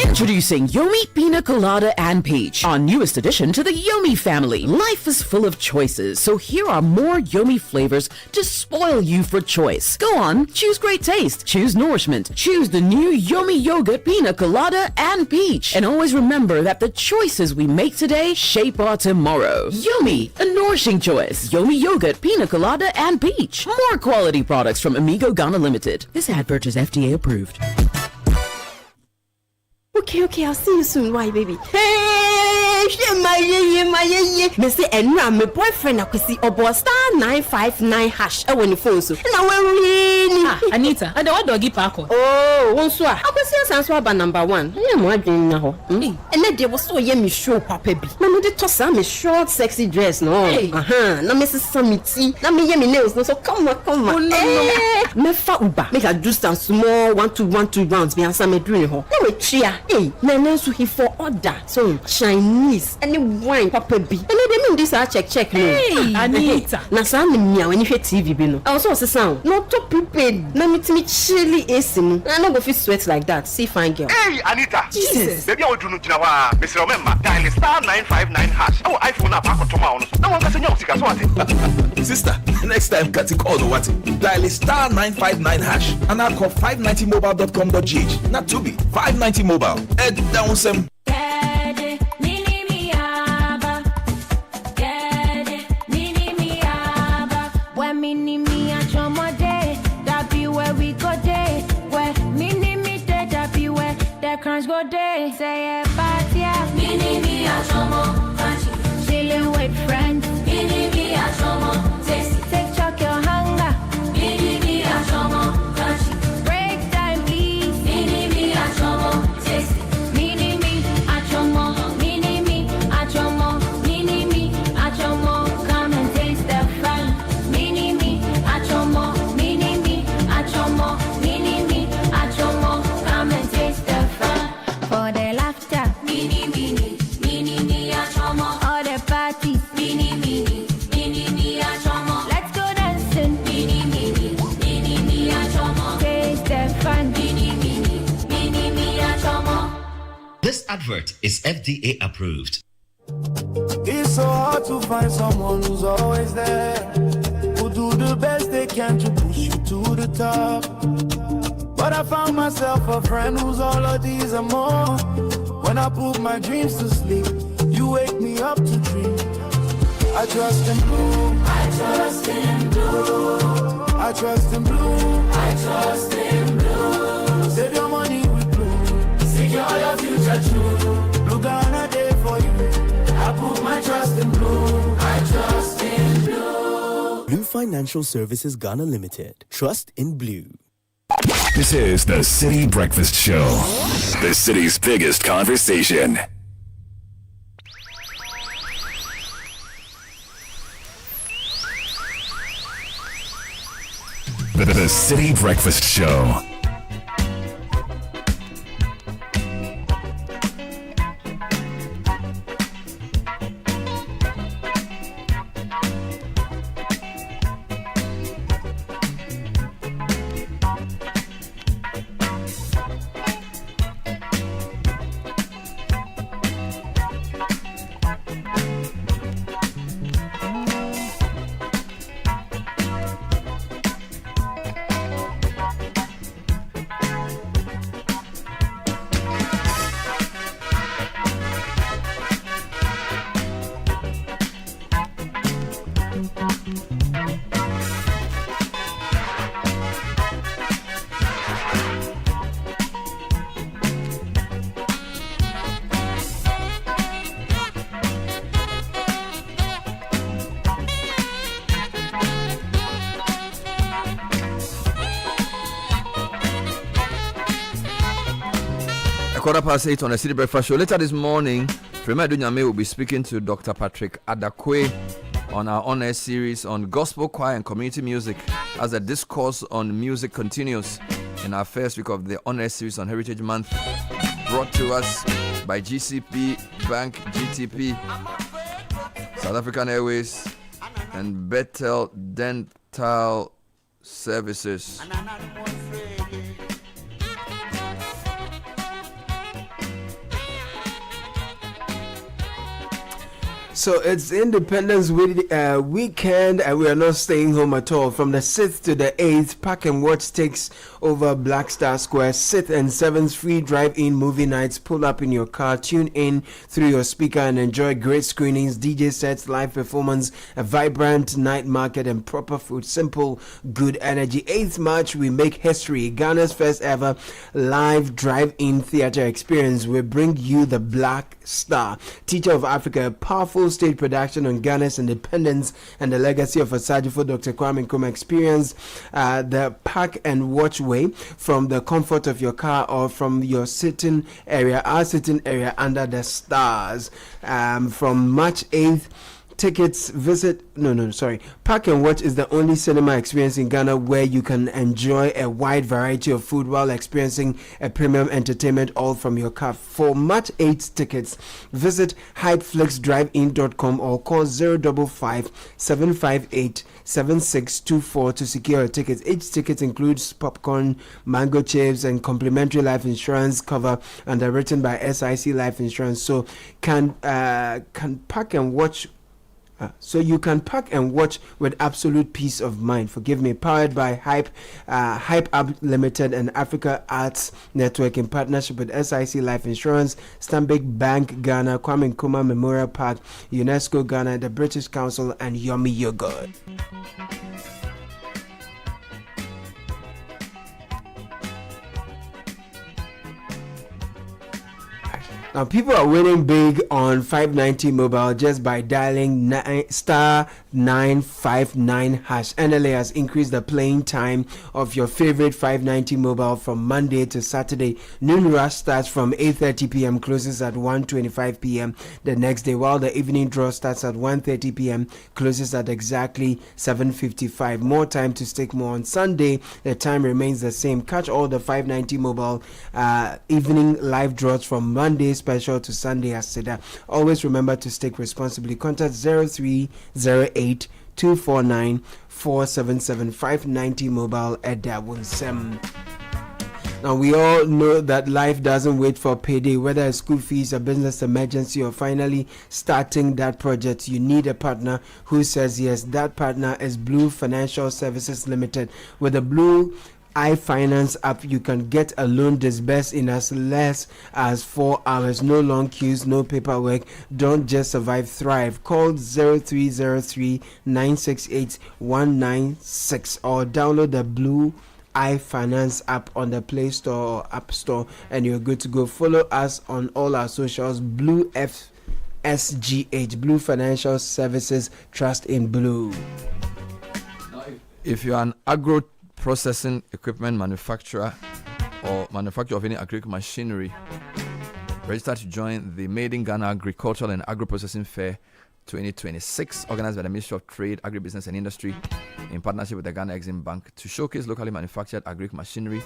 Introducing Yomi Pina Colada and Peach, our newest addition to the Yomi family. Life is full of choices, so here are more Yomi flavors to spoil you for choice. Go on, choose great taste, choose nourishment, choose the new Yomi Yogurt Pina Colada and Peach. And always remember that the choices we make today shape our tomorrow. Yomi, a nourishing choice. Yomi Yogurt Pina Colada and Peach. More quality products from Amigo Ghana Limited. This advert is FDA approved. Okay, I'll see you soon. Why, baby? Hey, my my boyfriend, I could see about star 959 hash. I want the phone so. Now we're Anita, I don't doggy park. Oh, one so. I could see us answer by number one. Yeah, my dream now. And then there was so yummy show, Papa B. Now, did toss some short, sexy dress, no. Now, Mrs. Samiti. Now, me yummy nails, no. So come on. Oh, no. Me fa uba. Make a juice and small 1-2 rounds. Be answer me dream. Now, we cheer. Hey, Nana so he for order. So Chinese any wine Papa B. And they mean this check no. Hey, Anita. Na sa me mia when you TV bi no. Also say sound. Not to prepared. Na me chilly AC no. I no go fit sweat like that. See fine girl. Hey, Anita. Jesus. Baby, I will do no jina wa. Mr. Remember, dial star 959 hash. Oh, iPhone na back to my no one can say no sika so what. Sister, next time cut it call what? Dial star 959 hash and I call 590mobile.com.gh. Not to be 590 mobile. Head down some. Go day, say a party, mini me a chomo, chilling with friends, mini me a chomo, take chuck your hunger, mini me a chomo, break time please, mini me a chomo, mini me a chomo, mini me a chomo, mini me a chomo, come and taste the fun, mini me a chomo, mini me a chomo, mini me a chomo, come and taste the fun. For the laughter, mini, a chomo. All the parties, mini, a chomo. Let's go dancing, mini, a chomo. Taste the fun, mini, a chomo. This advert is FDA approved. It's so hard to find someone who's always there, who do the best they can to push you to the top. But I found myself a friend who's all of these and more. When I put my dreams to sleep, you wake me up to dream. I trust in blue. I trust in blue. I trust in blue. I trust in blue. Save your money with blue. Secure your future true. Blue Ghana day for you. I put my trust in blue. I trust in blue. Blue Financial Services Ghana Limited. Trust in blue. This is the City Breakfast Show, the city's biggest conversation. The City Breakfast Show. 8:15 on the City Breakfast Show. Later this morning, Frema Dunyame will be speaking to Dr. Patrick Adakwe on our on-air series on gospel choir and community music as the discourse on music continues in our first week of the on-air series on Heritage Month, brought to us by GCP Bank, GTP, South African Airways, and Bethel Dental Services. So it's Independence weekend, and we are not staying home at all. From the 6th to the 8th, Park and Watch takes over Black Star Square. 6th and 7th, free drive-in movie nights. Pull up in your car, tune in through your speaker, and enjoy great screenings, DJ sets, live performance, a vibrant night market, and proper food. Simple, good energy. 8th March, we make history. Ghana's first ever live drive-in theater experience. We bring you the Black Star, Teacher of Africa, a powerful stage production on Ghana's independence and the legacy of Asajifo Dr. Kwame Nkrumah. Experience the Park and Watch way from the comfort of your car or from your sitting area, our sitting area under the stars. From March 8th, tickets, Park and Watch is the only cinema experience in Ghana where you can enjoy a wide variety of food while experiencing a premium entertainment all from your car. For March 8 tickets, visit hypeflixdrivein.com or call 055-758-7624 to secure your tickets. Each ticket includes popcorn, mango chips, and complimentary life insurance cover underwritten by SIC Life Insurance. So can Park and Watch. So you can park and watch with absolute peace of mind. Forgive me. Powered by Hype Up Limited and Africa Arts Network in partnership with SIC Life Insurance, Stanbic Bank Ghana, Kwame Nkrumah Memorial Park, UNESCO Ghana, the British Council, and Yummy Yogurt. Now, people are winning big on 590 mobile just by dialing *959# NLA has increased the playing time of your favorite 590 mobile from Monday to Saturday. Noon rush starts from 8:30 p.m., closes at 1:25 p.m. the next day, while the evening draw starts at 1:30 p.m., closes at exactly 7:55. More time to stick more on Sunday. The time remains the same. Catch all the 590 mobile evening live draws from Monday special to Sunday as Seda. Always remember to stick responsibly. Contact 0308 249 477 590 mobile at Dawunsem. Now, we all know that life doesn't wait for payday. Whether it's school fees, a business emergency, or finally starting that project, you need a partner who says yes. That partner is Blue Financial Services Limited. With the Blue iFinance app, you can get a loan disbursed in as less as 4 hours. No long queues, no paperwork. Don't just survive, thrive. Call 0303 968 196 or download the Blue iFinance app on the Play Store or App Store and you're good to go. Follow us on all our socials. Blue FSGH, Blue Financial Services, trust in Blue. If you're an agro processing equipment manufacturer or manufacturer of any agricultural machinery, register to join the Made in Ghana Agricultural and Agro Processing Fair 2026, organized by the Ministry of Trade, Agribusiness and Industry in partnership with the Ghana Exim Bank, to showcase locally manufactured agricultural machinery,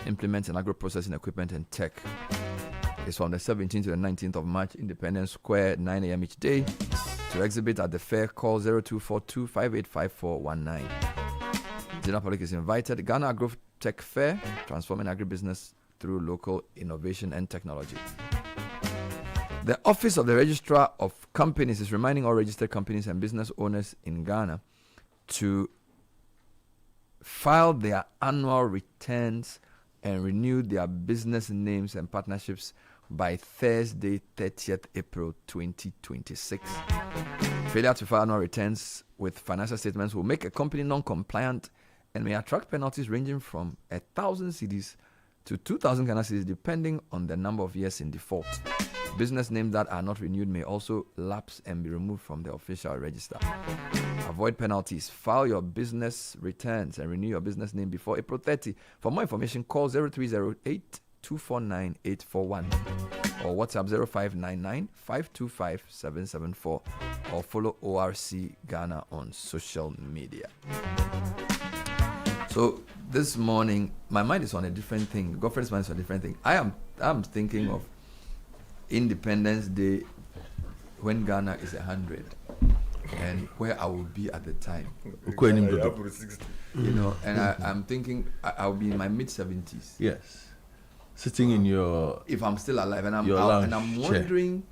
implements and agro processing equipment and tech. It's from the 17th to the 19th of March, Independence Square, 9 a.m. each day. To exhibit at the fair, call 0242 585419. General public is invited. Ghana Agro Tech Fair, transforming agribusiness through local innovation and technology. The Office of the Registrar of Companies is reminding all registered companies and business owners in Ghana to file their annual returns and renew their business names and partnerships by Thursday, 30th April 2026. Failure to file annual returns with financial statements will make a company non-compliant and may attract penalties ranging from 1,000 cedis to 2,000 Ghana cedis depending on the number of years in default. Business names that are not renewed may also lapse and be removed from the official register. Avoid penalties. File your business returns and renew your business name before April 30. For more information, call 0308 249-841 or WhatsApp 0599-525-774 or follow ORC Ghana on social media. So this morning, my mind is on a different thing. Godfrey's mind is on a different thing. I'm thinking of Independence Day when Ghana is 100 and where I will be at the time. You know, and I'm thinking I'll be in my mid-70s. Yes. Sitting in your... If I'm still alive. And I'm wondering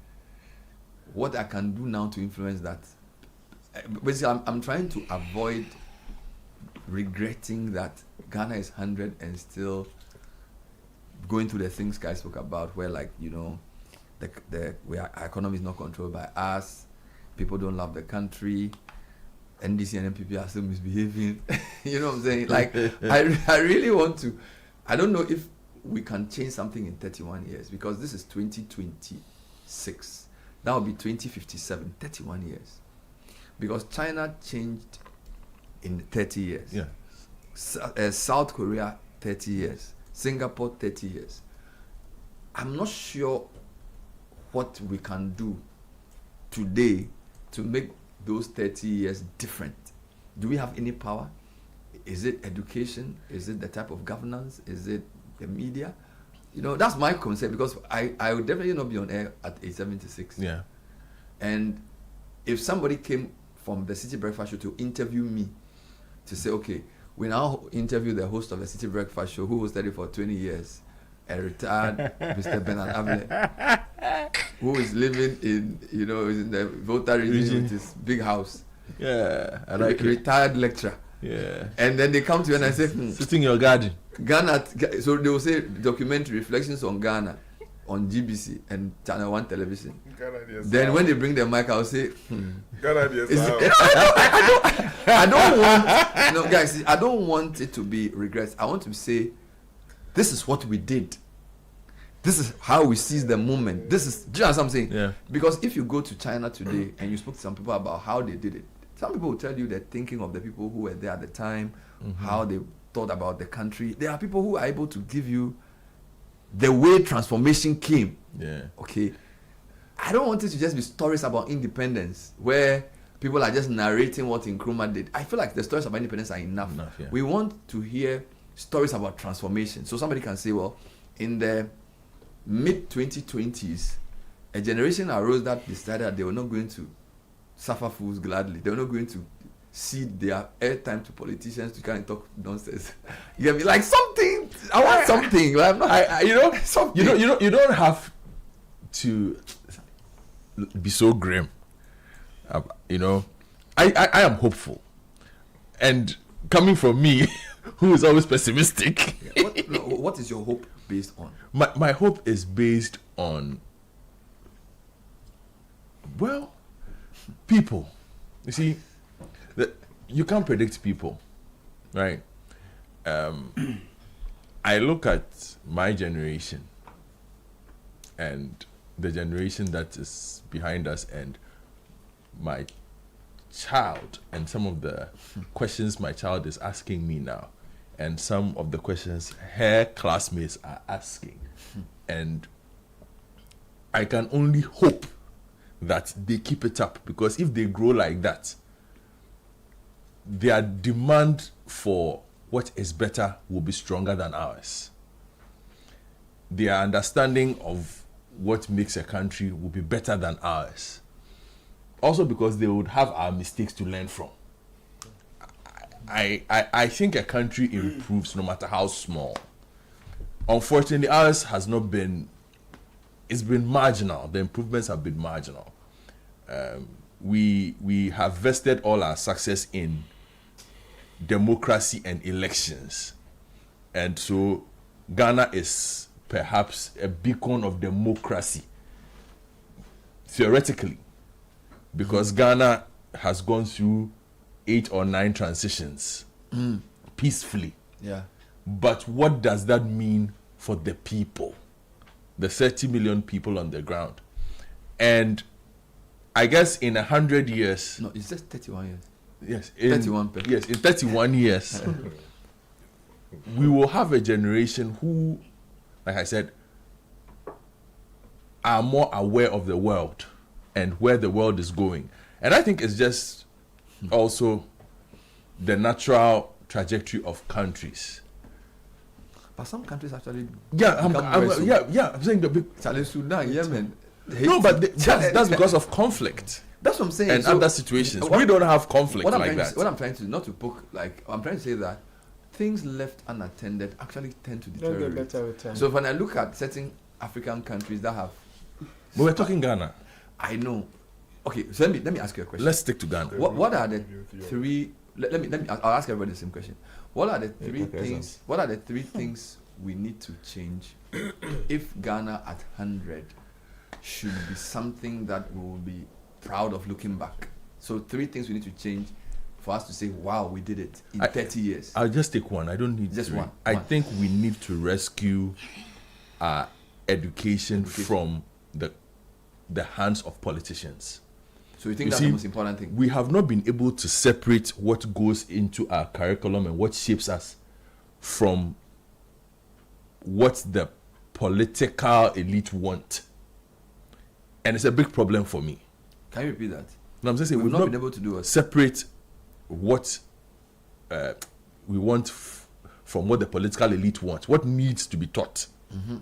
what I can do now to influence that. Basically, I'm trying to avoid regretting that Ghana is 100 and still going through the things guys spoke about, where, like, you know, our economy is not controlled by us, people don't love the country, NDC and MPP are still misbehaving. You know what I'm saying? Like, I really want to. I don't know if we can change something in 31 years, because this is 2026. That will be 2057, 31 years. Because China changed in 30 years. Yeah. South Korea, 30 years. Singapore, 30 years. I'm not sure what we can do today to make those 30 years different. Do we have any power? Is it education? Is it the type of governance? Is it the media? You know, that's my concern, because I would definitely not be on air at age 76. Yeah. And if somebody came from the Citi Breakfast Show to interview me, to say, okay, we now interview the host of the Citi Breakfast Show, who hosted it for 20 years, a retired Mr. Bernard Abner, who is living in, you know, in the Volta region with his big house. Yeah, a retired lecturer. Yeah. And then they come to you and I say, sitting in your garden. Ghana, so they will say documentary reflections on Ghana on GBC and Channel 1 television. Then when they bring the mic, I'll say, I don't want, no, guys, I don't want it to be regrets. I want to say, this is what we did. This is how we seize the moment. This is, do you know what I'm saying? Yeah. Because if you go to China today and you spoke to some people about how they did it, some people will tell you they're thinking of the people who were there at the time, how they thought about the country. There are people who are able to give you the way transformation came. Yeah. Okay. I don't want it to just be stories about independence where people are just narrating what Nkrumah did. I feel like the stories about independence are enough. Yeah. We want to hear stories about transformation. So somebody can say, well, in the mid-2020s, a generation arose that decided that they were not going to suffer fools gladly. They were not going to cede their airtime to politicians to kind of talk nonsense. You get me? Like something. I want something. Like, you know, something. You don't have to be so grim. You know, I am hopeful, and coming from me, who is always pessimistic. What is your hope based on? My hope is based on, well, people. You see, you can't predict people, right? I look at my generation and the generation that is behind us and my child and some of the questions my child is asking me now and some of the questions her classmates are asking. And I can only hope that they keep it up, because if they grow like that, their demand for what is better will be stronger than ours. Their understanding of what makes a country will be better than ours. Also because they would have our mistakes to learn from. I think a country improves no matter how small. Unfortunately, ours has not been, it's been marginal. The improvements have been marginal. We have vested all our success in democracy and elections. And so Ghana is perhaps a beacon of democracy, theoretically, because Ghana has gone through 8 or 9 transitions peacefully. Yeah. But what does that mean for the people, the 30 million people on the ground? And I guess in 100 years... No, it's just 31 years. Yes. 31 people. Yes, in 31 years, we will have a generation who like I said, are more aware of the world and where the world is going. And I think it's just also the natural trajectory of countries. But some countries actually I'm saying the big Sudan, Yemen. No, but that's because of conflict. That's what I'm saying. And so, other situations. We don't have conflict like that. What I'm trying to, not to poke, like, I'm trying to say that things left unattended actually tend to deteriorate. Better with time. So when I look at certain African countries that have... But we're talking Ghana. I know. Okay, so let me ask you a question. Let's stick to Ghana. What are the three... Let me. I'll ask everybody the same question. What are the three things? What are the three things we need to change if Ghana at 100 should be something that we will be proud of looking back? So 3 things we need to change for us to say, wow, we did it in 30 years. I'll just take one. I don't need just 3. one. I think we need to rescue our education from the hands of politicians. So you think that's the most important thing? We have not been able to separate what goes into our curriculum and what shapes us from what the political elite want. And it's a big problem for me. Can you repeat that? No, I'm just saying we've not been able to do it. Separate what we want from what the political elite wants. What needs to be taught.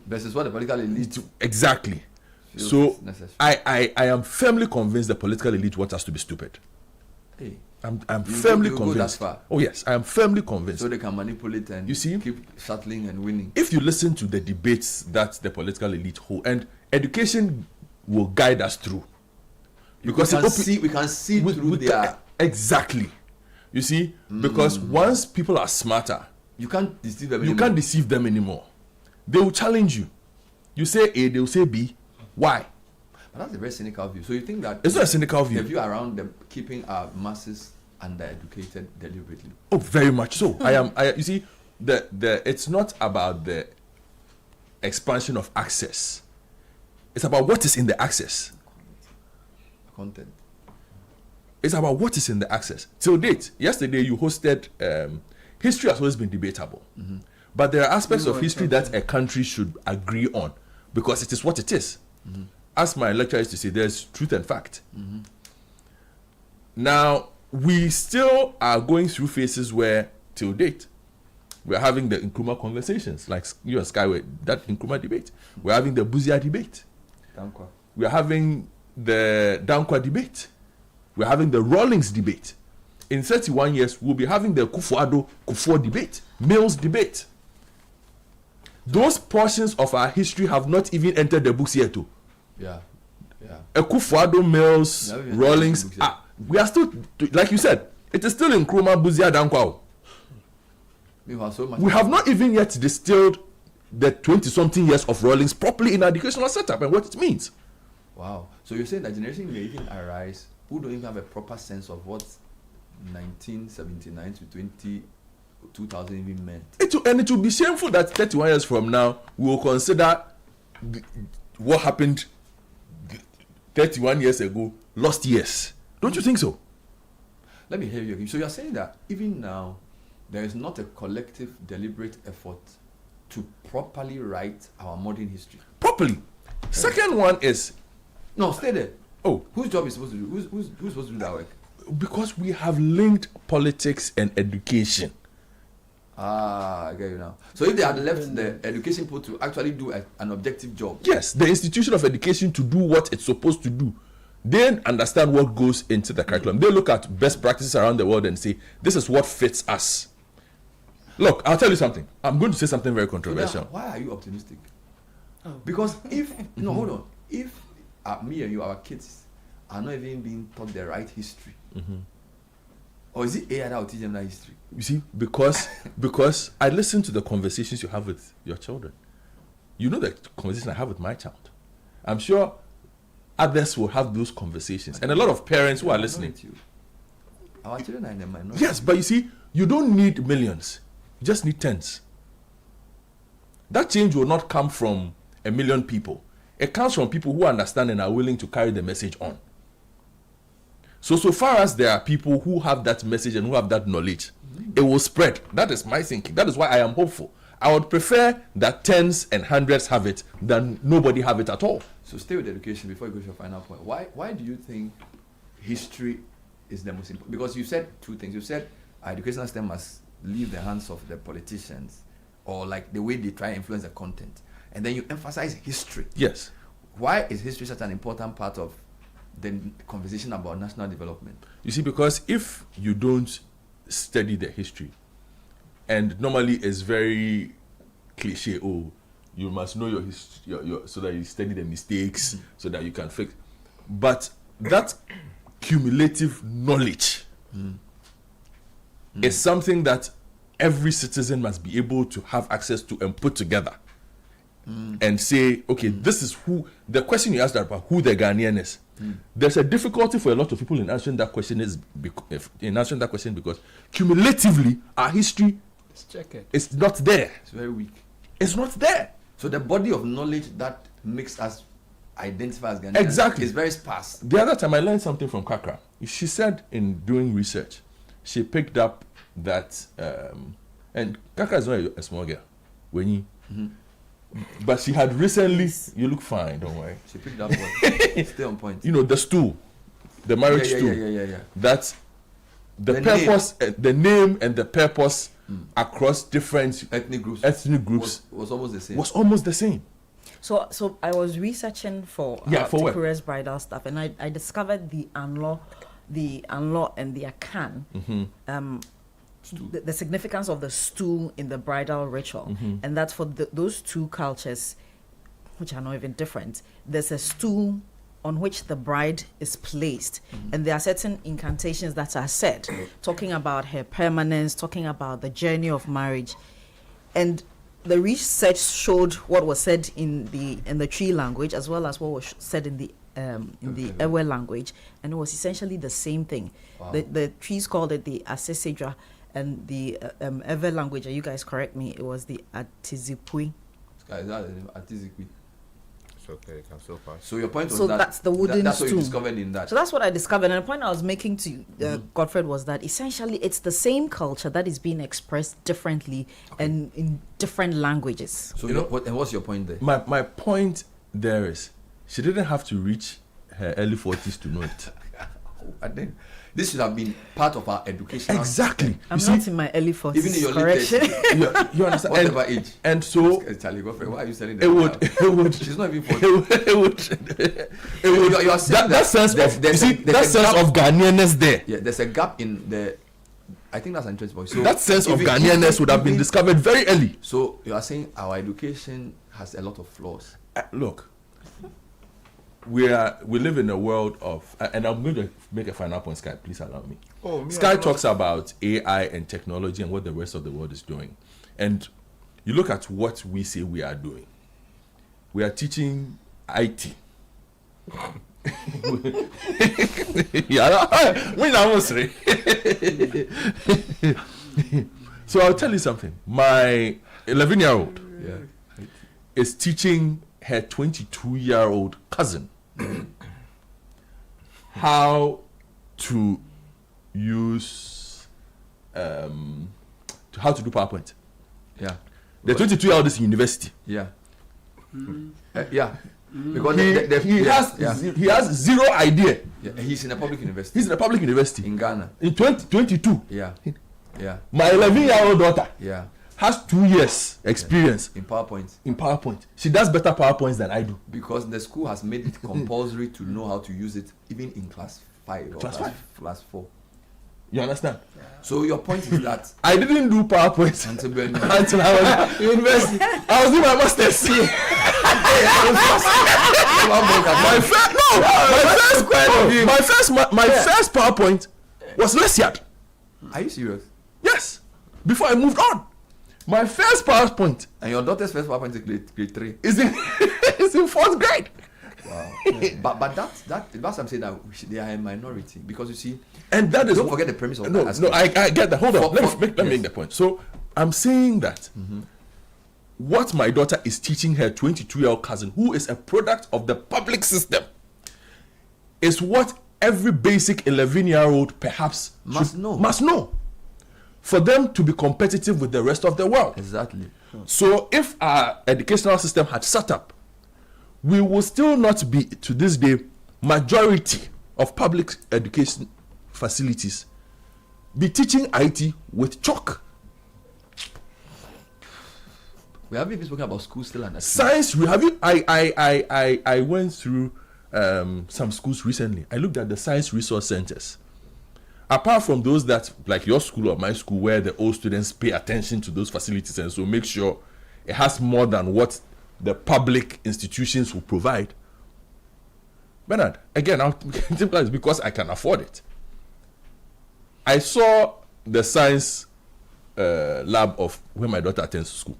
Versus what the political elite... Exactly. So I am firmly convinced the political elite wants us to be stupid. Hey, I'm firmly convinced. Go that far. Oh yes, I am firmly convinced. So they can manipulate and keep settling and winning. If you listen to the debates that the political elite hold, and education will guide us through, because we can see through their... Exactly. You see, because once people are smarter, you can't deceive them. You can't deceive them anymore. They will challenge you. You say A, they will say B. Why? But that's a very cynical view. So you think that it's not a cynical view. The view around them keeping our masses undereducated deliberately. Oh, very much so. You see, it's not about the expansion of access. It's about what is in the access. Content. It's about what is in the access. Till date, yesterday you hosted. History has always been debatable, but there are aspects of history that a country should agree on because it is what it is. As my lecturer used to say, there's truth and fact. Now, we still are going through phases where, till date, we're having the Nkrumah conversations, like you and Skyway, that Nkrumah debate. We're having the Buzia debate. Dankwa. We're having the Dankwa debate. We're having the Rawlings debate. In 31 years, we'll be having the Kufuor debate, Mills debate. Those portions of our history have not even entered the books yet. Yeah. Kufuor, Mills, Rawlings. We are still, like you said, it is still in Nkrumah, Buzia, Dankwa. We have not even yet distilled the 20-something years of Rawlings properly in our educational setup and what it means. Wow. So you're saying that generation may even arise who don't even have a proper sense of what 1979 to 2000 even meant. It will be shameful that 31 years from now we will consider what happened 31 years ago lost years. Don't you think so? Let me hear you. So you're saying that even now there is not a collective deliberate effort to properly write our modern history. Properly. Second one is... No, stay there. Oh. Whose job is supposed to do? Who's supposed to do that work? Because we have linked politics and education. I get you now. So if they had left the education people to actually do an objective job. Yes, the institution of education to do what it's supposed to do. They understand what goes into the curriculum. They look at best practices around the world and say, this is what fits us. Look, I'll tell you something. I'm going to say something very controversial. So why are you optimistic? Because if, no, hold on. If me and you, our kids, are not even being taught the right history, or is it AI that will teach them that history? You see, because I listen to the conversations you have with your children. You know the conversation I have with my child. I'm sure others will have those conversations. And a lot of parents who are listening. Our children are in the minority. Yes, but you see, you don't need millions. You just need tens. That change will not come from 1 million people. It comes from people who understand and are willing to carry the message on. So far as there are people who have that message and who have that knowledge, it will spread. That is my thinking. That is why I am hopeful. I would prefer that tens and hundreds have it than nobody have it at all. So stay with education before you go to your final point. Why do you think history is the most important? Because you said two things. You said our educational system must leave the hands of the politicians, or like the way they try and influence the content. And then you emphasize history. Yes. Why is history such an important part of the conversation about national development? You see, because if you don't study the history, and normally it's very cliche, you must know your history so that you study the mistakes so that you can fix. But that cumulative knowledge is something that every citizen must be able to have access to and put together and say, okay, this is who, the question you asked about who the Ghanaian is. There's a difficulty for a lot of people in answering that question because cumulatively our history is not there. It's very weak. It's not there. So the body of knowledge that makes us identify as Ghanaians exactly is very sparse. The other time I learned something from Kakra. She said in doing research, she picked up that and Kakra is not a small girl. But she had recently, you look fine, don't worry. She picked up one. Stay on point. You know, the stool, the marriage stool. Yeah. That's the purpose, the name and the purpose across different ethnic groups was almost the same. Was almost the same. So I was researching for Tikura's bridal stuff, and I discovered the Anlo and the Akan. The significance of the stool in the bridal ritual, and that's for those two cultures, which are not even different. There's a stool on which the bride is placed, and there are certain incantations that are said, talking about her permanence, talking about the journey of marriage, and the research showed what was said in the tree language as well as what was said in the Ewe language, and it was essentially the same thing. Wow. The trees called it the Asesedra. And the Ewe language, you guys correct me, it was the Atizipui. Atizipui. It's okay, it can still pass. So your point was so that's the wooden that's what you stool. discovered in that. So that's what I discovered, and the point I was making to Godfred was that essentially it's the same culture that is being expressed differently and in different languages. So what's your point there? My point there is she didn't have to reach her early 40s to know it. I think this should have been part of our education. Exactly. I'm not in my early 40s. Even in your correction. You understand? Whatever age. And so Charlie Godfrey, why are you selling it would. She's not even 40. It would. You are saying that sense of Ghanaianness there. Yeah, there's a gap in the. I think that's an interesting point. So that sense of Ghanaianness would have been discovered very early. So you are saying our education has a lot of flaws. Look. We live in a world of, and I'm going to make a final point, Sky, please allow me. Sky talks about AI and technology and what the rest of the world is doing. And you look at what we say we are doing. We are teaching IT. So I'll tell you something. My 11-year-old is teaching her 22-year-old cousin how to use how to do PowerPoint. Yeah. The 22-year-old is in university. Yeah. Yeah. Because he has zero idea. Yeah. He's in a public university. He's in a public university in Ghana. In 2022. Yeah. Yeah. My 11-year-old daughter. Yeah. Has 2 years experience in PowerPoint. In PowerPoint, she does better PowerPoints than I do. Because the school has made it compulsory to know how to use it, even in class 5 or class 4. You understand? Yeah. So your point is that I didn't do PowerPoint until I was in university. I was doing my master's. My first PowerPoint was Lesiad. Are you serious? Yes. Before I moved on. My first PowerPoint. And your daughter's first PowerPoint is grade 3. Is in 4th grade. Wow. but that's what I'm saying, that they are a minority, because you see, and that is don't forget the premise of that. No, I get that. Hold on. Let me make the point. So I'm saying that what my daughter is teaching her 22-year-old cousin, who is a product of the public system, is what every basic 11-year-old perhaps must know. for them to be competitive with the rest of the world. Exactly. So if our educational system had set up, we will still not be, to this day, majority of public education facilities be teaching IT with chalk. We haven't even spoken about schools still under Science, I went through some schools recently. I looked at the science resource centers. Apart from those that, like your school or my school, where the old students pay attention to those facilities and so make sure it has more than what the public institutions will provide. Bernard, again, it's because I can afford it. I saw the science lab of where my daughter attends school.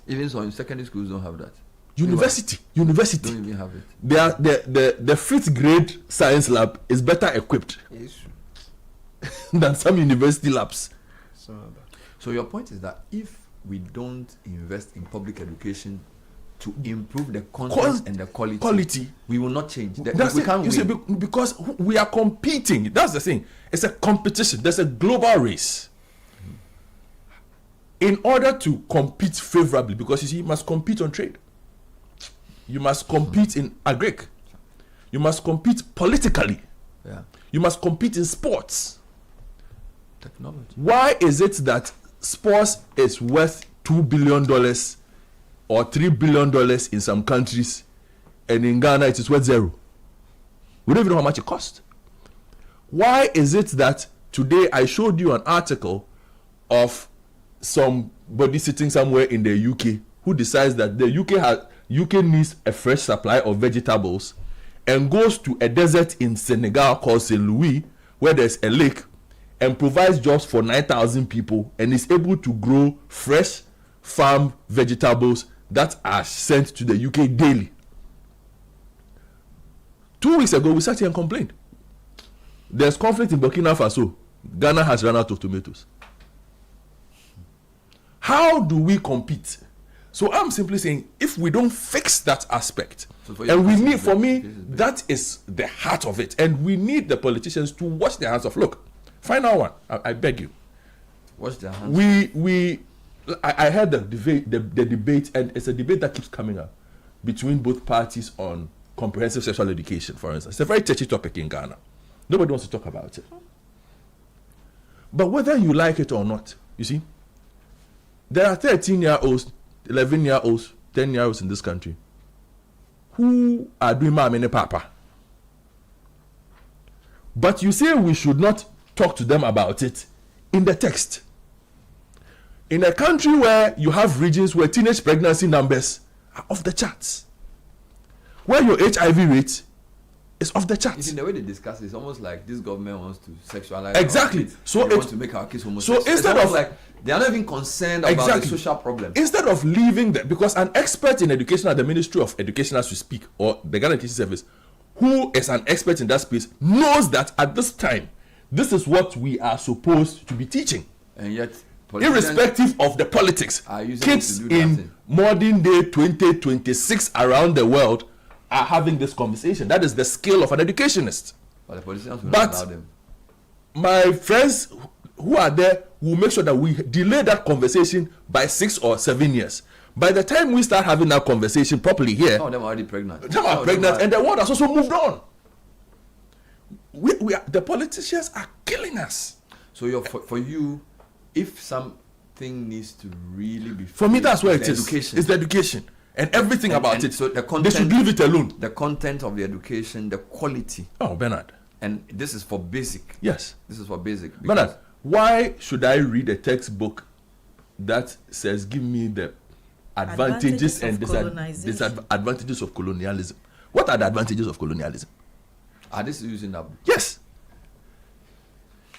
Even so, in secondary schools don't have that. University don't even have it. The 5th grade science lab is better equipped than some university labs. So your point is that if we don't invest in public education to improve the content and the quality, we will not change. We can't you see, because we are competing. That's the thing. It's a competition. There's a global race. In order to compete favorably, because you see, you must compete on trade. You must compete in agri. You must compete politically. Yeah. You must compete in sports. Technology. Why is it that sports is worth $2 billion or $3 billion in some countries, and in Ghana it is worth zero? We don't even know how much it costs. Why is it that today I showed you an article of somebody sitting somewhere in the UK who decides that the UK needs a fresh supply of vegetables and goes to a desert in Senegal called St. Louis, where there's a lake, and provides jobs for 9,000 people and is able to grow fresh farm vegetables that are sent to the UK daily. 2 weeks ago, we sat here and complained. There's conflict in Burkina Faso. Ghana has run out of tomatoes. How do we compete? So I'm simply saying, if we don't fix that aspect, and we need, for me, that is the heart of it, and we need the politicians to wash their hands off. Look, final one, I beg you. Wash their hands. I heard the debate, and it's a debate that keeps coming up between both parties on comprehensive sexual education, for instance. It's a very touchy topic in Ghana. Nobody wants to talk about it. But whether you like it or not, you see, there are 13-year-olds, 11-year-olds, 10-year-olds in this country who are doing mama and papa. But you say we should not talk to them about it in the text. In a country where you have regions where teenage pregnancy numbers are off the charts, where your HIV rate is off the charts. In the way they discuss it, it's almost like this government wants to sexualize. Exactly. So they want to make our kids homosexual. So instead of like they are not even concerned about the social problem. Instead of leaving them, because an expert in education at the Ministry of Education, as we speak, or the Ghana Teaching Service, who is an expert in that space, knows that at this time, this is what we are supposed to be teaching. And yet, irrespective of the politics, kids in modern day 2026 around the world are having this conversation. That is the skill of an educationist. But the politicians will not allow them. My friends who are there will make sure that we delay that conversation by 6 or 7 years. By the time we start having that conversation properly here, some of them are already pregnant. Some are pregnant, and the world has also moved on. The politicians are killing us. So for you, if something needs to really be for me, that's where it is. Education. It's the education and everything about it. So the content, they should leave it alone. The content of the education, the quality. Oh, Bernard. And this is for basic. Yes. This is for basic. Bernard, why should I read a textbook that says give me the advantages and disadvantages of colonialism? What are the advantages of colonialism? Are they using that? Yes.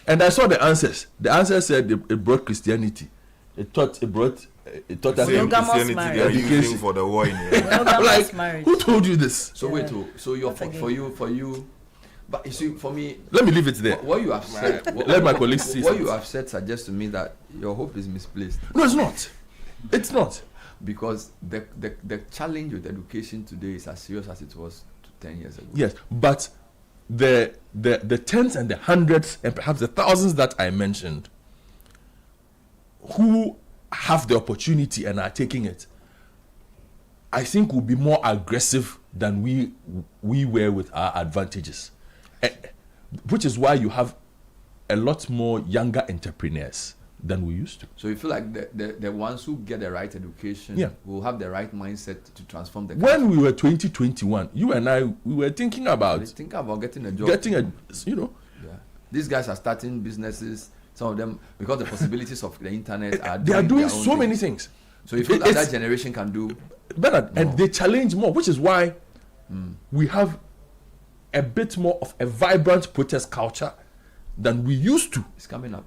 And I saw the answers. The answer said it brought Christianity. It taught Christianity they are using for the war in I'm like, who told you this? So wait, so you're for you. But you see, for me, let me leave it there. What you have said, let my colleagues see. What you have said suggests to me that your hope is misplaced. No, it's not. It's not. Because the challenge with education today is as serious as it was 10 years ago. Yes, but the tens and the hundreds and perhaps the thousands that I mentioned who have the opportunity and are taking it, I think will be more aggressive than we were with our advantages, which is why you have a lot more younger entrepreneurs than we used to. So you feel like the ones who get the right education will have the right mindset to transform the country. When we were 2021, you and I, we were thinking about getting a job. These guys are starting businesses. Some of them, because the possibilities of the internet they are doing so many things. So you feel that generation can do better, and they challenge more, which is why we have a bit more of a vibrant protest culture than we used to. It's coming up.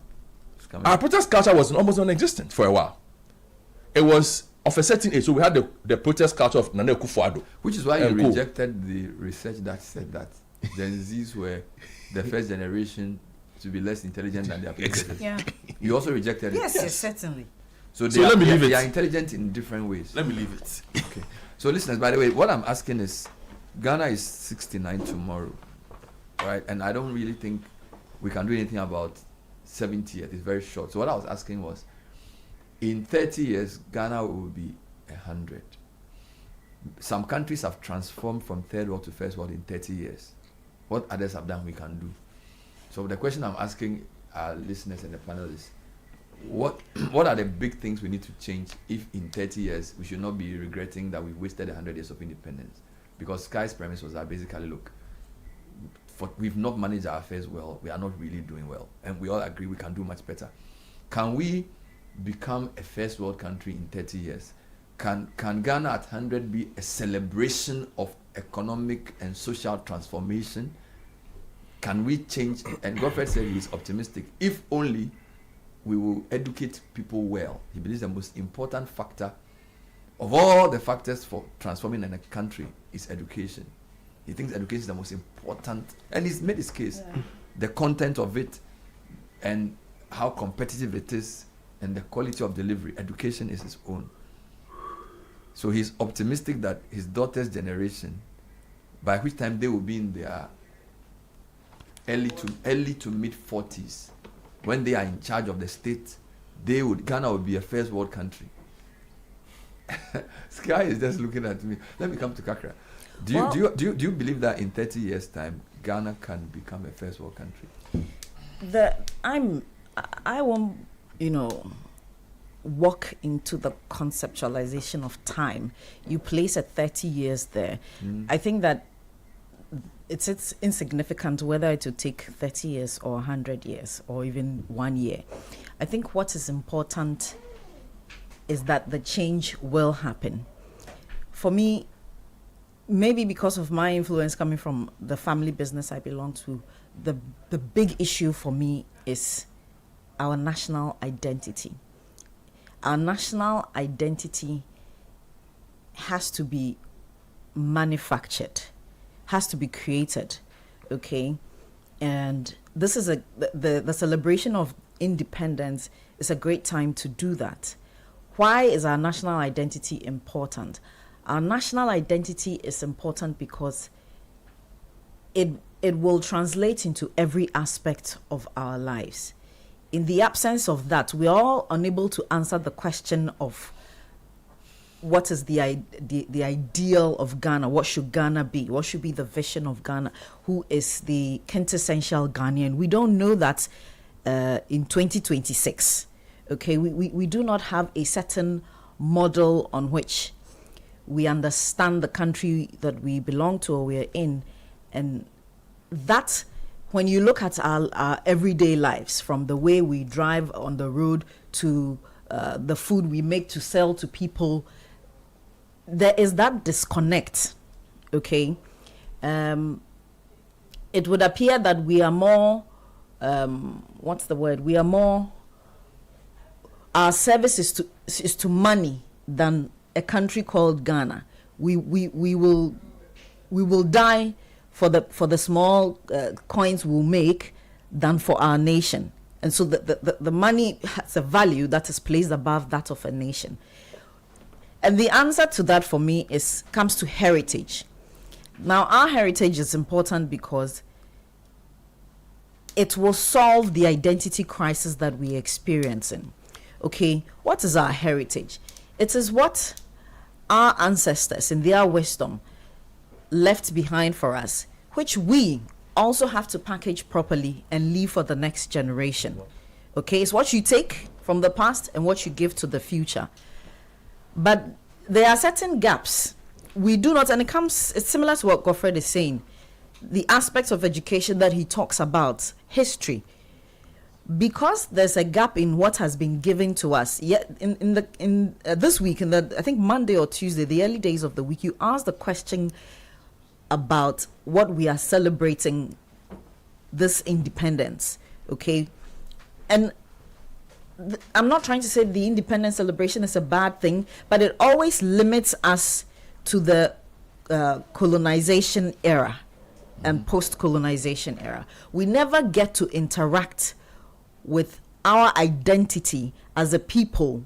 Our protest culture was almost non-existent for a while. It was of a certain age. So we had the protest culture of Nana Akufo-Addo. Which is why you rejected the research that said that Gen Zs were the first generation to be less intelligent than their predecessors. Yeah. You also rejected it. Yes, certainly. So let me leave it. They are intelligent in different ways. Let me leave it. Okay. So listeners, by the way, what I'm asking is, Ghana is 69 tomorrow, right? And I don't really think we can do anything about 70 yet. It's very short. So what I was asking was, in 30 years, Ghana will be 100. Some countries have transformed from third world to first world in 30 years. What others have done, we can do. So the question I'm asking our listeners and the panelists, what are the big things we need to change if in 30 years we should not be regretting that we wasted 100 years of independence? Because Sky's premise was that basically, look, we've not managed our affairs well, we are not really doing well, and we all agree we can do much better. Can we become a first world country in 30 years? Can Ghana at 100 be a celebration of economic and social transformation? Can we change? And Godfrey said he's optimistic. If only we will educate people well. He believes the most important factor of all the factors for transforming in a country is education. He thinks education is the most important, and he's made his case. Yeah. The content of it and how competitive it is and the quality of delivery, education is his own. So he's optimistic that his daughter's generation, by which time they will be in their early to mid 40s, when they are in charge of the state, Ghana would be a first world country. Sky is just looking at me. Let me come to Kakra. Do you believe that in 30 years' time, Ghana can become a first world country? I won't, walk into the conceptualization of time. You place at 30 years there. I think that it's insignificant whether it will take 30 years or 100 years or even 1 year. I think what is important is that the change will happen. For me, maybe because of my influence coming from the family business I belong to, the big issue for me is our national identity. Our national identity has to be manufactured, has to be created, okay? And this is the celebration of independence is a great time to do that. Why is our national identity important? Our national identity is important because it will translate into every aspect of our lives. In the absence of that, we are all unable to answer the question of what is the ideal of Ghana? What should Ghana be? What should be the vision of Ghana? Who is the quintessential Ghanaian? We don't know that in 2026. Okay, we do not have a certain model on which we understand the country that we belong to or we're in. And that, when you look at our everyday lives, from the way we drive on the road to the food we make to sell to people, there is that disconnect, okay? It would appear that we are more, what's the word? We are more, our service is to money than a country called Ghana. We will die for the small coins we'll make than for our nation. And so the money has a value that is placed above that of a nation. And the answer to that for me comes to heritage. Now, our heritage is important because it will solve the identity crisis that we're experiencing. Okay, what is our heritage? It is what our ancestors in their wisdom left behind for us, which we also have to package properly and leave for the next generation. Okay, it's what you take from the past and what you give to the future. But there are certain gaps we do not, and it's similar to what Godfred is saying, the aspects of education that he talks about, history. Because there's a gap in what has been given to us. Yet in this week, I think Monday or Tuesday, the early days of the week, you asked the question about what we are celebrating this independence. Okay, and I'm not trying to say the independence celebration is a bad thing, but it always limits us to the colonization era and post-colonization era. We never get to interact with our identity as a people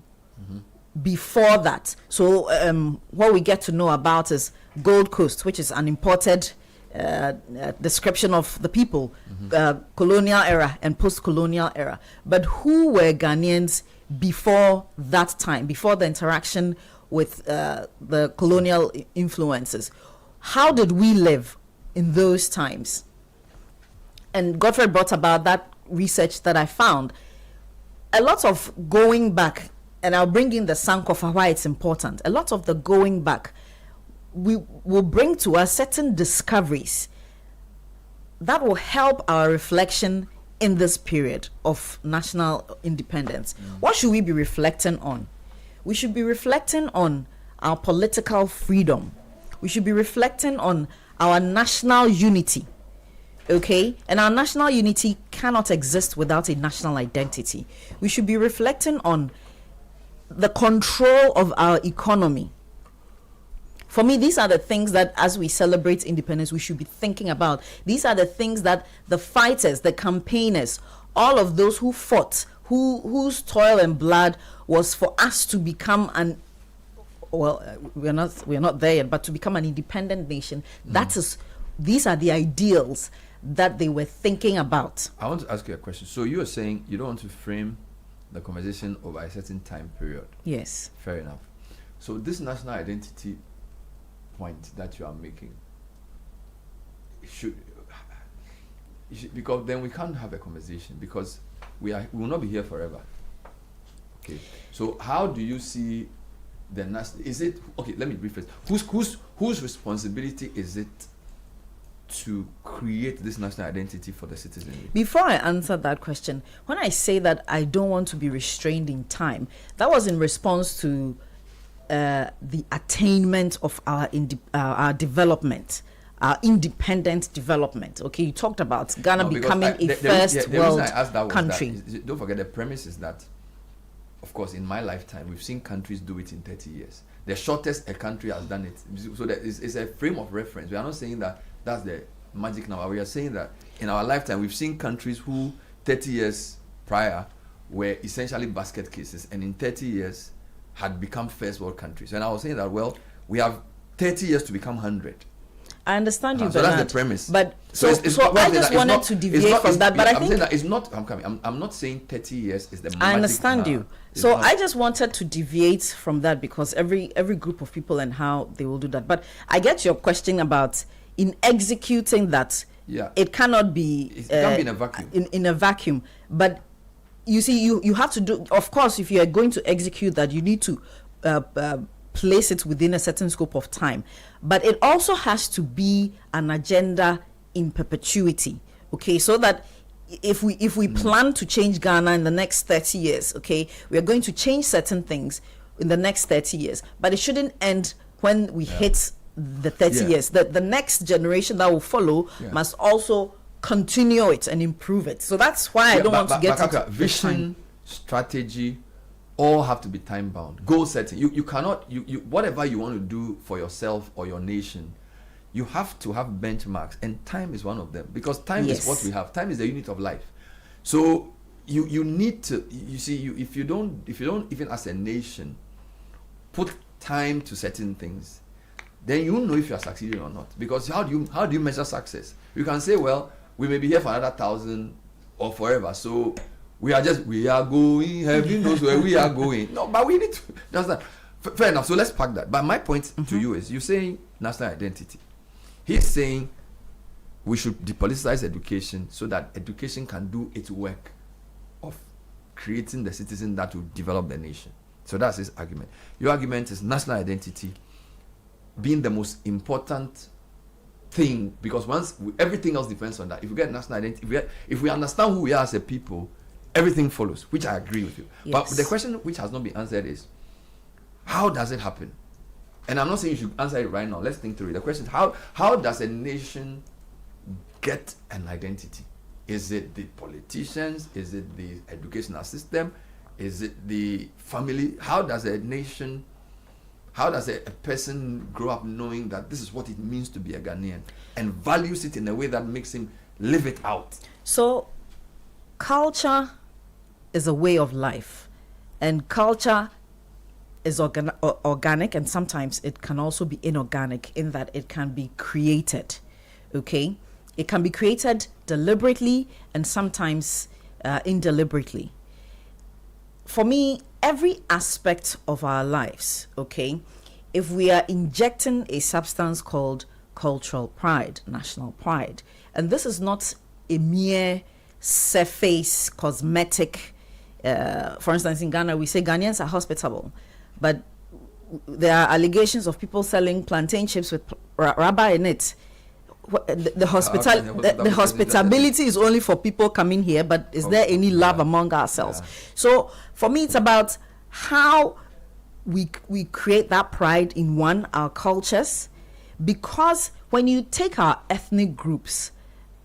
before that. So what we get to know about is Gold Coast, which is an imported description of the people, colonial era and post-colonial era. But who were Ghanaians before that time, before the interaction with the colonial influences? How did we live in those times? And Godfred brought about that research that I found. A lot of going back, and I'll bring in the Sankofa, why it's important. A lot of the going back will bring to us certain discoveries that will help our reflection in this period of national independence. What should we be reflecting on? We should be reflecting on our political freedom. We should be reflecting on our national unity. Okay, and our national unity cannot exist without a national identity. We should be reflecting on the control of our economy. For me, these are the things that, as we celebrate independence, we should be thinking about. These are the things that the fighters, the campaigners, all of those who fought, whose toil and blood was for us to become an, well, we're not there yet, but to become an independent nation. These are the ideals that they were thinking about. I want to ask you a question. So you are saying you don't want to frame the conversation over a certain time period. Yes. Fair enough. So this national identity point that you are making should, because then we can't have a conversation, because we will not be here forever. Okay. So how do you see the national? Is it okay? Let me rephrase. Whose responsibility is it to create this national identity for the citizenry? Before I answer that question, when I say that I don't want to be restrained in time, that was in response to the attainment of our development, our independent development. Okay, you talked about Ghana becoming a first world country. Don't forget, the premise is that, of course, in my lifetime, we've seen countries do it in 30 years. The shortest a country has done it. So that is a frame of reference. We are not saying that that's the magic number. We are saying that in our lifetime, we've seen countries who 30 years prior were essentially basket cases, and in 30 years had become first world countries. And I was saying that, well, we have 30 years to become 100. I understand you, so Bernard, that's the premise. But so I just wanted to deviate from that. But I think that it's not. I'm not saying 30 years is the magic. I understand you. So I just wanted to deviate from that, because every group of people and how they will do that. But I get your question about in executing that. Yeah. It cannot be. It can't be in a vacuum. In a vacuum, but. You see, you have to do, of course, if you are going to execute that, you need to place it within a certain scope of time. But it also has to be an agenda in perpetuity, okay? So that if we plan to change Ghana in the next 30 years, okay, we are going to change certain things in the next 30 years. But it shouldn't end when we hit the 30 years. The next generation that will follow must also continue it and improve it. So that's why I don't want to get into vision, strategy, all have to be time bound. Goal setting. You cannot whatever you want to do for yourself or your nation, you have to have benchmarks, and time is one of them, because time is what we have. Time is the unit of life. So you need to, you see, if you don't even as a nation put time to certain things, then you know if you are succeeding or not. Because how do you measure success? You can say, well, we may be here for another 1,000 or forever, so we are going, heaven knows where we are going. No, but we need to, that's that. Fair enough, so let's pack that. But my point to you is, you're saying national identity. He's saying we should depoliticize education so that education can do its work of creating the citizen that will develop the nation. So that's his argument. Your argument is national identity being the most important thing, because everything else depends on that. If we get national identity, if we understand who we are as a people, everything follows, which I agree with you. Yes. But the question which has not been answered is, how does it happen? And I'm not saying you should answer it right now. Let's think through it. The question is, how does a nation get an identity? Is it the politicians? Is it the educational system? Is it the family? How does a person grow up knowing that this is what it means to be a Ghanaian and values it in a way that makes him live it out? So, culture is a way of life, and culture is organic, and sometimes it can also be inorganic in that it can be created. Okay? It can be created deliberately and sometimes indeliberately. For me, every aspect of our lives, okay, if we are injecting a substance called cultural pride, national pride, and this is not a mere surface cosmetic, for instance, in Ghana, we say Ghanaians are hospitable, but there are allegations of people selling plantain chips with rubber in it. The hospitality is only for people coming here, but is there any love among ourselves? So for me, it's about how we create that pride in our cultures, because when you take our ethnic groups,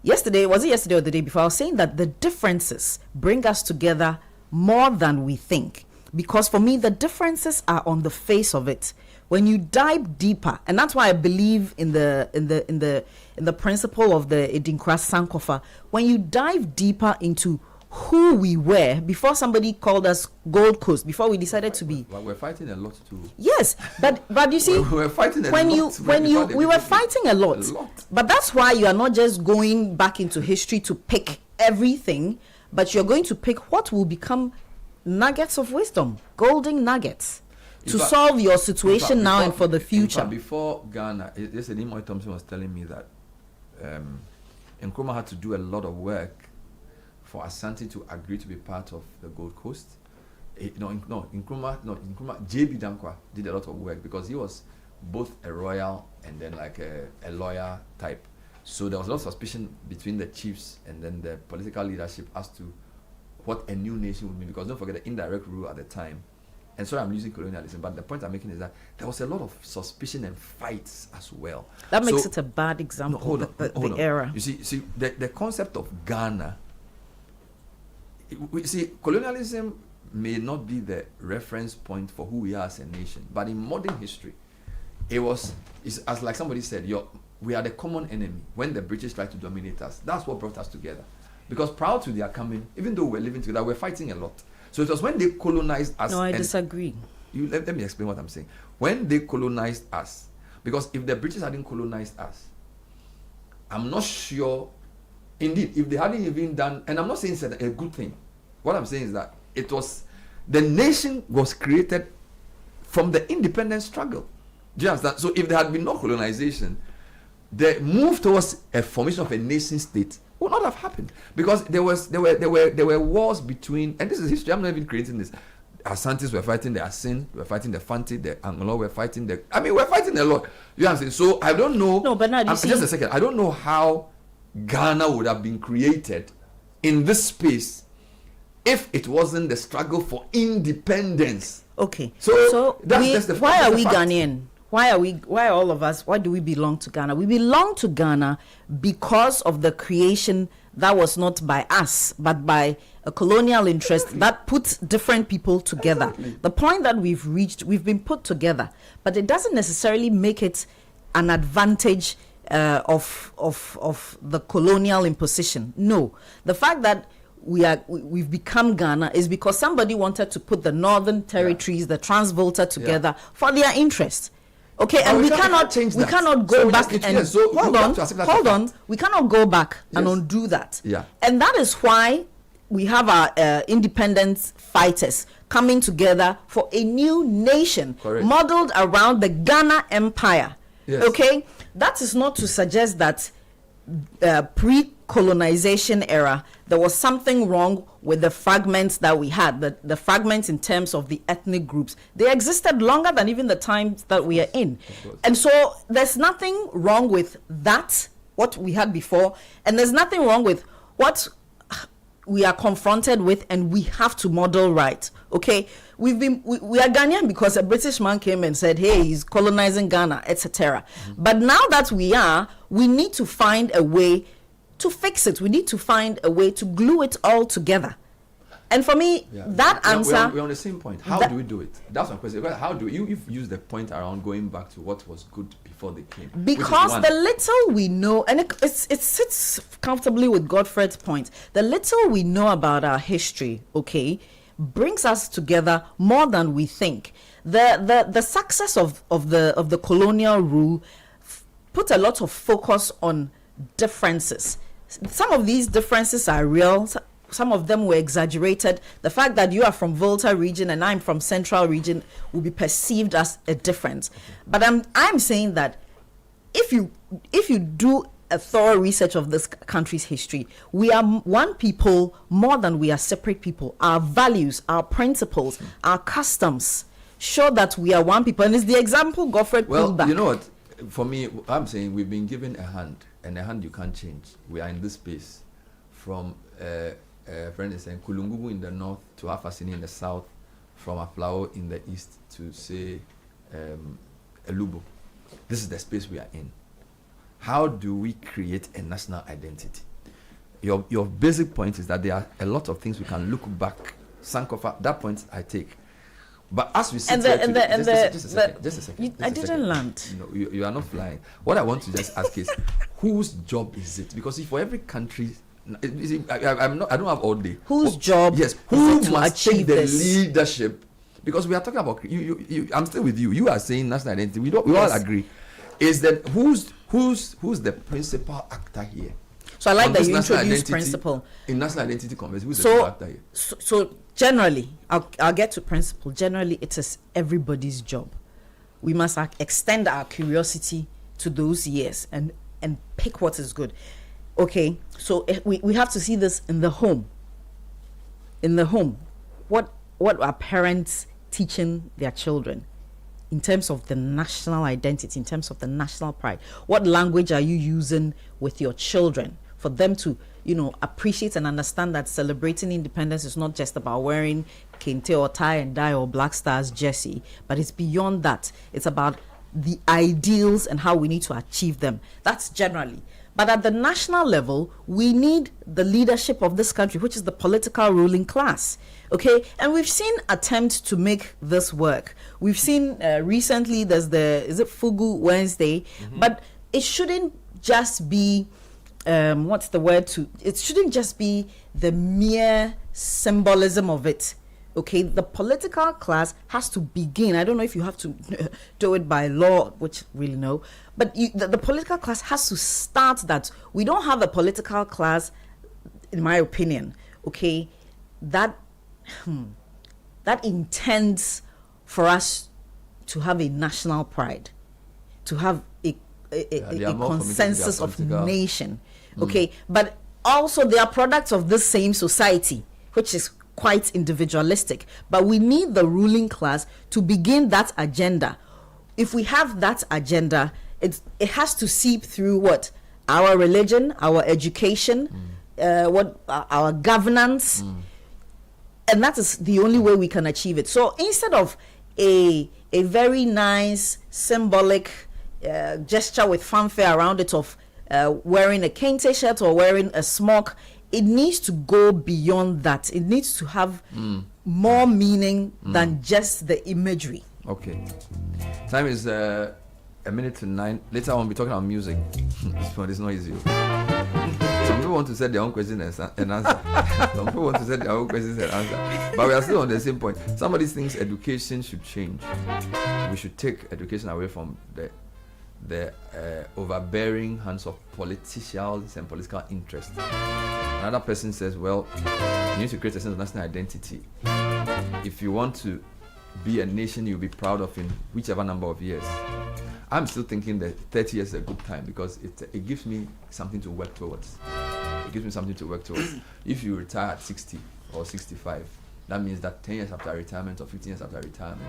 yesterday or the day before, I was saying that the differences bring us together more than we think, because for me the differences are on the face of it. When you dive deeper, and that's why I believe in the principle of the Edinkra Sankofa. When you dive deeper into who we were before somebody called us Gold Coast, before we decided to be. But we're fighting a lot too. Yes, but you see, we were fighting a lot. We were fighting a lot. But that's why you are not just going back into history to pick everything, but you're going to pick what will become nuggets of wisdom, golden nuggets, to solve your situation now and for the future. Before Ghana, yesterday Moy Thompson was telling me that Nkrumah had to do a lot of work for Asante to agree to be part of the Gold Coast. Nkrumah, JB Dankwa did a lot of work because he was both a royal and then like a lawyer type. So there was a lot of suspicion between the chiefs and then the political leadership as to what a new nation would mean, because don't forget the indirect rule at the time. And sorry, I'm using colonialism, but the point I'm making is that there was a lot of suspicion and fights as well. That makes it a bad example, the era. You see, the concept of Ghana, we see, colonialism may not be the reference point for who we are as a nation, but in modern history, it's as like somebody said, we are the common enemy. When the British tried to dominate us, that's what brought us together. Because prior to their coming, even though we're living together, we're fighting a lot. So it was when they colonized us. No, I disagree. Let me explain what I'm saying. When they colonized us, because if the British hadn't colonized us, I'm not sure. Indeed, if they hadn't even done, and I'm not saying it's a good thing. What I'm saying is that the nation was created from the independence struggle. Do you understand? So if there had been no colonization, the move towards a formation of a nation state would not have happened, because there were wars between, and this is history, I'm not even creating this. Asantes were fighting the Asin, were fighting the Fanti, the Anglo were fighting we're fighting a lot. You understand? So I don't know. No, but now just a second. I don't know how Ghana would have been created in this space if it wasn't the struggle for independence. Okay. So why are we Ghanaian? Why are all of us, why do we belong to Ghana? We belong to Ghana because of the creation that was not by us, but by a colonial interest that put different people together. Exactly. The point that we've reached, we've been put together, but it doesn't necessarily make it an advantage of the colonial imposition. No, the fact that we've become Ghana is because somebody wanted to put the northern territories, the Transvolta together for their interest. Okay, and we cannot go back and hold on. We cannot go back and undo that. Yeah. And that is why we have our independence fighters coming together for a new nation. Correct. Modeled around the Ghana Empire. Yes. Okay, that is not to suggest that pre-colonization era there was something wrong with the fragments that we had, the fragments in terms of the ethnic groups. They existed longer than even the times that we are in. And so there's nothing wrong with that, what we had before, and there's nothing wrong with what we are confronted with, and we have to model right. Okay, we are Ghanaian because a British man came and said, hey, he's colonizing Ghana, etc. But now that we need to find a way to fix it. We need to find a way to glue it all together. And for me, that answer... We're on the same point. How do we do it? That's my question. How do you've used the point around going back to what was good before they came? Because the little we know, and it sits comfortably with Godfred's point, the little we know about our history, okay, brings us together more than we think. The success of the colonial rule put a lot of focus on differences. Some of these differences are real. Some of them were exaggerated. The fact that you are from Volta region and I'm from Central region will be perceived as a difference. But I'm saying that if you do a thorough research of this country's history, we are one people more than we are separate people. Our values, our principles, our customs show that we are one people. And it's the example Godfred pulled back. You know what? For me, I'm saying we've been given a hand, and a hand you can't change. We are in this space from friend is saying Kulungugu in the north to Afasini in the south, from Aflao in the east to say Elubo. This is the space we are in. How do we create a national identity? Your basic point is that there are a lot of things we can look back. Sankofa, that point I take. But as we sit here today, just a second. I didn't land. No, you are not flying. What I want to just ask is, whose job is it? Because if for every country, I don't have all day. Whose job? Yes, who must take the leadership? Because we are talking about you. I'm still with you. You are saying national identity. We all agree. Is that who's the principal actor here? So I like that you introduced principle in national identity conversation. Who's the principal actor here? So generally, I'll get to principle. Generally, it is everybody's job. We must extend our curiosity to those years and pick what is good. Okay, so we have to see this in the home. In the home, what are parents teaching their children in terms of the national identity, in terms of the national pride? What language are you using with your children for them to, appreciate and understand that celebrating independence is not just about wearing kente or tie and dye or Black Stars jersey, but it's beyond that. It's about the ideals and how we need to achieve them. That's generally. But at the national level, we need the leadership of this country, which is the political ruling class. Okay, and we've seen attempts to make this work. We've seen recently is it Fugu Wednesday? Mm-hmm. But it shouldn't just be it shouldn't just be the mere symbolism of it. Okay, the political class has to begin. I don't know if you have to do it by law, which really no, but the political class has to start that. We don't have a political class, in my opinion, okay, that intends for us to have a national pride, to have a consensus of nation, okay, but also they are products of this same society, which is quite individualistic. But we need the ruling class to begin that agenda. If we have that agenda, it has to seep through what? Our religion, our education, what our governance, and that is the only way we can achieve it. So instead of a very nice symbolic gesture with fanfare around it of wearing a kente shirt or wearing a smock, it needs to go beyond that. It needs to have more meaning than just the imagery. Okay. Time is 8:09. Later on, we'll be talking about music. This one is not easy. Some people want to set their own questions and answer. Some people want to set their own questions and answer. But we are still on the same point. Somebody thinks education should change. We should take education away from the overbearing hands of politicians and political interests. Another person says, well, you need to create a sense of national identity. If you want to be a nation you'll be proud of in whichever number of years. I'm still thinking that 30 years is a good time because it gives me something to work towards. It gives me something to work towards. If you retire at 60 or 65, that means that 10 years after retirement or 15 years after retirement,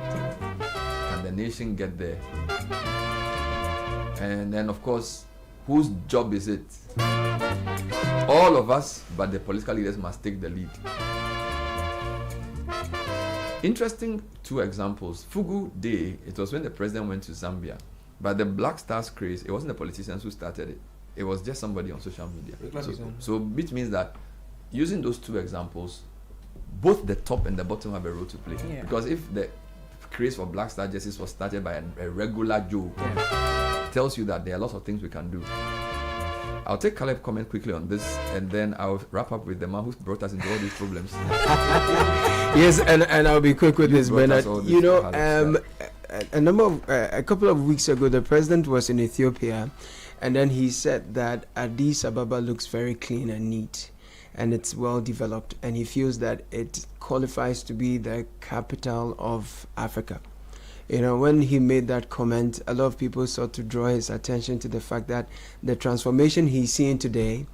can the nation get there? And then, of course, whose job is it? All of us, but the political leaders must take the lead. Interesting two examples. Fugu Day, it was when the president went to Zambia. But the Black Stars craze, it wasn't the politicians who started it. It was just somebody on social media. So which means that using those two examples, both the top and the bottom have a role to play. Yeah. Because if the craze for Black Star jerseys was started by a regular Joe, it tells you that there are lots of things we can do. I'll take Caleb's comment quickly on this, and then I'll wrap up with the man who brought us into all these problems. Yes, and I'll be quick with this, Bernard. You know, a couple of weeks ago, the president was in Ethiopia, and then he said that Addis Ababa looks very clean and neat, and it's well developed, and he feels that it qualifies to be the capital of Africa. You know, when he made that comment, a lot of people sought to draw his attention to the fact that the transformation he's seeing today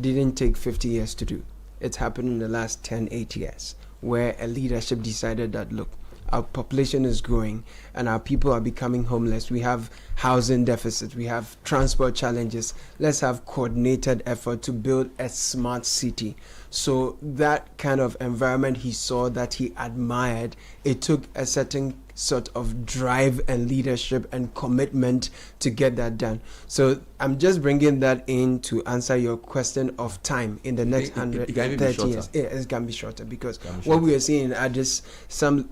didn't take 50 years to do. It's happened in the last 10, 8 years, where a leadership decided that, look, our population is growing and our people are becoming homeless. We have housing deficits. We have transport challenges. Let's have coordinated effort to build a smart city. So that kind of environment he saw that he admired, it took a certain sort of drive and leadership and commitment to get that done. So I'm just bringing that in to answer your question of time in the next 130 years. It can be shorter because what we are seeing at this, some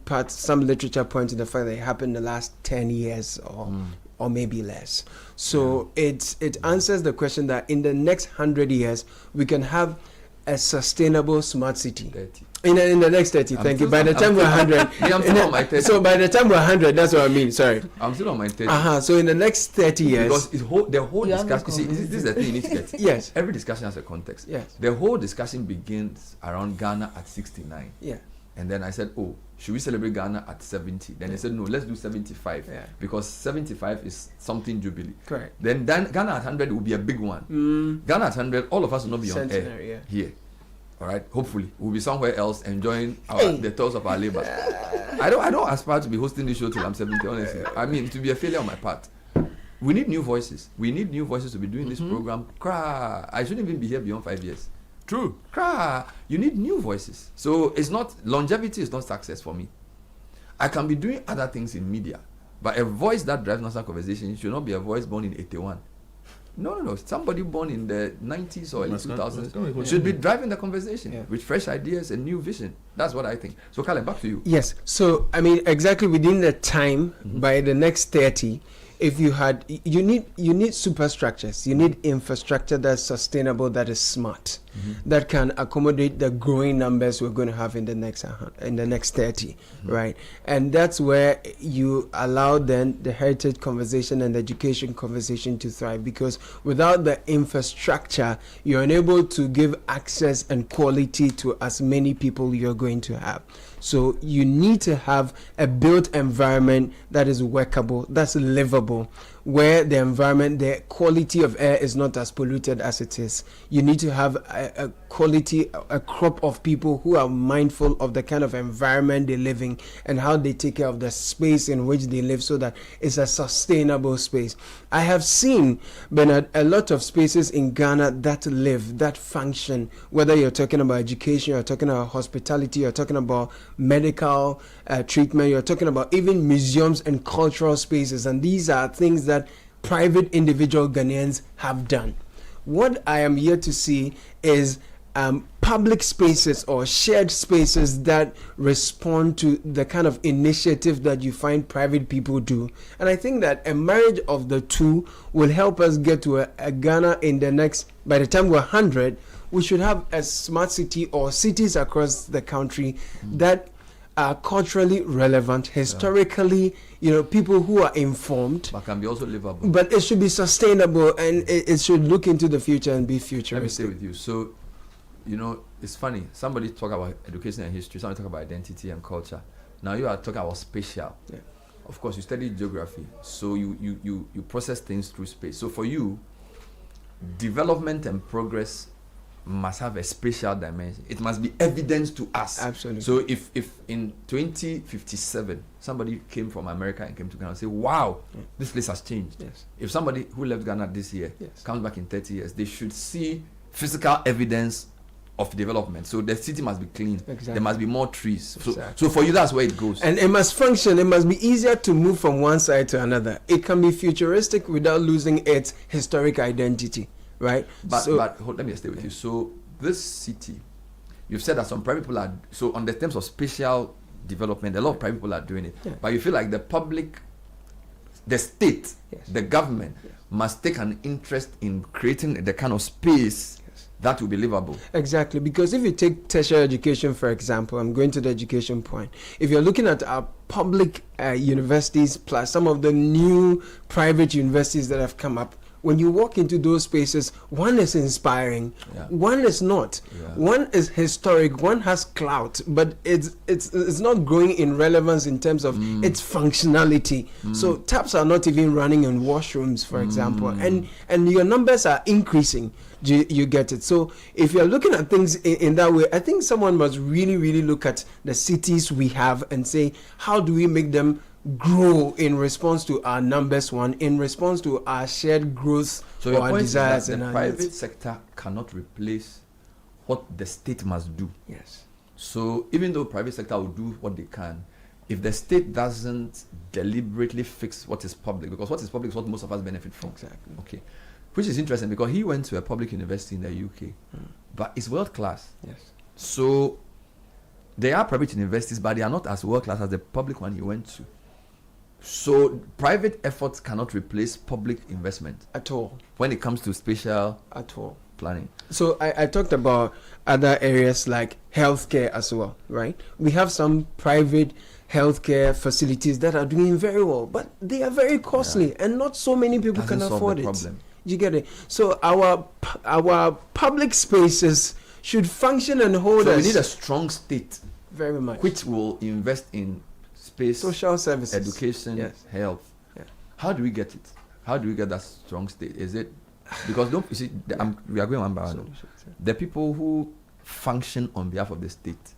literature points to the fact that it happened in the last 10 years or maybe less. So it answers the question that in the next 100 years we can have a sustainable smart city. 30. In the next 30, thank you. By the time we're 100, I'm still on my 30. So by the time we're 100, that's what I mean. Sorry. I'm still on my 30. So in the next 30 years, because the whole discussion. See, this is the thing you need to get. Yes. Every discussion has a context. Yes. The whole discussion begins around Ghana at 69. Yeah. And then I said, oh, should we celebrate Ghana at 70? Then they said, no, let's do 75. Yeah. Because 75 is something jubilee. Correct. Then Ghana at 100 will be a big one. Ghana at 100, all of us will not be on air here. All right, hopefully we'll be somewhere else enjoying the toils of our labor. I don't aspire to be hosting this show till I'm 70, honestly. I mean, to be a failure on my part. We need new voices. We need new voices to be doing this program. I shouldn't even be here beyond 5 years. True. You need new voices. So it's not, longevity is not success for me. I can be doing other things in media, but a voice that drives national conversation should not be a voice born in 81. No. Somebody born in the 90s or early 2000s should be driving the conversation with fresh ideas and new vision. That's what I think. So, Caleb, back to you. Yes. So, I mean, exactly within the time, by the next 30, if you had, you need superstructures. You need infrastructure that's sustainable, that is smart, that can accommodate the growing numbers we're going to have in the next 30, right? And that's where you allow then the heritage conversation and the education conversation to thrive, because without the infrastructure, you're unable to give access and quality to as many people you're going to have. So you need to have a built environment that is workable, that's livable, where the environment, the quality of air is not as polluted as it is. You need to have a crop of people who are mindful of the kind of environment they live in and how they take care of the space in which they live, so that it's a sustainable space. I have seen, Bernard, a lot of spaces in Ghana that live, that function, whether you're talking about education, you're talking about hospitality, you're talking about medical treatment, you're talking about even museums and cultural spaces, and these are things that private individual Ghanaians have done. What I am here to see is public spaces or shared spaces that respond to the kind of initiative that you find private people do. And I think that a marriage of the two will help us get to a Ghana in the next, by the time we're 100, we should have a smart city or cities across the country that are culturally relevant, historically, people who are informed, but can be also livable. But it should be sustainable, and it should look into the future and be futuristic. Let me stay with you. So you know, it's funny. Somebody talk about education and history. Somebody talk about identity and culture. Now you are talking about spatial. Yeah. Of course, you study geography, so you process things through space. So for you, development and progress must have a spatial dimension. It must be evidence to us. Absolutely. So if in 2057 somebody came from America and came to Ghana and say, wow, this place has changed. Yes. If somebody who left Ghana this year Yes. comes back in 30 years, they should see physical evidence of development. So the city must be clean. Exactly. There must be more trees. Exactly. So for you, that's where it goes. And it must function. It must be easier to move from one side to another. It can be futuristic without losing its historic identity, right? But let me stay with you. So this city, you've said that some private people are, so on the terms of spatial development, a lot of private people are doing it. Yeah. But you feel like the public, the state, the government must take an interest in creating the kind of space that will be livable. Exactly, because if you take tertiary education, for example, I'm going to the education point. If you're looking at our public universities plus some of the new private universities that have come up, when you walk into those spaces, one is inspiring, one is not. One is historic, one has clout, but it's not growing in relevance in terms of its functionality. So taps are not even running in washrooms, for example, and your numbers are increasing. You get it. So if you're looking at things in that way, I think someone must really, really look at the cities we have and say, how do we make them grow in response to our numbers, in response to our shared growth, So or your our point desires is that and the our private needs. sector cannot replace what the state must do. Yes. So even though private sector will do what they can, if the state doesn't deliberately fix what is public, because what is public is what most of us benefit from. Exactly. Okay. Which is interesting because he went to a public university in the UK, but it's world class. Yes. So there are private universities, but they are not as world class as the public one he went to. So private efforts cannot replace public investment at all when it comes to spatial at all planning. So I talked about other areas like healthcare as well, right? We have some private healthcare facilities that are doing very well, but they are very costly and not so many people Doesn't can solve afford the it. problem. You get it? So our public spaces should function and hold So us. we need a strong state, very much, which will invest in space, social services, education, yes, health. Yeah. How do we get it? How do we get that strong state? Is it because don't you see? We are going one by one. The people who function on behalf of the state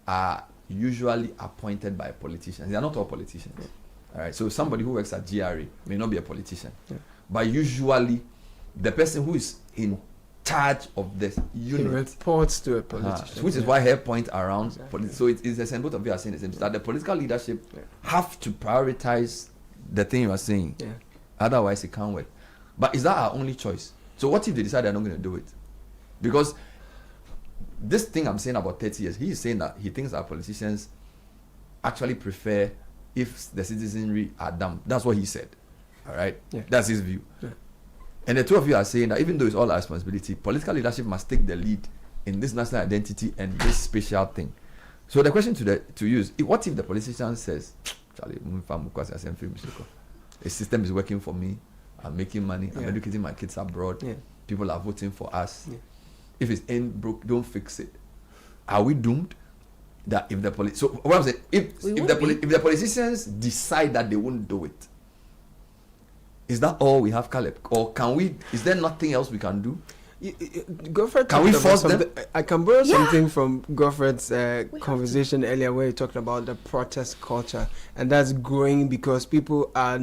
are usually appointed by politicians. They are not all politicians. Yeah. All right. So somebody who works at GRA may not be a politician, yeah, but usually the person who is in charge of the unit reports to a politician, which is why her point around so it's the same. Both of you are saying the same, that the political leadership have to prioritize the thing you are saying, otherwise it can't work. But is that our only choice? So what if they decide they're not going to do it? Because this thing I'm saying about 30 years, he is saying that he thinks that politicians actually prefer if the citizenry are dumb. That's what he said. All right, that's his view. And the two of you are saying that even though it's all our responsibility, political leadership must take the lead in this national identity and this spatial thing. So the question to you is, what if the politician says, Charlie, the system is working for me, I'm making money, I'm educating my kids abroad, people are voting for us. If it's ain't broke, don't fix it. Are we doomed? That if the so what I'm saying, if the politicians decide that they won't do it, is that all we have, Caleb? Or can we? Is there nothing else we can do? Godfred, can we force them? I can borrow something from Godfred's conversation earlier, where he talked about the protest culture, and that's growing because people are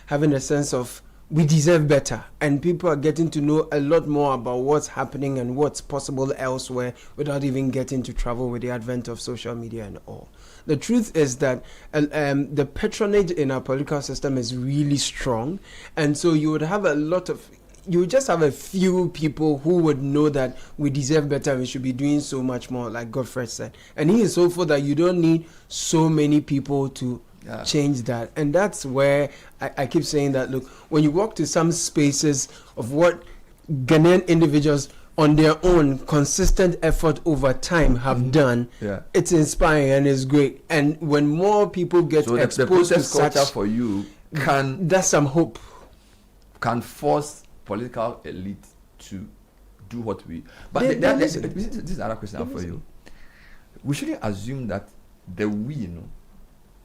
having a sense of we deserve better, and people are getting to know a lot more about what's happening and what's possible elsewhere without even getting to travel with the advent of social media and all. The truth is that the patronage in our political system is really strong, and so you would have just have a few people who would know that we deserve better and we should be doing so much more, like Godfred said. And he is hopeful that you don't need so many people to change that. And that's where I keep saying that, look, when you walk to some spaces of what Ghanaian individuals on their own consistent effort over time have done, it's inspiring and it's great. And when more people get exposed to such culture for you, that's some hope. Can force political elite to do what we. But this is another question I have for you. We shouldn't assume that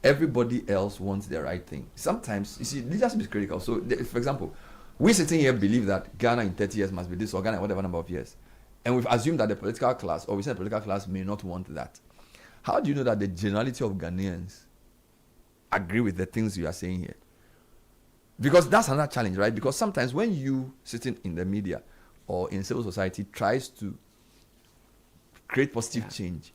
everybody else wants the right thing. Sometimes, you see, leadership is critical. So, for example, we sitting here believe that Ghana in 30 years must be this, or Ghana whatever number of years. And we've assumed that the political class, or we say the political class may not want that. How do you know that the generality of Ghanaians agree with the things you are saying here? Because that's another challenge, right? Because sometimes when you sitting in the media or in civil society tries to create positive change,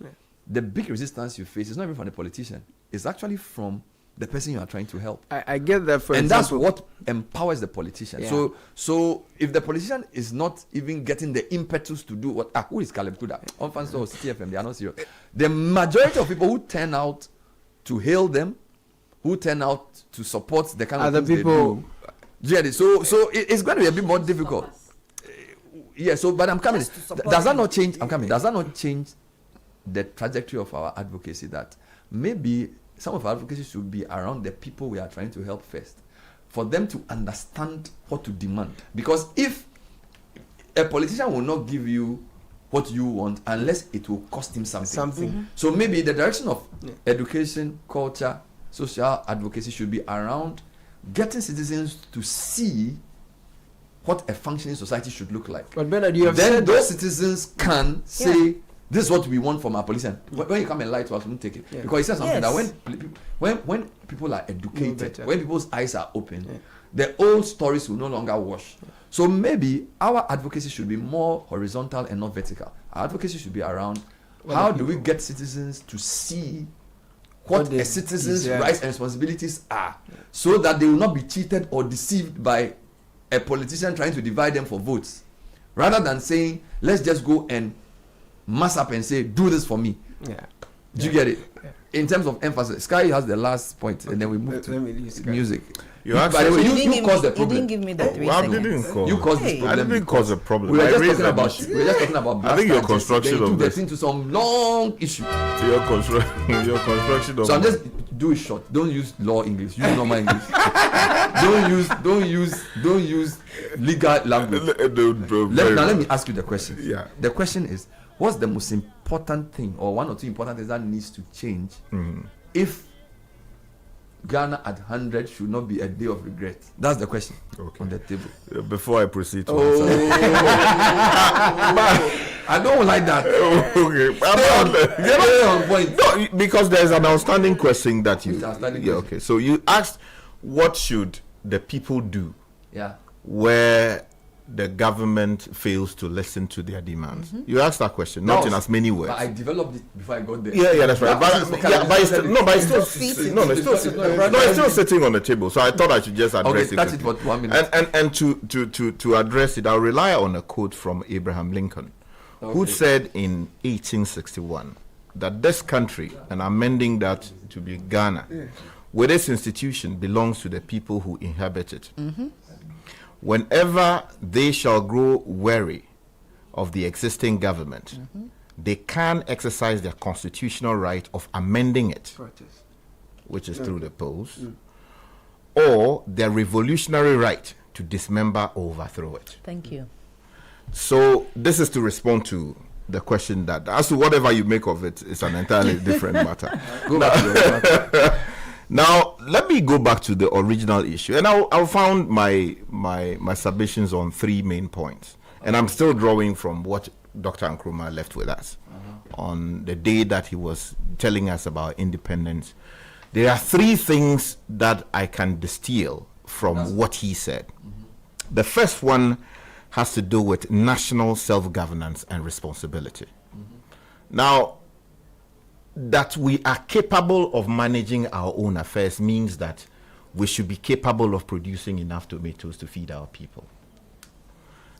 the big resistance you face is not even from the politician. It's actually from the person you are trying to help. I get that. And that's what empowers the politician. Yeah. So if the politician is not even getting the impetus to do what, who is Caleb Kuda? On fans or Citi FM, they are not serious. The majority of people who turn out to hail them, who turn out to support the kind of things people. They do. So it's going to be a bit more difficult. Yeah. So, but I'm coming. Does that not change? I'm coming. Does that not change the trajectory of our advocacy? That maybe some of our advocacy should be around the people we are trying to help first, for them to understand what to demand. Because if a politician will not give you what you want unless it will cost him something. Mm-hmm. So maybe the direction of education, culture, social advocacy should be around getting citizens to see what a functioning society should look like. But Bernard, you have then said those citizens can say, this is what we want from our politician. When you come and lie to us, we don't take it. Because he says something that when people are educated, when people's eyes are open, the old stories will no longer wash. So maybe our advocacy should be more horizontal and not vertical. Our advocacy should be around how do we get citizens to see what a citizen's rights and responsibilities are, so that they will not be cheated or deceived by a politician trying to divide them for votes, rather than saying, let's just go and mass up and say, do this for me. Do you get it? In terms of emphasis, Sky has the last point, and then we move to music. By the way, you caused the problem. You didn't give me the 3 seconds. You caused this problem. I didn't cause a problem. We were just talking about. I think your construction of this into some long issue. Your construction of. So I'm just do it short. Don't use law English. Use normal English. Don't use legal language. Let me ask you the question. Yeah. The question is, what's the most important thing, or one or two important things that needs to change if Ghana at 100 should not be a day of regret? That's the question on the table. Before I proceed to answer. I don't like that. Okay. On point. No, because there's an outstanding question that you. Okay. So you asked, what should the people do? Yeah. Where the government fails to listen to their demands. You asked that question, not in as many words. But I developed it before I got there. Yeah, that's right. It's still sitting on the table. So I thought I should just address it. Touch it for 1 minute. And to address it, I'll rely on a quote from Abraham Lincoln, who said in 1861 that this country, and I'm amending that to be Ghana, with its institution belongs to the people who inhabit it. Whenever they shall grow weary of the existing government, they can exercise their constitutional right of amending it, which is through the polls, or their revolutionary right to dismember or overthrow it. Thank you. So this is to respond to the question that, as to whatever you make of it, is an entirely different matter. Now, let me go back to the original issue, and I found my submissions on 3 main points, and I'm still drawing from what Dr. Nkrumah left with us on the day that he was telling us about independence. There are 3 things that I can distill from what he said. The first one has to do with national self-governance and responsibility. Now, that we are capable of managing our own affairs means that we should be capable of producing enough tomatoes to feed our people.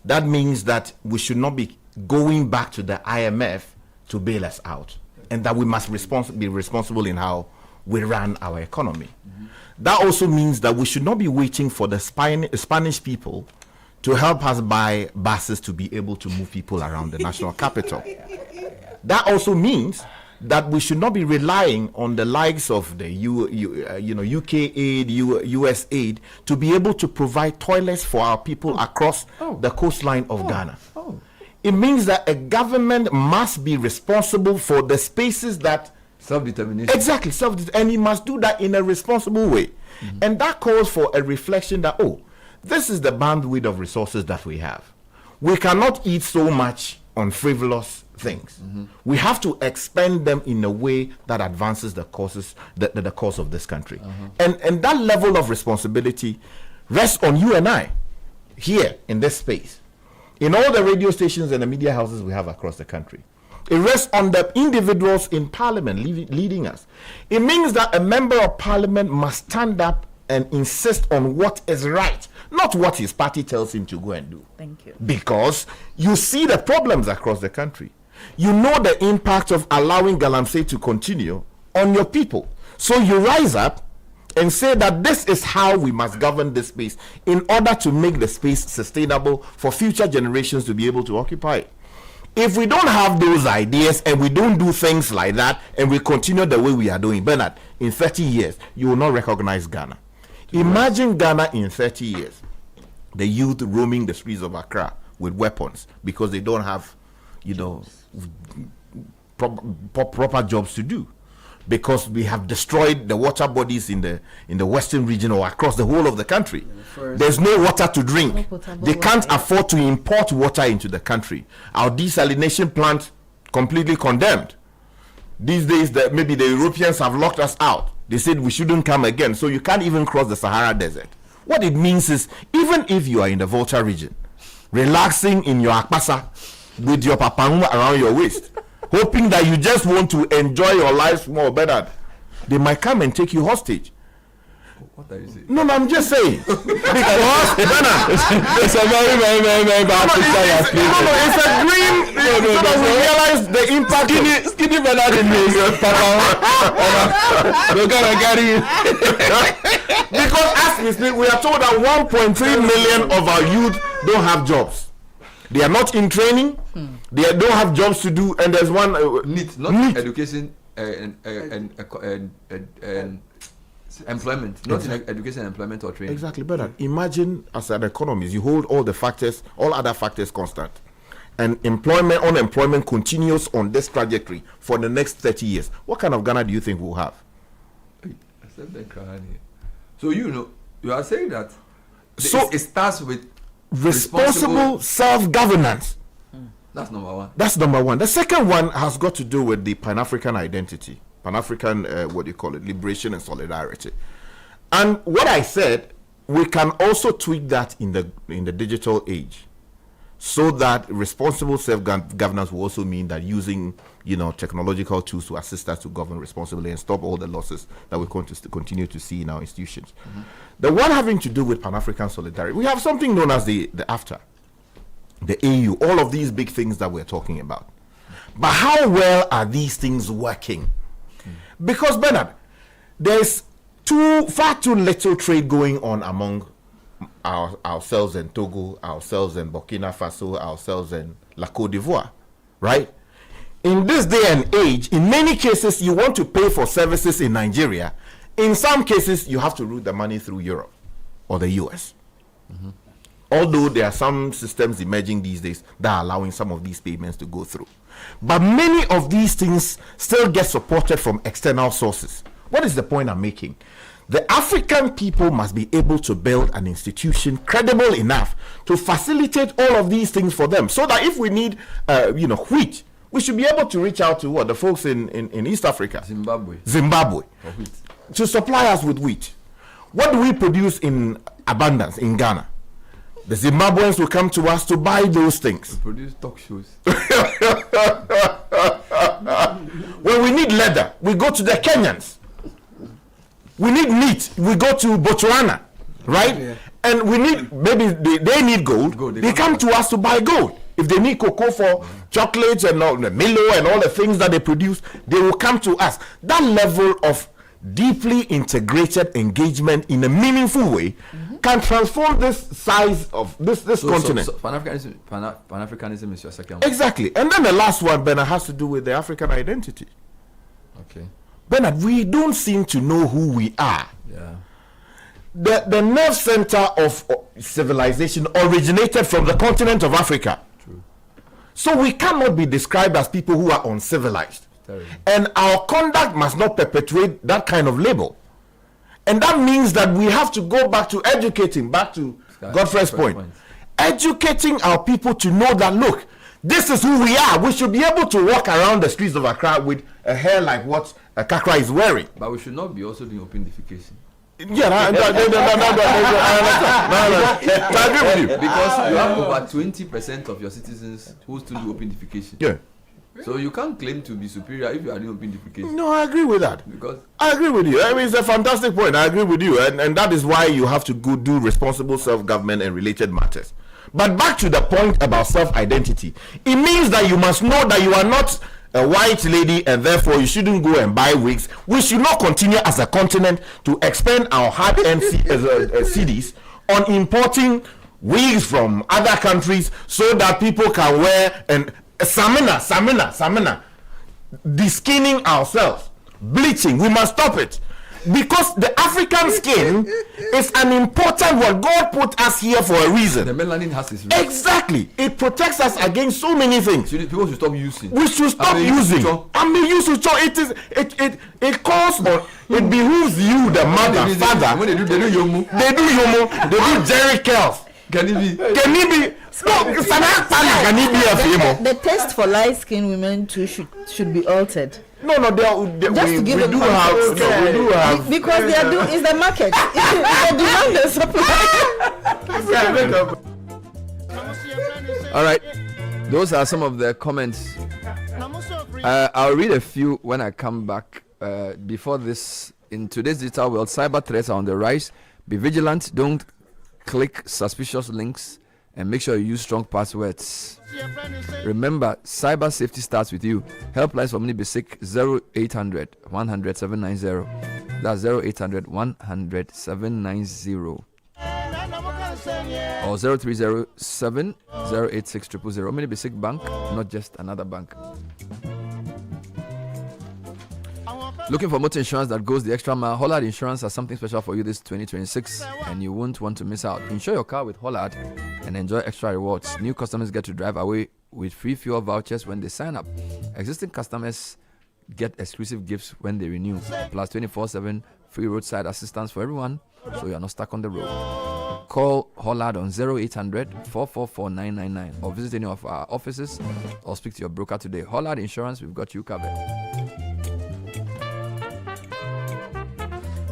That means that we should not be going back to the IMF to bail us out, and that we must be responsible in how we run our economy. That also means that we should not be waiting for the Spanish people to help us buy buses to be able to move people around the national capital. That also means that we should not be relying on the likes of the UK aid, US aid to be able to provide toilets for our people across the coastline of Ghana. It means that a government must be responsible for the spaces that self-determination. Exactly, and he must do that in a responsible way. And that calls for a reflection that, this is the bandwidth of resources that we have. We cannot eat so much on frivolous things. We have to expend them in a way that advances the causes, the cause of this country. And that level of responsibility rests on you and I here in this space, in all the radio stations and the media houses we have across the country. It rests on the individuals in parliament leading us. It means that a member of parliament must stand up and insist on what is right, not what his party tells him to go and do. Thank you. Because you see the problems across the country. You know the impact of allowing Galamsey to continue on your people. So you rise up and say that this is how we must govern this space in order to make the space sustainable for future generations to be able to occupy it. If we don't have those ideas and we don't do things like that and we continue the way we are doing, Bernard, in 30 years, you will not recognize Ghana. Imagine Ghana in 30 years, the youth roaming the streets of Accra with weapons because they don't have, proper jobs to do. Because we have destroyed the water bodies in the western region or across the whole of the country. There's no water to drink. They can't afford to import water into the country. Our desalination plant completely condemned. These days, maybe the Europeans have locked us out. They said we shouldn't come again, so you can't even cross the Sahara Desert. What it means is, even if you are in the Volta region, relaxing in your akpasa with your papangu around your waist, hoping that you just want to enjoy your life more better, they might come and take you hostage. What are you saying? No, I'm just saying. Because it's a very, very, very, very bad picture you're painting. No, it's a dream. So that we realize the impact. Skinny Bernard in this. We're gonna carry you. Because as we speak, we are told that 1.3 million of our youth don't have jobs. They are not in training. They don't have jobs to do, and there's one NEET. Education and employment, not in education, employment or training. Exactly, but imagine as an economist, you hold all the factors, all other factors constant, and unemployment continues on this trajectory for the next 30 years. What kind of Ghana do you think we'll have? So you are saying that it starts with responsible self-governance. That's number one. That's number one. The second one has got to do with the Pan-African identity. Pan-African, liberation and solidarity. And what I said, we can also tweak that in the digital age, so that responsible self-governance will also mean that using, technological tools to assist us to govern responsibly and stop all the losses that we're going to continue to see in our institutions. The one having to do with Pan-African solidarity, we have something known as the AFTA, the AU, all of these big things that we're talking about. But how well are these things working? Because, Bernard, there's far too little trade going on among ourselves and Togo, ourselves and Burkina Faso, ourselves and La Côte d'Ivoire, right? In this day and age, in many cases, you want to pay for services in Nigeria. In some cases, you have to route the money through Europe or the US. Although there are some systems emerging these days that are allowing some of these payments to go through. But many of these things still get supported from external sources. What is the point I'm making? The African people must be able to build an institution credible enough to facilitate all of these things for them, so that if we need, wheat, we should be able to reach out to the folks in East Africa, Zimbabwe, to supply us with wheat. What do we produce in abundance in Ghana? The Zimbabweans will come to us to buy those things. We produce talk shows. When we need leather, we go to the Kenyans. We need meat, we go to Botswana, right? Yeah. And we need, maybe they need gold. They come to us to buy gold. If they need cocoa for chocolates and all the Milo and all the things that they produce, they will come to us. That level of deeply integrated engagement in a meaningful way can transform this size of this continent. So Pan-Africanism is your second one. Exactly. And then the last one, Bernard, has to do with the African identity. Okay. Bernard, we don't seem to know who we are. Yeah. The nerve center of civilization originated from the continent of Africa. True. So we cannot be described as people who are uncivilized. And our conduct must not perpetuate that kind of label. And that means that we have to go back to educating, back to Godfrey's point. Educating our people to know that, look, this is who we are. We should be able to walk around the streets of Accra with a hair like what a Kakra is wearing. But we should not be also doing open defecation. Yeah, I agree with you. Because you have over 20% of your citizens who still do open defecation. Yeah. So you can't claim to be superior if you are doing open defecation. No, I agree with that. Because I agree with you. I mean, it's a fantastic point. I agree with you. And that is why you have to go do responsible self-government and related matters. But back to the point about self-identity. It means that you must know that you are not a white lady and therefore you shouldn't go and buy wigs. We should not continue as a continent to expend our hard-earned cedis on importing wigs from other countries so that people can wear and samina, de-skinning ourselves, bleaching. We must stop it. Because the African skin is an important one. God put us here for a reason. The melanin has its reason. Exactly. It protects us against so many things. People should stop using. We should stop using. And be used to show. It calls on. It behooves you, the mother, father. When they do yomo. They do Jerry Curls. Can it be? The test for light skinned women too should be altered. No, just to give we do have because they are doing is the market. The demand and supply. All right, those are some of the comments. I'll read a few when I come back. Before this, in today's digital world, cyber threats are on the rise. Be vigilant. Don't click suspicious links. And make sure you use strong passwords. Remember, cyber safety starts with you. Helplines for Mini Basic 0800 100 790. That's 0800 100 790. Or 0307 086 000. Mini Basic Bank, not just another bank. Looking for motor insurance that goes the extra mile? Hollard Insurance has something special for you this 2026 and you won't want to miss out. Insure your car with Hollard and enjoy extra rewards. New customers get to drive away with free fuel vouchers when they sign up. Existing customers get exclusive gifts when they renew. Plus 24/7 free roadside assistance for everyone, so you are not stuck on the road. Call Hollard on 0800 444 999 or visit any of our offices or speak to your broker today. Hollard Insurance, we've got you covered.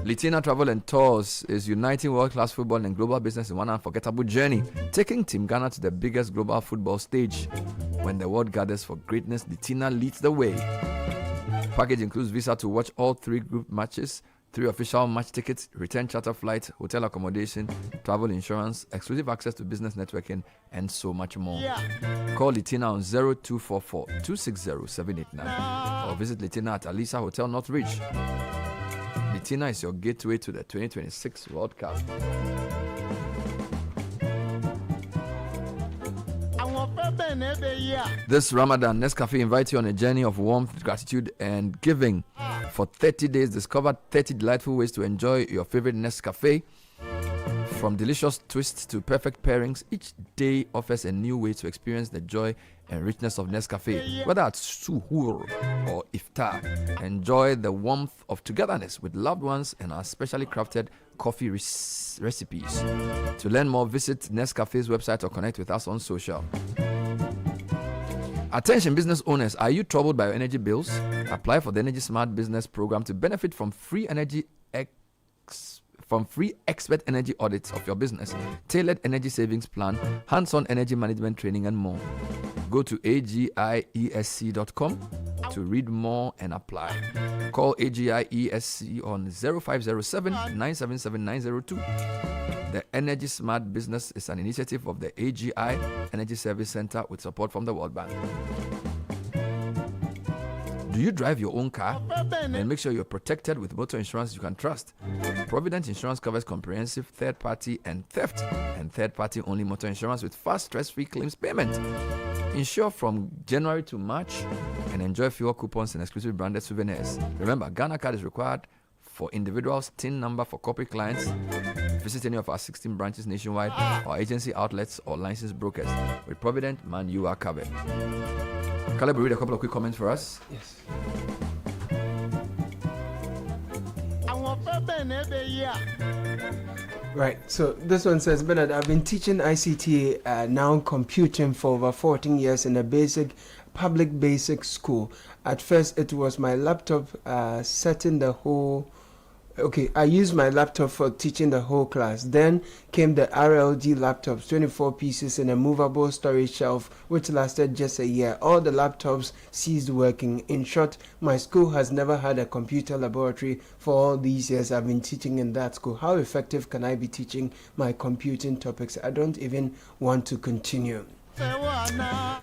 Litina Travel and Tours is uniting world-class football and global business in one unforgettable journey, taking Team Ghana to the biggest global football stage. When the world gathers for greatness, Litina leads the way. Package includes visa to watch all 3 group matches, 3 official match tickets, return charter flight, hotel accommodation, travel insurance, exclusive access to business networking, and so much more. Call Litina on 0244 260 789 or visit Litina at Alisa Hotel Northridge. Litina is your gateway to the 2026 World Cup. This Ramadan, Nescafe invites you on a journey of warmth, gratitude, and giving. For 30 days, discover 30 delightful ways to enjoy your favorite Nescafe. From delicious twists to perfect pairings, each day offers a new way to experience the joy and richness of Nescafe. Whether at suhoor or iftar, enjoy the warmth of togetherness with loved ones and our specially crafted coffee recipes. To learn more, visit Nescafe's website or connect with us on social. Attention business owners, are you troubled by your energy bills? Apply for the Energy Smart Business Program to benefit from free expert energy audits of your business, tailored energy savings plan, hands-on energy management training, and more. Go to agiesc.com to read more and apply. Call AGIESC on 0507 977 902. The Energy Smart Business is an initiative of the AGI Energy Service Center with support from the World Bank. Do you drive your own car? Then make sure you're protected with motor insurance you can trust. Provident Insurance covers comprehensive third-party and theft and third-party only motor insurance with fast, stress-free claims payment. Insure from January to March and enjoy fuel coupons and exclusive branded souvenirs. Remember, Ghana card is required for individuals, TIN number for corporate clients, Visit any of our 16 branches nationwide, or agency outlets or licensed brokers. With Provident, man, you are covered. Caleb, read a couple of quick comments for us. Yes. Right, so this one says, Bernard, I've been teaching ICT, now computing, for over 14 years in a public basic school. At first, it was my laptop setting the whole... Okay, I used my laptop for teaching the whole class. Then came the RLG laptops, 24 pieces in a movable storage shelf, which lasted just a year. All the laptops ceased working. In short, my school has never had a computer laboratory for all these years I've been teaching in that school. How effective can I be teaching my computing topics? I don't even want to continue.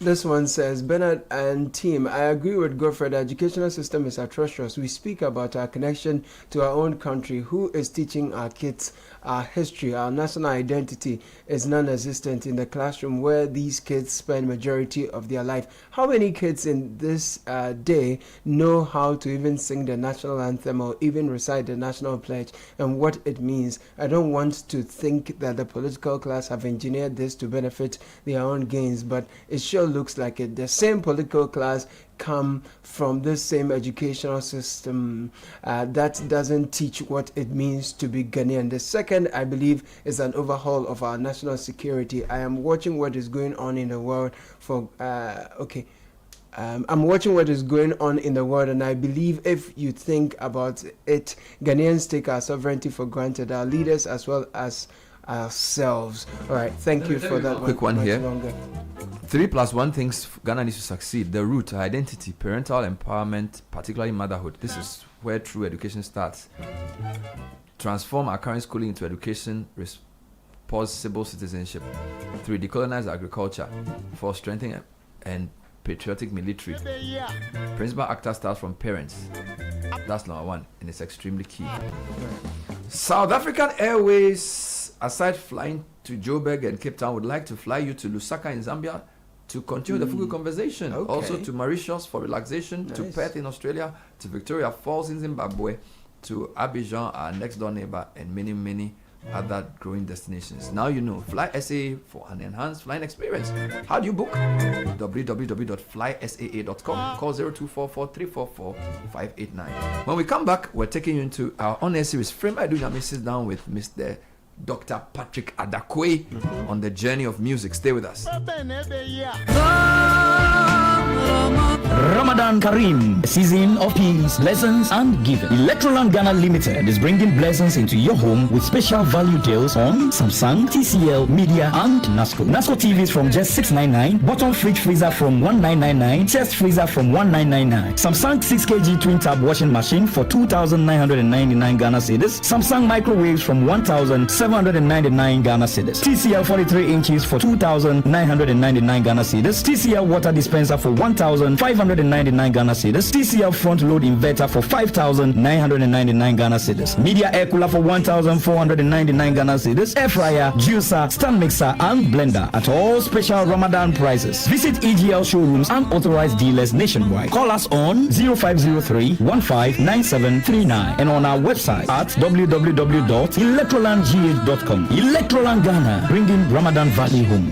This one says, Bernard and team, I agree with Godfrey. The educational system is atrocious. We speak about our connection to our own country. Who is teaching our kids our history? Our national identity is non-existent in the classroom where these kids spend majority of their life. How many kids in this day know how to even sing the national anthem or even recite the national pledge and what it means? I don't want to think that the political class have engineered this to benefit their own gains, but it sure looks like it. The same political class come from this same educational system that doesn't teach what it means to be Ghanaian. The second, I believe, is an overhaul of our national security. I am watching what is going on in the world I'm watching what is going on in the world, and I believe if you think about it, Ghanaians take our sovereignty for granted, our leaders as well as ourselves. All right, thank you for that. Quick one here. 3+1 things Ghana needs to succeed. The root, identity, parental empowerment, particularly motherhood. This is where true education starts. Transform our current schooling into education, responsible citizenship. 3, decolonize agriculture. 4, strengthen and patriotic military. Principal actor starts from parents. That's number 1, and it's extremely key. South African Airways, aside flying to Joburg and Cape Town, would like to fly you to Lusaka in Zambia to continue the Fugu conversation. Okay. Also to Mauritius for relaxation, to Perth in Australia, to Victoria Falls in Zimbabwe, to Abidjan, our next door neighbor, and many, many other growing destinations. Now you know. Fly SA for an enhanced flying experience. How do you book? www.flysaa.com. Call 0244-344-589. When we come back, we're taking you into our on-air series. Frame by doing a sit down with Mr. Dr. Patrick Adakwe on the journey of music. Stay with us. Ramadan Kareem, season of peace, lessons and giving. Electroland Ghana Limited is bringing blessings into your home with special value deals on Samsung, TCL, Media and NASCO. NASCO TVs from just $699, bottom fridge freezer from $1999, chest freezer from $1999, Samsung 6kg twin tab washing machine for 2,999 Ghana cedis, Samsung microwaves from 1,799 Ghana cedis, TCL 43 inches for 2,999 Ghana cedis, TCL water dispenser for 1,599 Ghana cedis, TCL front load inverter for 5,999 Ghana cedis, Media air cooler for 1,499 Ghana cedis, air fryer, juicer, stand mixer and blender at all special Ramadan prices. Visit EGL showrooms and authorized dealers nationwide. Call us on 0503-159739 and on our website at www.electrolandgh.com. Electroland Ghana, bringing Ramadan value home.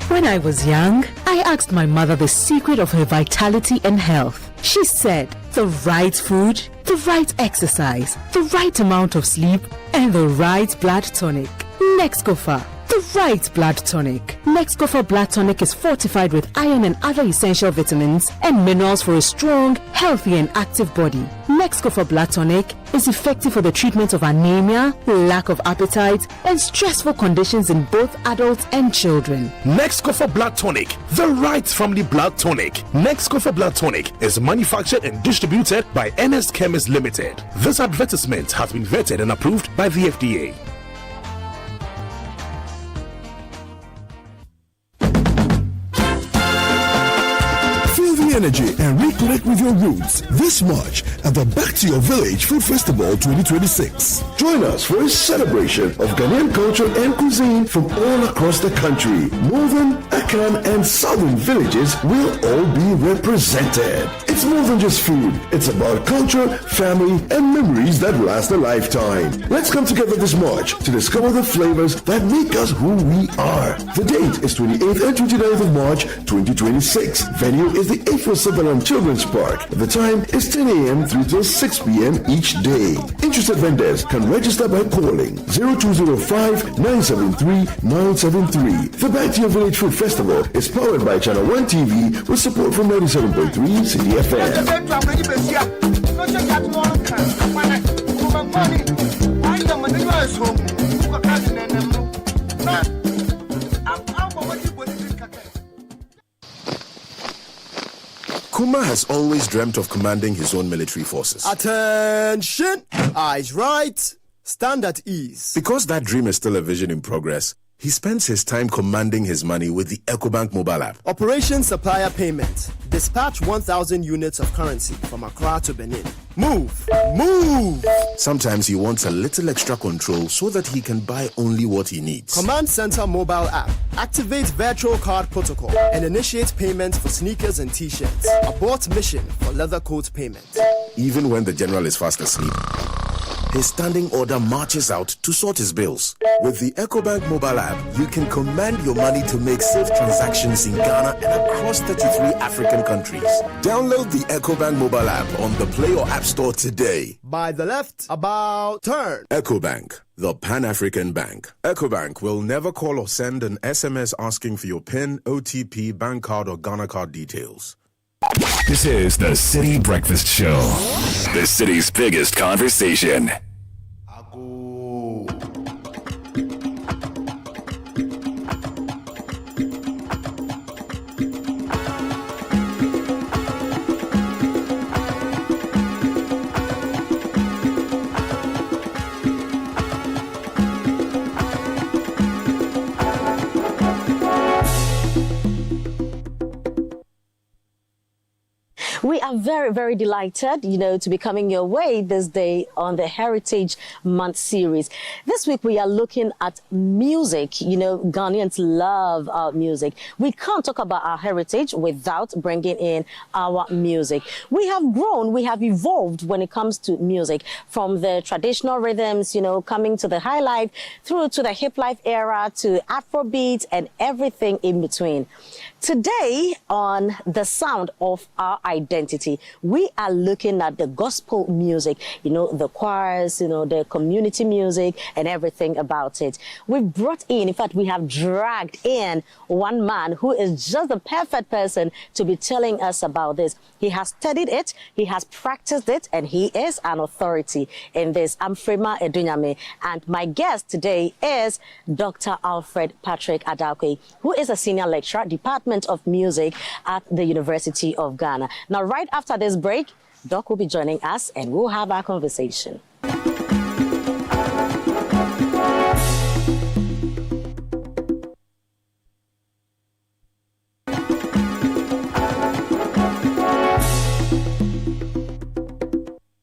When I was young, I asked my mother the secret of her vitality and health. She said, the right food, the right exercise, the right amount of sleep, and the right blood tonic. Nexcofa, the right blood tonic. Nexcofa blood tonic is fortified with iron and other essential vitamins and minerals for a strong, healthy and active body. Nexcofa blood tonic is effective for the treatment of anemia, lack of appetite, and stressful conditions in both adults and children. Nexcofa blood tonic, the right from the blood tonic. Nexcofa blood tonic is manufactured and distributed by NS Chemist Limited. This advertisement has been vetted and approved by the FDA. energy and reconnect with your roots this March at the Back to Your Village Food Festival 2026. Join us for a celebration of Ghanaian culture and cuisine from all across the country. Northern, Akan, and Southern villages will all be represented. It's more than just food. It's about culture, family, and memories that last a lifetime. Let's come together this March to discover the flavors that make us who we are. The date is 28th and 29th of March 2026. Venue is the 847 Children's Park. The time is 10 a.m. through till 6 p.m. each day. Interested vendors can register by calling 0205-973-973. The Back to Your Village Food Festival is powered by Channel 1 TV with support from 97.3 Citi FM. Kuma has always dreamt of commanding his own military forces. Attention! Eyes right, stand at ease. Because that dream is still a vision in progress, he spends his time commanding his money with the EcoBank mobile app. Operation Supplier Payment. Dispatch 1,000 units of currency from Accra to Benin. Move! Move! Sometimes he wants a little extra control so that he can buy only what he needs. Command Center mobile app. Activate virtual card protocol and initiate payments for sneakers and t-shirts. Abort mission for leather coat payment. Even when the general is fast asleep, his standing order marches out to sort his bills. With the EcoBank mobile app, you can command your money to make safe transactions in Ghana and across 33 African countries. Download the EcoBank mobile app on the Play or App Store today. By the left, about turn. EcoBank, the Pan-African Bank. EcoBank will never call or send an SMS asking for your PIN, OTP, bank card, or Ghana card details. This is the City Breakfast Show, the city's biggest conversation. We are very, very delighted, to be coming your way this day on the Heritage Month series. This week we are looking at music. Ghanaians love our music. We can't talk about our heritage without bringing in our music. We have grown, we have evolved when it comes to music, from the traditional rhythms, coming to the high life, through to the hip life era, to Afrobeat and everything in between. Today on The Sound of Our Identity, we are looking at the gospel music, the choirs, the community music and everything about it. We've brought in fact, we have dragged in one man who is just the perfect person to be telling us about this. He has studied it, he has practiced it, and he is an authority in this. I'm Frema Edunyame, and my guest today is Dr. Alfred Patrick Adakwe, who is a senior lecturer, Department of Music at the University of Ghana. Now, right after this break, Doc will be joining us and we'll have our conversation.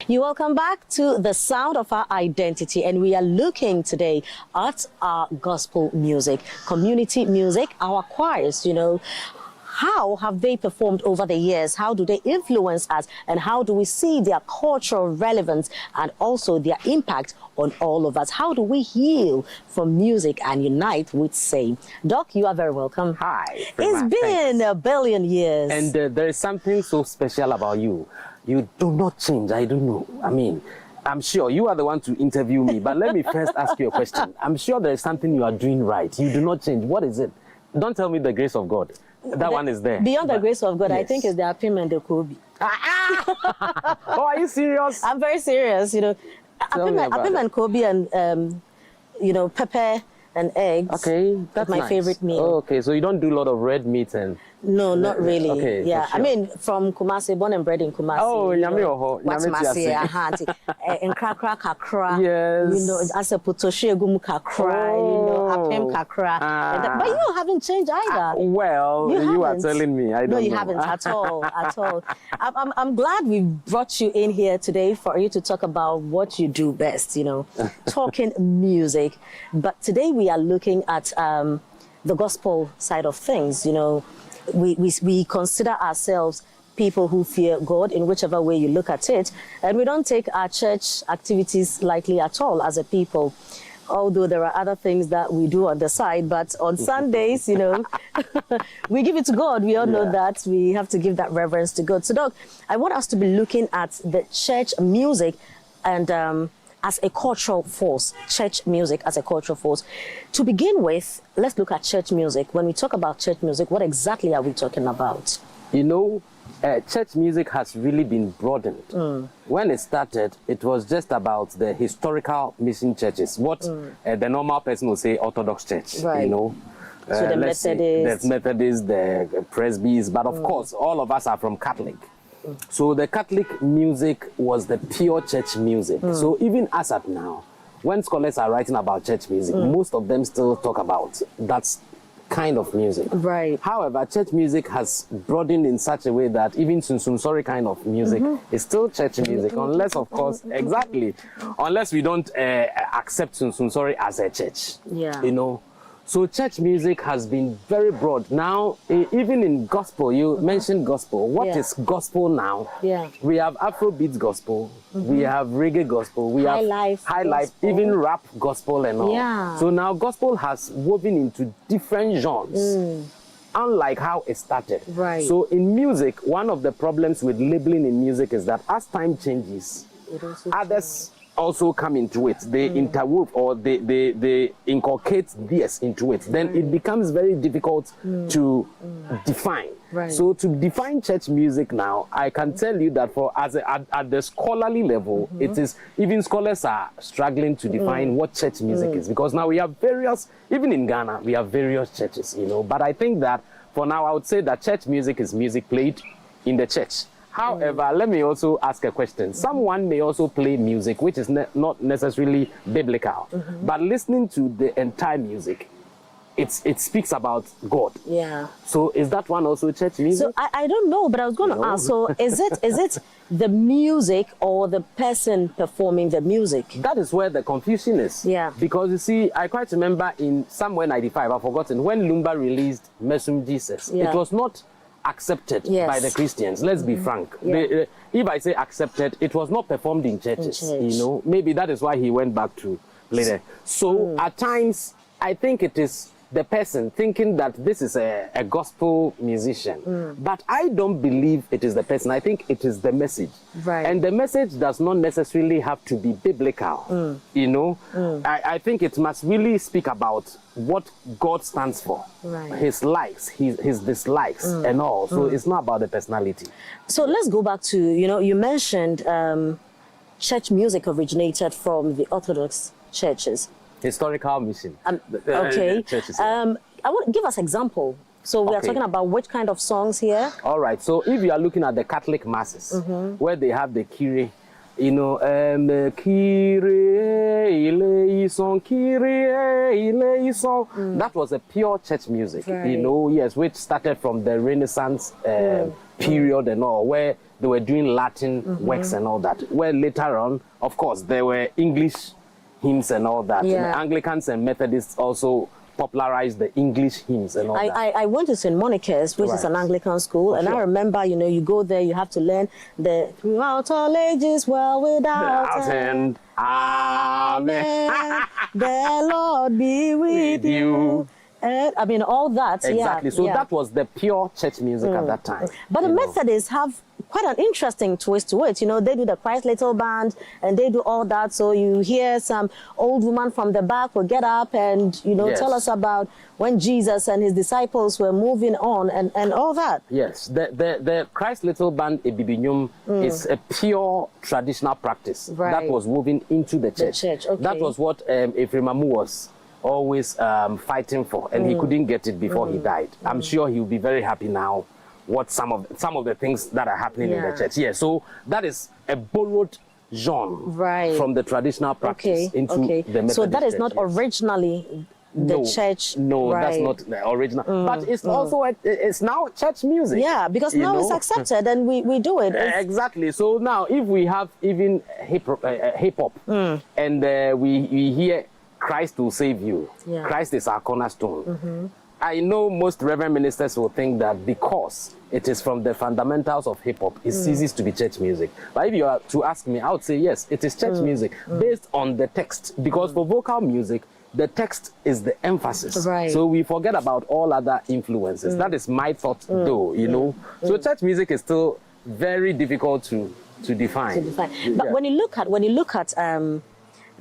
You're welcome back to The Sound of Our Identity, and we are looking today at our gospel music, community music, our choirs, How have they performed over the years? How do they influence us? And how do we see their cultural relevance and also their impact on all of us? How do we heal from music and unite with same? Doc, you are very welcome. Hi. It's been a billion years. And there is something so special about you. You do not change. I don't know. I'm sure you are the one to interview me, but let me first ask you a question. I'm sure there is something you are doing right. You do not change. What is it? Don't tell me the grace of God. That one is there. Beyond the grace of God, yes. I think it's the Apim and the Kobe. Oh, are you serious? I'm very serious. Apim and Kobe and, pepper and eggs. Okay, that's my nice. favorite meal. Oh, okay, so you don't do a lot of red meat and... No, not really. Okay, yeah, for sure. I mean, from Kumasi, born and bred in Kumasi. Oh, Nyame oho. What's Masi, Ahanti, in Kakra Kakra. Yes. You know, as a Putoshi Egum Kakra, you know, Apem Kakra. But you haven't changed either. Well, you are telling me. I don't know. No, you haven't at all, at all. I'm glad we brought you in here today for you to talk about what you do best, you know, talking music. But today we are looking at the gospel side of things, you know. We consider ourselves people who fear God in whichever way you look at it, and we don't take our church activities lightly at all as a people, although there are other things that we do on the side. But on Sundays, you know, we give it to God. We all know that we have to give that reverence to God. So, Doc, I want us to be looking at the church music and as a cultural force, church music as a cultural force. To begin with, let's look at church music. When we talk about church music, what exactly are we talking about? You know, church music has really been broadened. When it started, it was just about the historical mission churches, what the normal person would say Orthodox church, right. You know. So the Methodists. The Methodists, the Presby's, but of course, all of us are from Catholic. So the Catholic music was the pure church music. So even as at now, when scholars are writing about church music, most of them still talk about that kind of music. Right. However, church music has broadened in such a way that even Sunsunsori kind of music is still church music, unless, of course, unless we don't accept Sunsunsori as a church. Yeah. You know. So church music has been very broad. Now, even in gospel, you mentioned gospel. What is gospel now? Yeah. We have Afrobeat gospel, we have reggae gospel, we have high life, even rap gospel and all. Yeah. So now gospel has woven into different genres. Unlike how it started. Right. So in music, one of the problems with labeling in music is that as time changes, others also come into it. They interwove or they inculcate this into it. Then it becomes very difficult to define. Right. So to define church music now, I can tell you that at the scholarly level, it is even scholars are struggling to define what church music is, because now we have various, even in Ghana, we have various churches, you know. But I think that for now, I would say that church music is music played in the church. However, let me also ask a question. Someone may also play music which is not necessarily biblical, but listening to the entire music, it speaks about God. Yeah. So is that one also church music? So I don't know, but I was going to ask. So is it the music or the person performing the music? That is where the confusion is. Yeah. Because you see, I quite remember in somewhere 95, I've forgotten, when Lumba released Mesum Jesus, it was not accepted by the Christians. Let's be frank. Yeah. If I say accepted, it was not performed in churches. You know, maybe that is why he went back to play there. So at times, I think it is the person thinking that this is a gospel musician. But I don't believe it is the person. I think it is the message. Right. And the message does not necessarily have to be biblical. You know, I think it must really speak about what God stands for, his likes, his dislikes, and all. So it's not about the personality. So let's go back to, you know, you mentioned church music originated from the Orthodox churches. Historical mission. Okay. Churches, I want to give us example. So we are talking about which kind of songs here? All right. So if you are looking at the Catholic masses, where they have the Kyrie, you know, Kyrie eleison, Kyrie eleison. That was a pure church music, you know, yes, which started from the Renaissance period and all, where they were doing Latin works and all that. Where later on, of course, there were English hymns and all that. Yeah. And Anglicans and Methodists also popularized the English hymns and all that. I went to St. Monica's, which is an Anglican school, and I remember, you know, you go there, you have to learn the throughout all ages, well without end. Amen. The Lord be with you. I mean, all that. Exactly. So that was the pure church music at that time. But the Methodists have quite an interesting twist to it. You know, they do the Christ Little Band and they do all that. So you hear some old woman from the back will get up and, you know, tell us about when Jesus and his disciples were moving on and all that. Yes. The Christ Little Band Ebibinyum is a pure traditional practice that was woven into the church. Okay. That was what Ephraim Amu was always fighting for, and he couldn't get it before he died. I'm sure he'll be very happy now. What some of the things that are happening in the church. Yeah, so that is a borrowed genre from the traditional practice into the Methodist So that is church, not originally the church. No, that's not the original. But it's also it's now church music. Yeah, because now it's accepted and we do it. Exactly. So now if we have even hip hop and we hear Christ will save you. Yeah. Christ is our cornerstone. I know most reverend ministers will think that because it is from the fundamentals of hip hop, it ceases to be church music. But if you are to ask me, I would say yes, it is church music based on the text. Because for vocal music, the text is the emphasis. Right. So we forget about all other influences. That is my thought, though, you know. So church music is still very difficult to define. But when you look at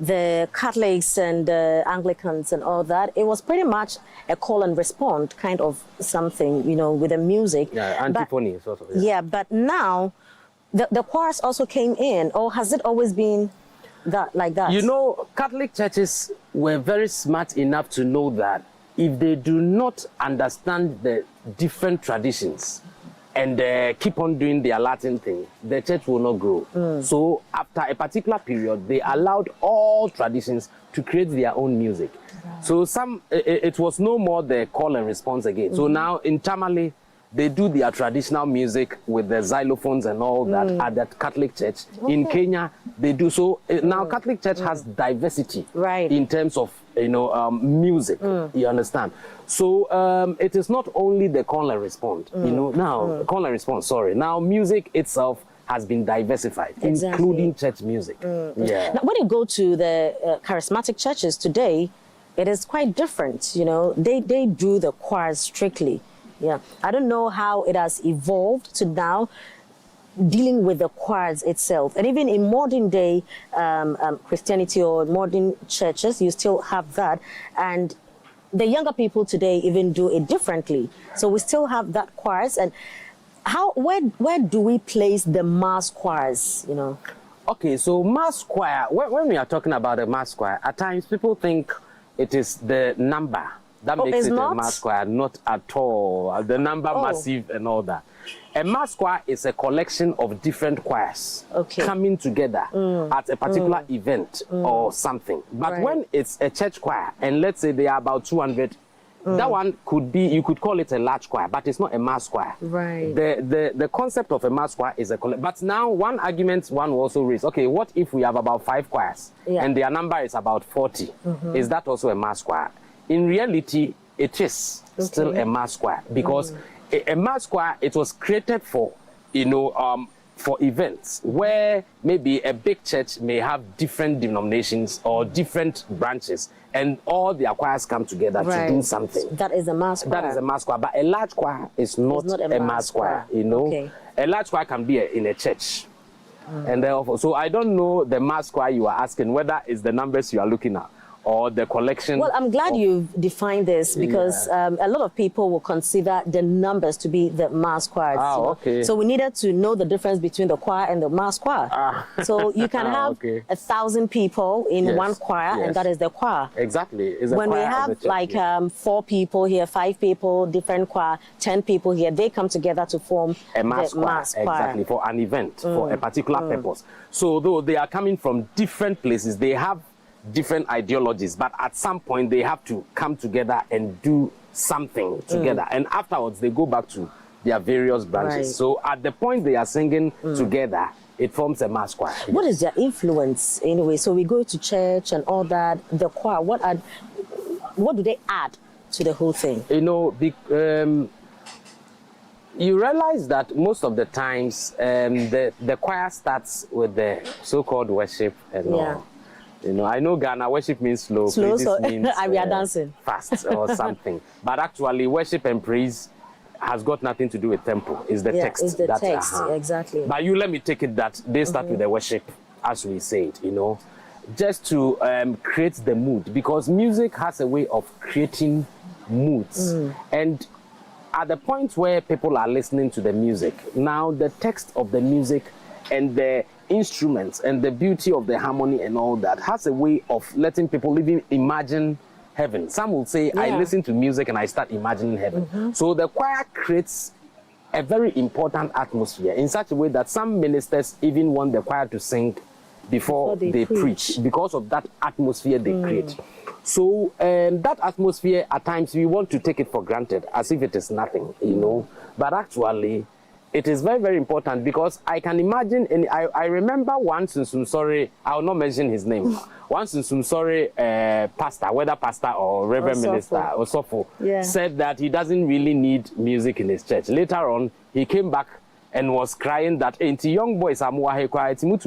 the Catholics and Anglicans and all that, it was pretty much a call and respond kind of something, you know, with the music. Yeah, antiphony sort of. Yeah, but now the choirs also came in, or has it always been that like that? You know, Catholic churches were very smart enough to know that if they do not understand the different traditions and keep on doing their Latin thing, the church will not grow. So after a particular period, they allowed all traditions to create their own music. So it was no more the call and response again. So now in Tamale, they do their traditional music with the xylophones and all that at the Catholic Church. In Kenya, they do so. Now Catholic Church has diversity in terms of music. You understand? So it is not only the call and respond. You know, now call and response. Sorry. Now music itself has been diversified, including church music. Yeah. Now, when you go to the charismatic churches today, it is quite different. You know, they do the choirs strictly. Yeah, I don't know how it has evolved to now dealing with the choirs itself. And even in modern day Christianity or modern churches, you still have that. And the younger people today even do it differently. So we still have that choirs. And where do we place the mass choirs, you know? Okay, so mass choir, when we are talking about a mass choir, at times people think it is the number. That makes it a mass choir, not at all. The number massive and all that. A mass choir is a collection of different choirs coming together at a particular event or something. But when it's a church choir, and let's say they are about 200, that one could be, you could call it a large choir, but it's not a mass choir. Right. The concept of a mass choir is a collection. But now one argument one will also raise, okay, what if we have about 5 choirs and their number is about 40? Is that also a mass choir? In reality, it is still a mass choir because a mass choir, it was created for, for events where maybe a big church may have different denominations or different branches and all their choirs come together to do something. That is a mass choir. That is a mass choir, but a large choir is not a mass choir, you know. A large choir can be in a church. And therefore, so I don't know the mass choir you are asking, whether it's the numbers you are looking at or the collection. Well, I'm glad you've defined this because a lot of people will consider the numbers to be the mass choirs. Okay. So we needed to know the difference between the choir and the mass choir. So you can have 1,000 people in one choir, and that is the choir. Exactly. When we have like 4 people here, 5 people, different choir, 10 people here, they come together to form a mass choir. Exactly, for an event, for a particular purpose. So though they are coming from different places, they have different ideologies, but at some point they have to come together and do something together, and afterwards they go back to their various branches. So at the point they are singing together, it forms a mass choir. What is their influence anyway? So we go to church and all that, the choir, what do they add to the whole thing? You know, you realize that most of the times the choir starts with the so-called worship and all. You know, I know Ghana worship means slow so means we are dancing fast or something. But actually, worship and praise has got nothing to do with tempo. It's the text. It's the text, exactly. But let me take it that they start with the worship, as we said, you know, just to create the mood, because music has a way of creating moods. And at the point where people are listening to the music, now the text of the music and the instruments and the beauty of the harmony and all that has a way of letting people even imagine heaven. Some will say, I listen to music and I start imagining heaven. So the choir creates a very important atmosphere in such a way that some ministers even want the choir to sing before they preach because of that atmosphere they create. So that atmosphere, at times, we want to take it for granted as if it is nothing, you know. But actually, it is very, very important because I can imagine, and I remember once in Sumsori, I will not mention his name, once in Sumsori, pastor, whether pastor or reverend minister or Sofo, said that he doesn't really need music in his church. Later on, he came back and was crying that young boys are more quiet. So you could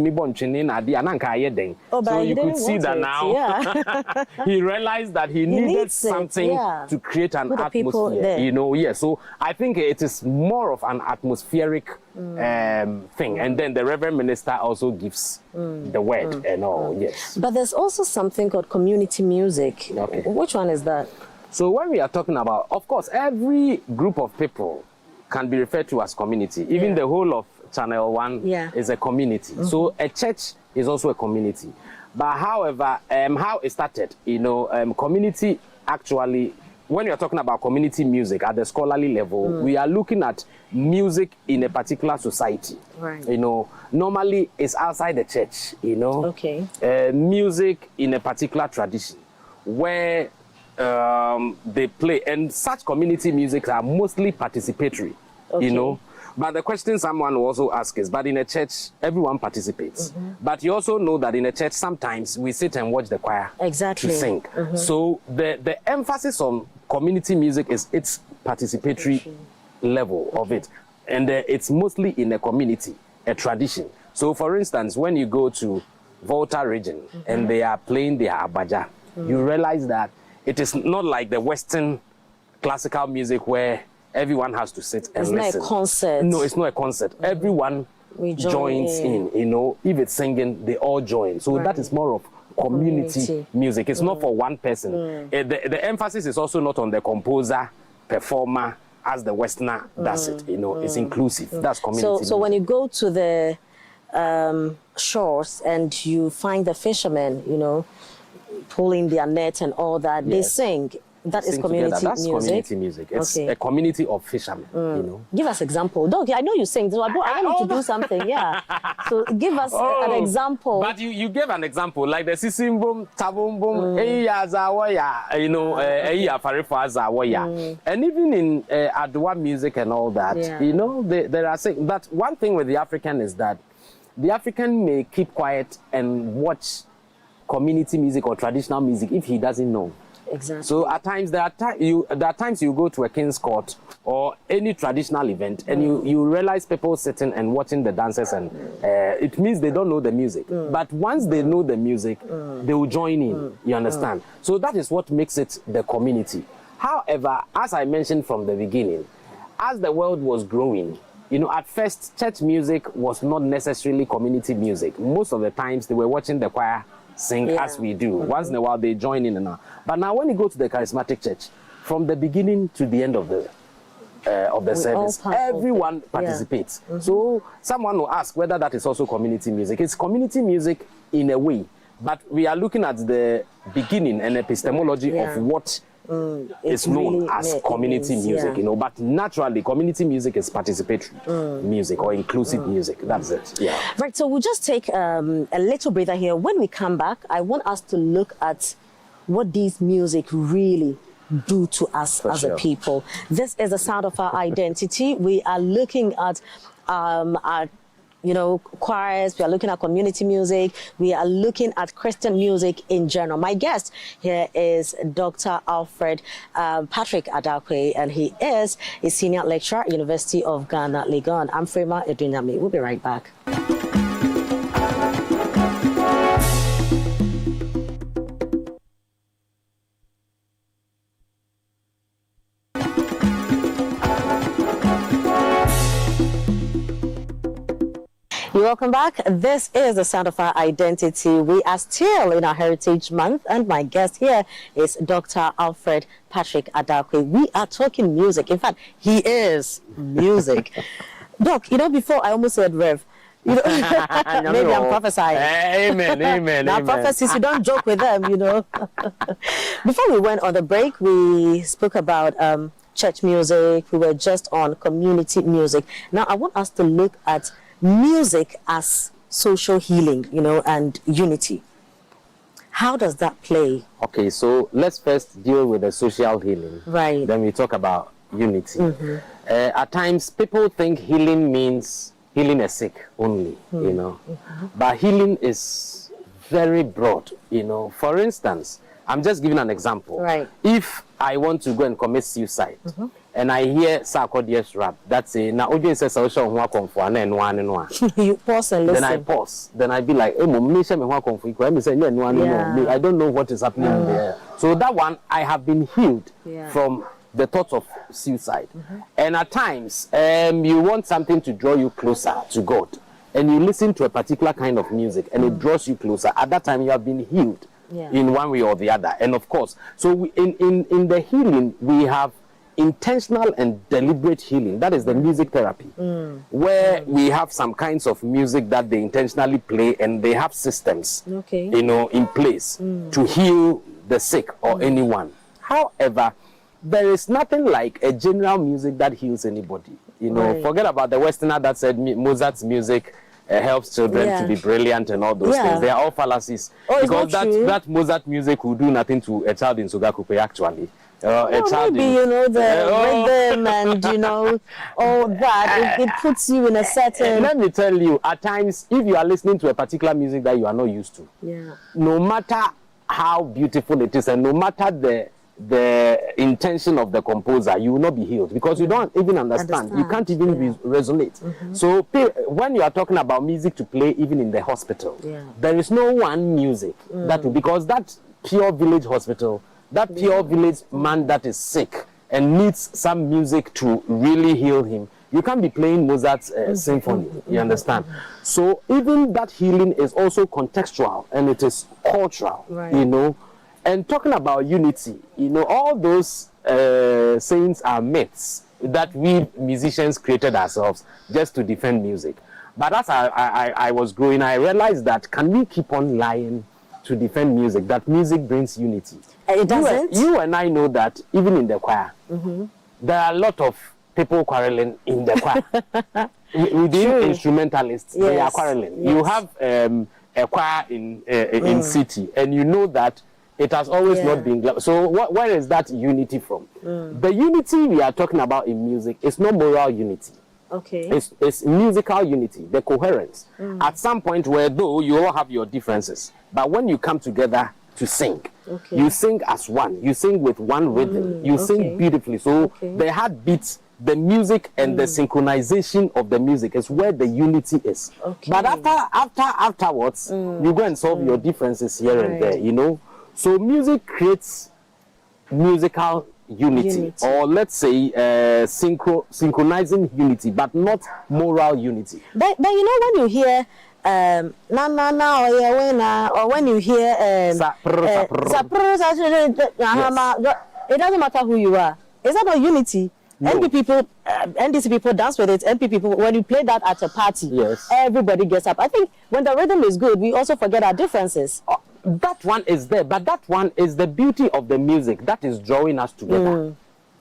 see that now. He realized that he needed something to create an atmosphere. You know, so I think it is more of an atmospheric thing. And then the Reverend Minister also gives the word and all. Yes. But there's also something called community music. Okay. Which one is that? So when we are talking about, of course, every group of people can be referred to as community. Even the whole of Channel 1 is a community. So a church is also a community. But however, how it started, you know, community actually, when you're talking about community music at the scholarly level, we are looking at music in a particular society. Right. You know, normally it's outside the church, you know. Okay. Music in a particular tradition where they play, and such community music are mostly participatory, you know. But the question someone will also ask is, but in a church, everyone participates. But you also know that in a church, sometimes we sit and watch the choir to sing. So the emphasis on community music is its participatory level of it. And it's mostly in a community, a tradition. So for instance, when you go to Volta region and they are playing their abaja, you realize that it is not like the Western classical music where everyone has to sit and listen. It's not a concert. No, it's not a concert. Everyone joins in, you know. If it's singing, they all join. So that is more of community music. It's not for one person. The emphasis is also not on the composer, performer, as the Westerner does it. You know, it's inclusive. That's community music. So when you go to the shores and you find the fishermen, you know, pulling their net and all that, they sing. That is community music. That's community music. It's a community of fishermen, you know. Give us example. Dog, I know you sing, so I want you to do something, So give us an example. But you gave an example, like the Sisimbum, Tabumbum, you know, and even in Adwa music and all that, you know, there are saying. But one thing with the African is that the African may keep quiet and watch community music or traditional music if he doesn't know. Exactly. So at times there are times you go to a king's court or any traditional event and you realize people sitting and watching the dancers and it means they don't know the music. But once they know the music, they will join in. You understand? So that is what makes it the community. However, as I mentioned from the beginning, as the world was growing, you know, at first church music was not necessarily community music. Most of the times they were watching the choir sing as we do. Once in a while they join in and out. But now when you go to the charismatic church, from the beginning to the end of the service, everyone participates. So someone will ask whether that is also community music. It's community music in a way, but we are looking at the beginning and epistemology of what is known really as community music, you know. But naturally, community music is participatory music or inclusive music. That's it. Yeah. Right. So we'll just take a little breather here. When we come back, I want us to look at what these music really do to us as a people. This is the sound of our identity. We are looking at our choirs, we are looking at community music, we are looking at Christian music in general. My guest here is Dr. Alfred Patrick Adakwe, and he is a senior lecturer at University of Ghana, Legon. I'm Frema Edwinyame. We'll be right back. Welcome back. This is the sound of our identity. We are still in our Heritage Month, and my guest here is Dr. Alfred Patrick Adakwe. We are talking music. In fact, he is music. Doc, you know, before I almost said Rev, You know, maybe I'm prophesying. Amen. Now, prophecies, you don't joke with them, you know. Before we went on the break, we spoke about church music. We were just on community music. Now, I want us to look at music as social healing, you know, and unity. How does that play? Okay, so let's first deal with the social healing. Right. Then we talk about unity. At times, people think healing means healing a sick only, you know. But healing is very broad, you know. For instance, I'm just giving an example. Right. If I want to go and commit suicide, and I hear Sarkodie's rap, that's a now audience says you pause and listen. Then I pause. Then I be like, I don't know what is happening there. So that one, I have been healed from the thought of suicide. And at times, you want something to draw you closer to God, and you listen to a particular kind of music, and it draws you closer. At that time, you have been healed in one way or the other. And of course, so in the healing, we have intentional and deliberate healing. That is the music therapy, where we have some kinds of music that they intentionally play, and they have systems, you know, in place to heal the sick or anyone. However, there is nothing like a general music that heals anybody. You know, forget about the Westerner that said Mozart's music helps children to be brilliant and all those things. They are all fallacies. Because that Mozart music will do nothing to a child in Sugakupe, actually. Maybe, you know, the rhythm and, you know, all that, it puts you in a certain... Let me tell you, at times, if you are listening to a particular music that you are not used to, no matter how beautiful it is, and no matter the intention of the composer, you will not be healed, because you don't even understand. You can't even resonate. So when you are talking about music to play even in the hospital, there is no one music that will, because that pure village hospital, that pure village man that is sick and needs some music to really heal him, you can't be playing Mozart's symphony. You understand? So even that healing is also contextual, and it is cultural, you know. And talking about unity, you know, all those sayings are myths that we musicians created ourselves just to defend music. But as I was growing, I realized that can we keep on lying to defend music, that music brings unity? It doesn't. You and I know that even in the choir, there are a lot of people quarreling in the choir. Within instrumentalists, they are quarreling. You have a choir in Citi, and you know that it has always not been. So where is that unity from? The unity we are talking about in music is not moral unity. It's musical unity, the coherence. At some point where though you all have your differences, but when you come together to sing, you sing as one. You sing with one rhythm. You sing beautifully. So the heartbeats, the music, and the synchronization of the music is where the unity is. But afterwards, you go and solve your differences here and there, you know. So music creates musical unity. Or let's say synchronizing unity, but not moral unity. But you know, when you hear or when you hear it doesn't matter who you are. Is that not unity? No. NDC people dance with it. MP people, when you play that at a party, everybody gets up. I think when the rhythm is good, we also forget our differences. That one is there, but that one is the beauty of the music that is drawing us together.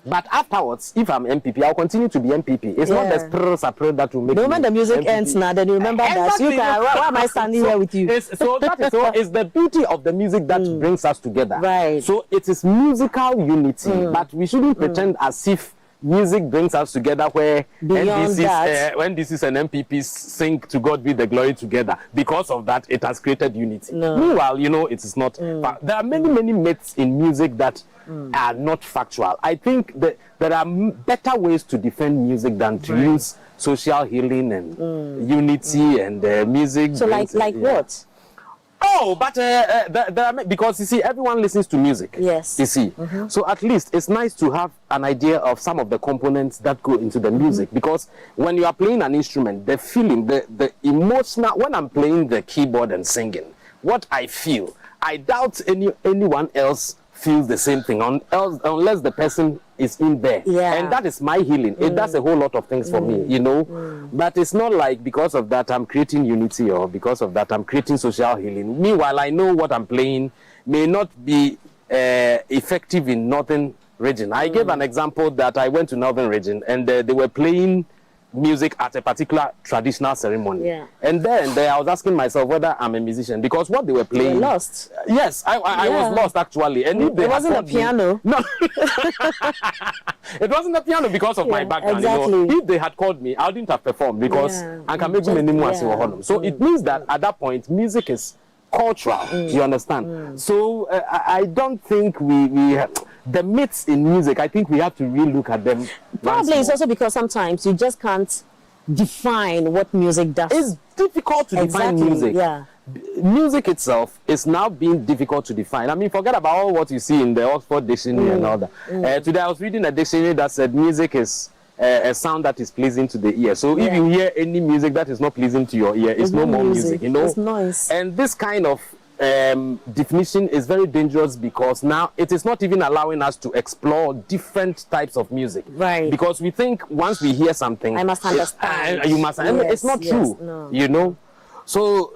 But afterwards, if I'm MPP, I'll continue to be MPP. It's not the spur that will make the moment the music MPP ends now, then you remember that. You can, why am I standing here with you? So that is it's the beauty of the music that brings us together. Right. So it is musical unity, but we shouldn't pretend as if music brings us together where NDCs and MPPs sing to God be the glory together. Because of that, it has created unity. Meanwhile, you know, it is not. There are many myths in music that are not factual. I think that there are better ways to defend music than to use social healing and unity and music. So like what? Oh, but there are, because you see, everyone listens to music. Yes. You see, so at least it's nice to have an idea of some of the components that go into the music. Because when you are playing an instrument, the feeling, the emotional. When I'm playing the keyboard and singing, what I feel, I doubt anyone else feels the same thing, unless the person is in there. Yeah. And that is my healing. It does a whole lot of things for me, you know. But it's not like because of that I'm creating unity or because of that I'm creating social healing. Meanwhile, I know what I'm playing may not be effective in Northern region. I gave an example that I went to Northern region and they were playing music at a particular traditional ceremony. Yeah. And then I was asking myself whether I'm a musician because what they were playing. You were lost. Yes, I was lost actually. And if they it wasn't a piano. No, it wasn't a piano because of my background. Exactly. You know, if they had called me, I wouldn't have performed because I can make many more. So it means that at that point, music is cultural. You understand? So I don't think we the myths in music, I think we have to relook at them. Probably it's also because sometimes you just can't define what music does. It's difficult to define music. Yeah. Music itself is now being difficult to define. I mean, forget about all what you see in the Oxford Dictionary and all that. Today I was reading a dictionary that said music is a sound that is pleasing to the ear. So if you hear any music that is not pleasing to your ear, it's no more music, you know. It's noise. And this kind of definition is very dangerous because now it is not even allowing us to explore different types of music. Right. Because we think once we hear something, I must understand. You must. Yes, it's not true. No. You know. So,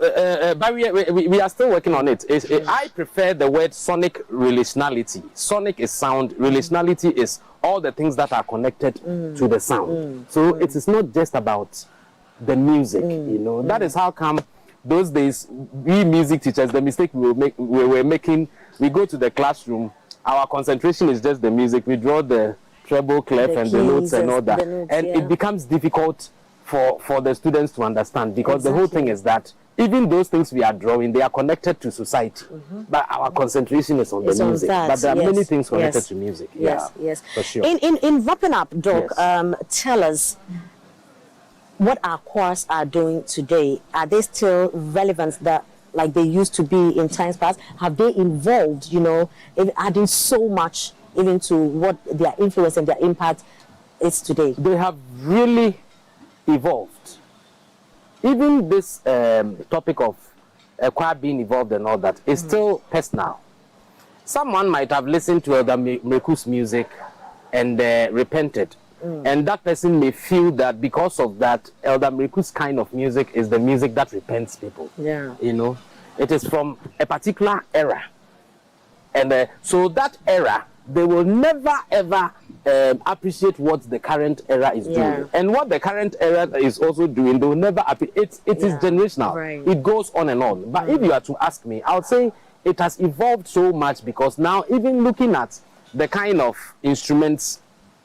but we are still working on it. I prefer the word sonic relationality. Sonic is sound. Relationality is all the things that are connected to the sound. So it is not just about the music. You know. That is how come those days we music teachers, the mistake we were making, we go to the classroom, our concentration is just the music. We draw the treble, clef, and the notes and all that, it becomes difficult for the students to understand because the whole thing is that even those things we are drawing, they are connected to society, but our concentration is on the music. But there are many things connected to music. Yes, for sure. In wrapping up, Doc, tell us what our choirs are doing today. Are they still relevant that like they used to be in times past? Have they evolved, you know, in adding so much even to what their influence and their impact is today? They have really evolved. Even this topic of a choir being evolved and all that is still personal. Someone might have listened to Elder Meku's music and repented. And that person may feel that because of that, Elder Meku's kind of music is the music that repents people. Yeah. You know, it is from a particular era. And so that era, they will never ever appreciate what the current era is doing. And what the current era is also doing, they will never appreciate. It is generational. Right. It goes on and on. But if you are to ask me, I would say it has evolved so much because now even looking at the kind of instruments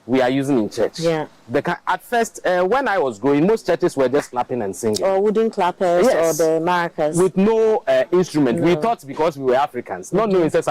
we are using in church. Yeah. At first, when I was growing, most churches were just clapping and singing. Or wooden clappers or the maracas. With no instrument. No. We thought because we were Africans. Not knowing says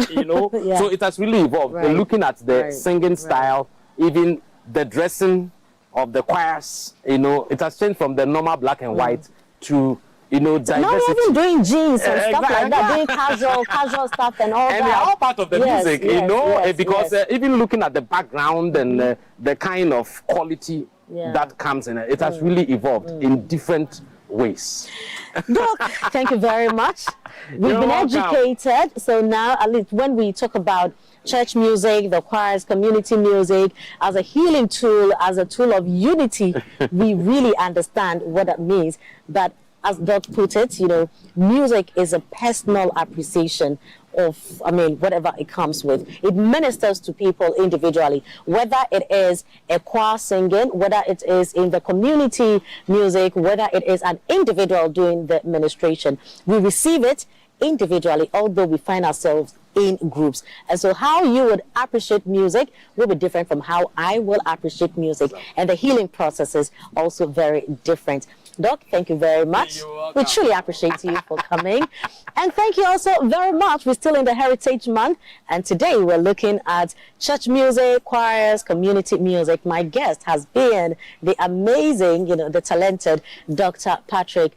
you know, so it has really evolved. Right. Looking at the singing style, even the dressing of the choirs, you know, it has changed from the normal black and white to, you know, diversity. Now even doing jeans and stuff like that, doing casual stuff and all that. And they are all part of the music, you know, because even looking at the background and the kind of quality that comes in it has really evolved in different ways. Doc, thank you very much. We've been educated, so now at least when we talk about church music, the choirs, community music, as a healing tool, as a tool of unity, we really understand what that means. But as Doc put it, you know, music is a personal appreciation of, I mean, whatever it comes with. It ministers to people individually, whether it is a choir singing, whether it is in the community music, whether it is an individual doing the ministration. We receive it individually, although we find ourselves in groups. And so how you would appreciate music will be different from how I will appreciate music. And the healing process is also very different. Doc, thank you very much. We truly appreciate you for coming. And thank you also very much. We're still in the Heritage Month. And today we're looking at church music, choirs, community music. My guest has been the amazing, you know, the talented Dr. Patrick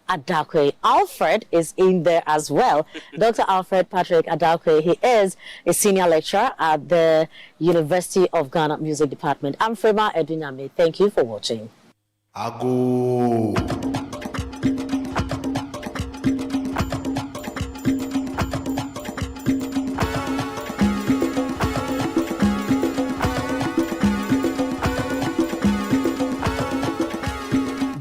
Adakwe. Alfred is in there as well. Dr. Alfred Patrick Adakwe, he is a senior lecturer at the University of Ghana Music Department. I'm Frema Edunyame. Thank you for watching. Agro.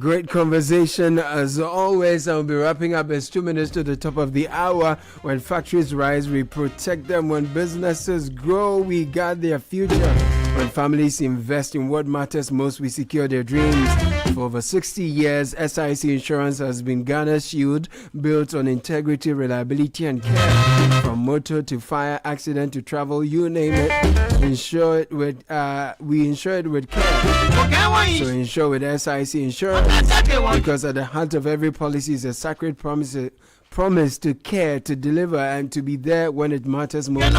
Great conversation as always. I'll be wrapping up as 2 minutes to the top of the hour. When factories rise, we protect them. When businesses grow, we guard their future. When families invest in what matters most, we secure their dreams. For over 60 years, SIC Insurance has been Ghana's shield, built on integrity, reliability, and care. From motor to fire, accident to travel, you name it. We insure it with care. So insure with SIC Insurance, because at the heart of every policy is a sacred promise to care, to deliver, and to be there when it matters most.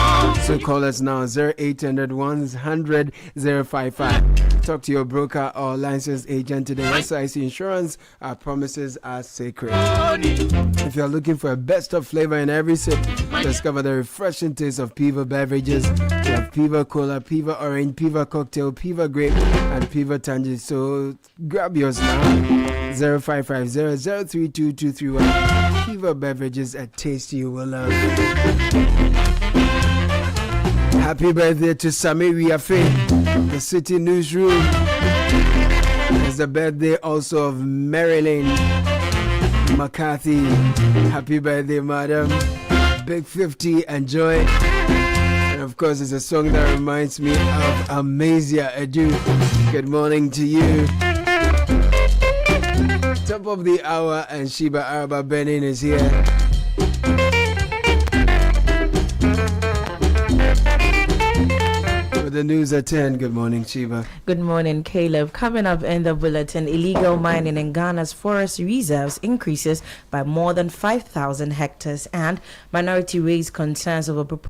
So call us now, 0800 100 055. Talk to your broker or licensed agent today. SIC Insurance, our promises are sacred. If you're looking for a best of flavor in every sip, discover the refreshing taste of Piva beverages. We have Piva Cola, Piva Orange, Piva Cocktail, Piva Grape, and Piva Tangy. So grab yours now. 0550 032231. Piva beverages, a taste you will love. Happy birthday to Samiri Afe, the City Newsroom. It's the birthday also of Marilyn McCarthy. Happy birthday, madam. Big 50, enjoy. And of course, it's a song that reminds me of Amazia Edu. Good morning to you. Top of the hour, and Sheba Araba Benin is here. With the news at 10. Good morning, Sheba. Good morning, Caleb. Coming up in the bulletin, illegal mining in Ghana's forest reserves increases by more than 5,000 hectares, and minority raise concerns over proposed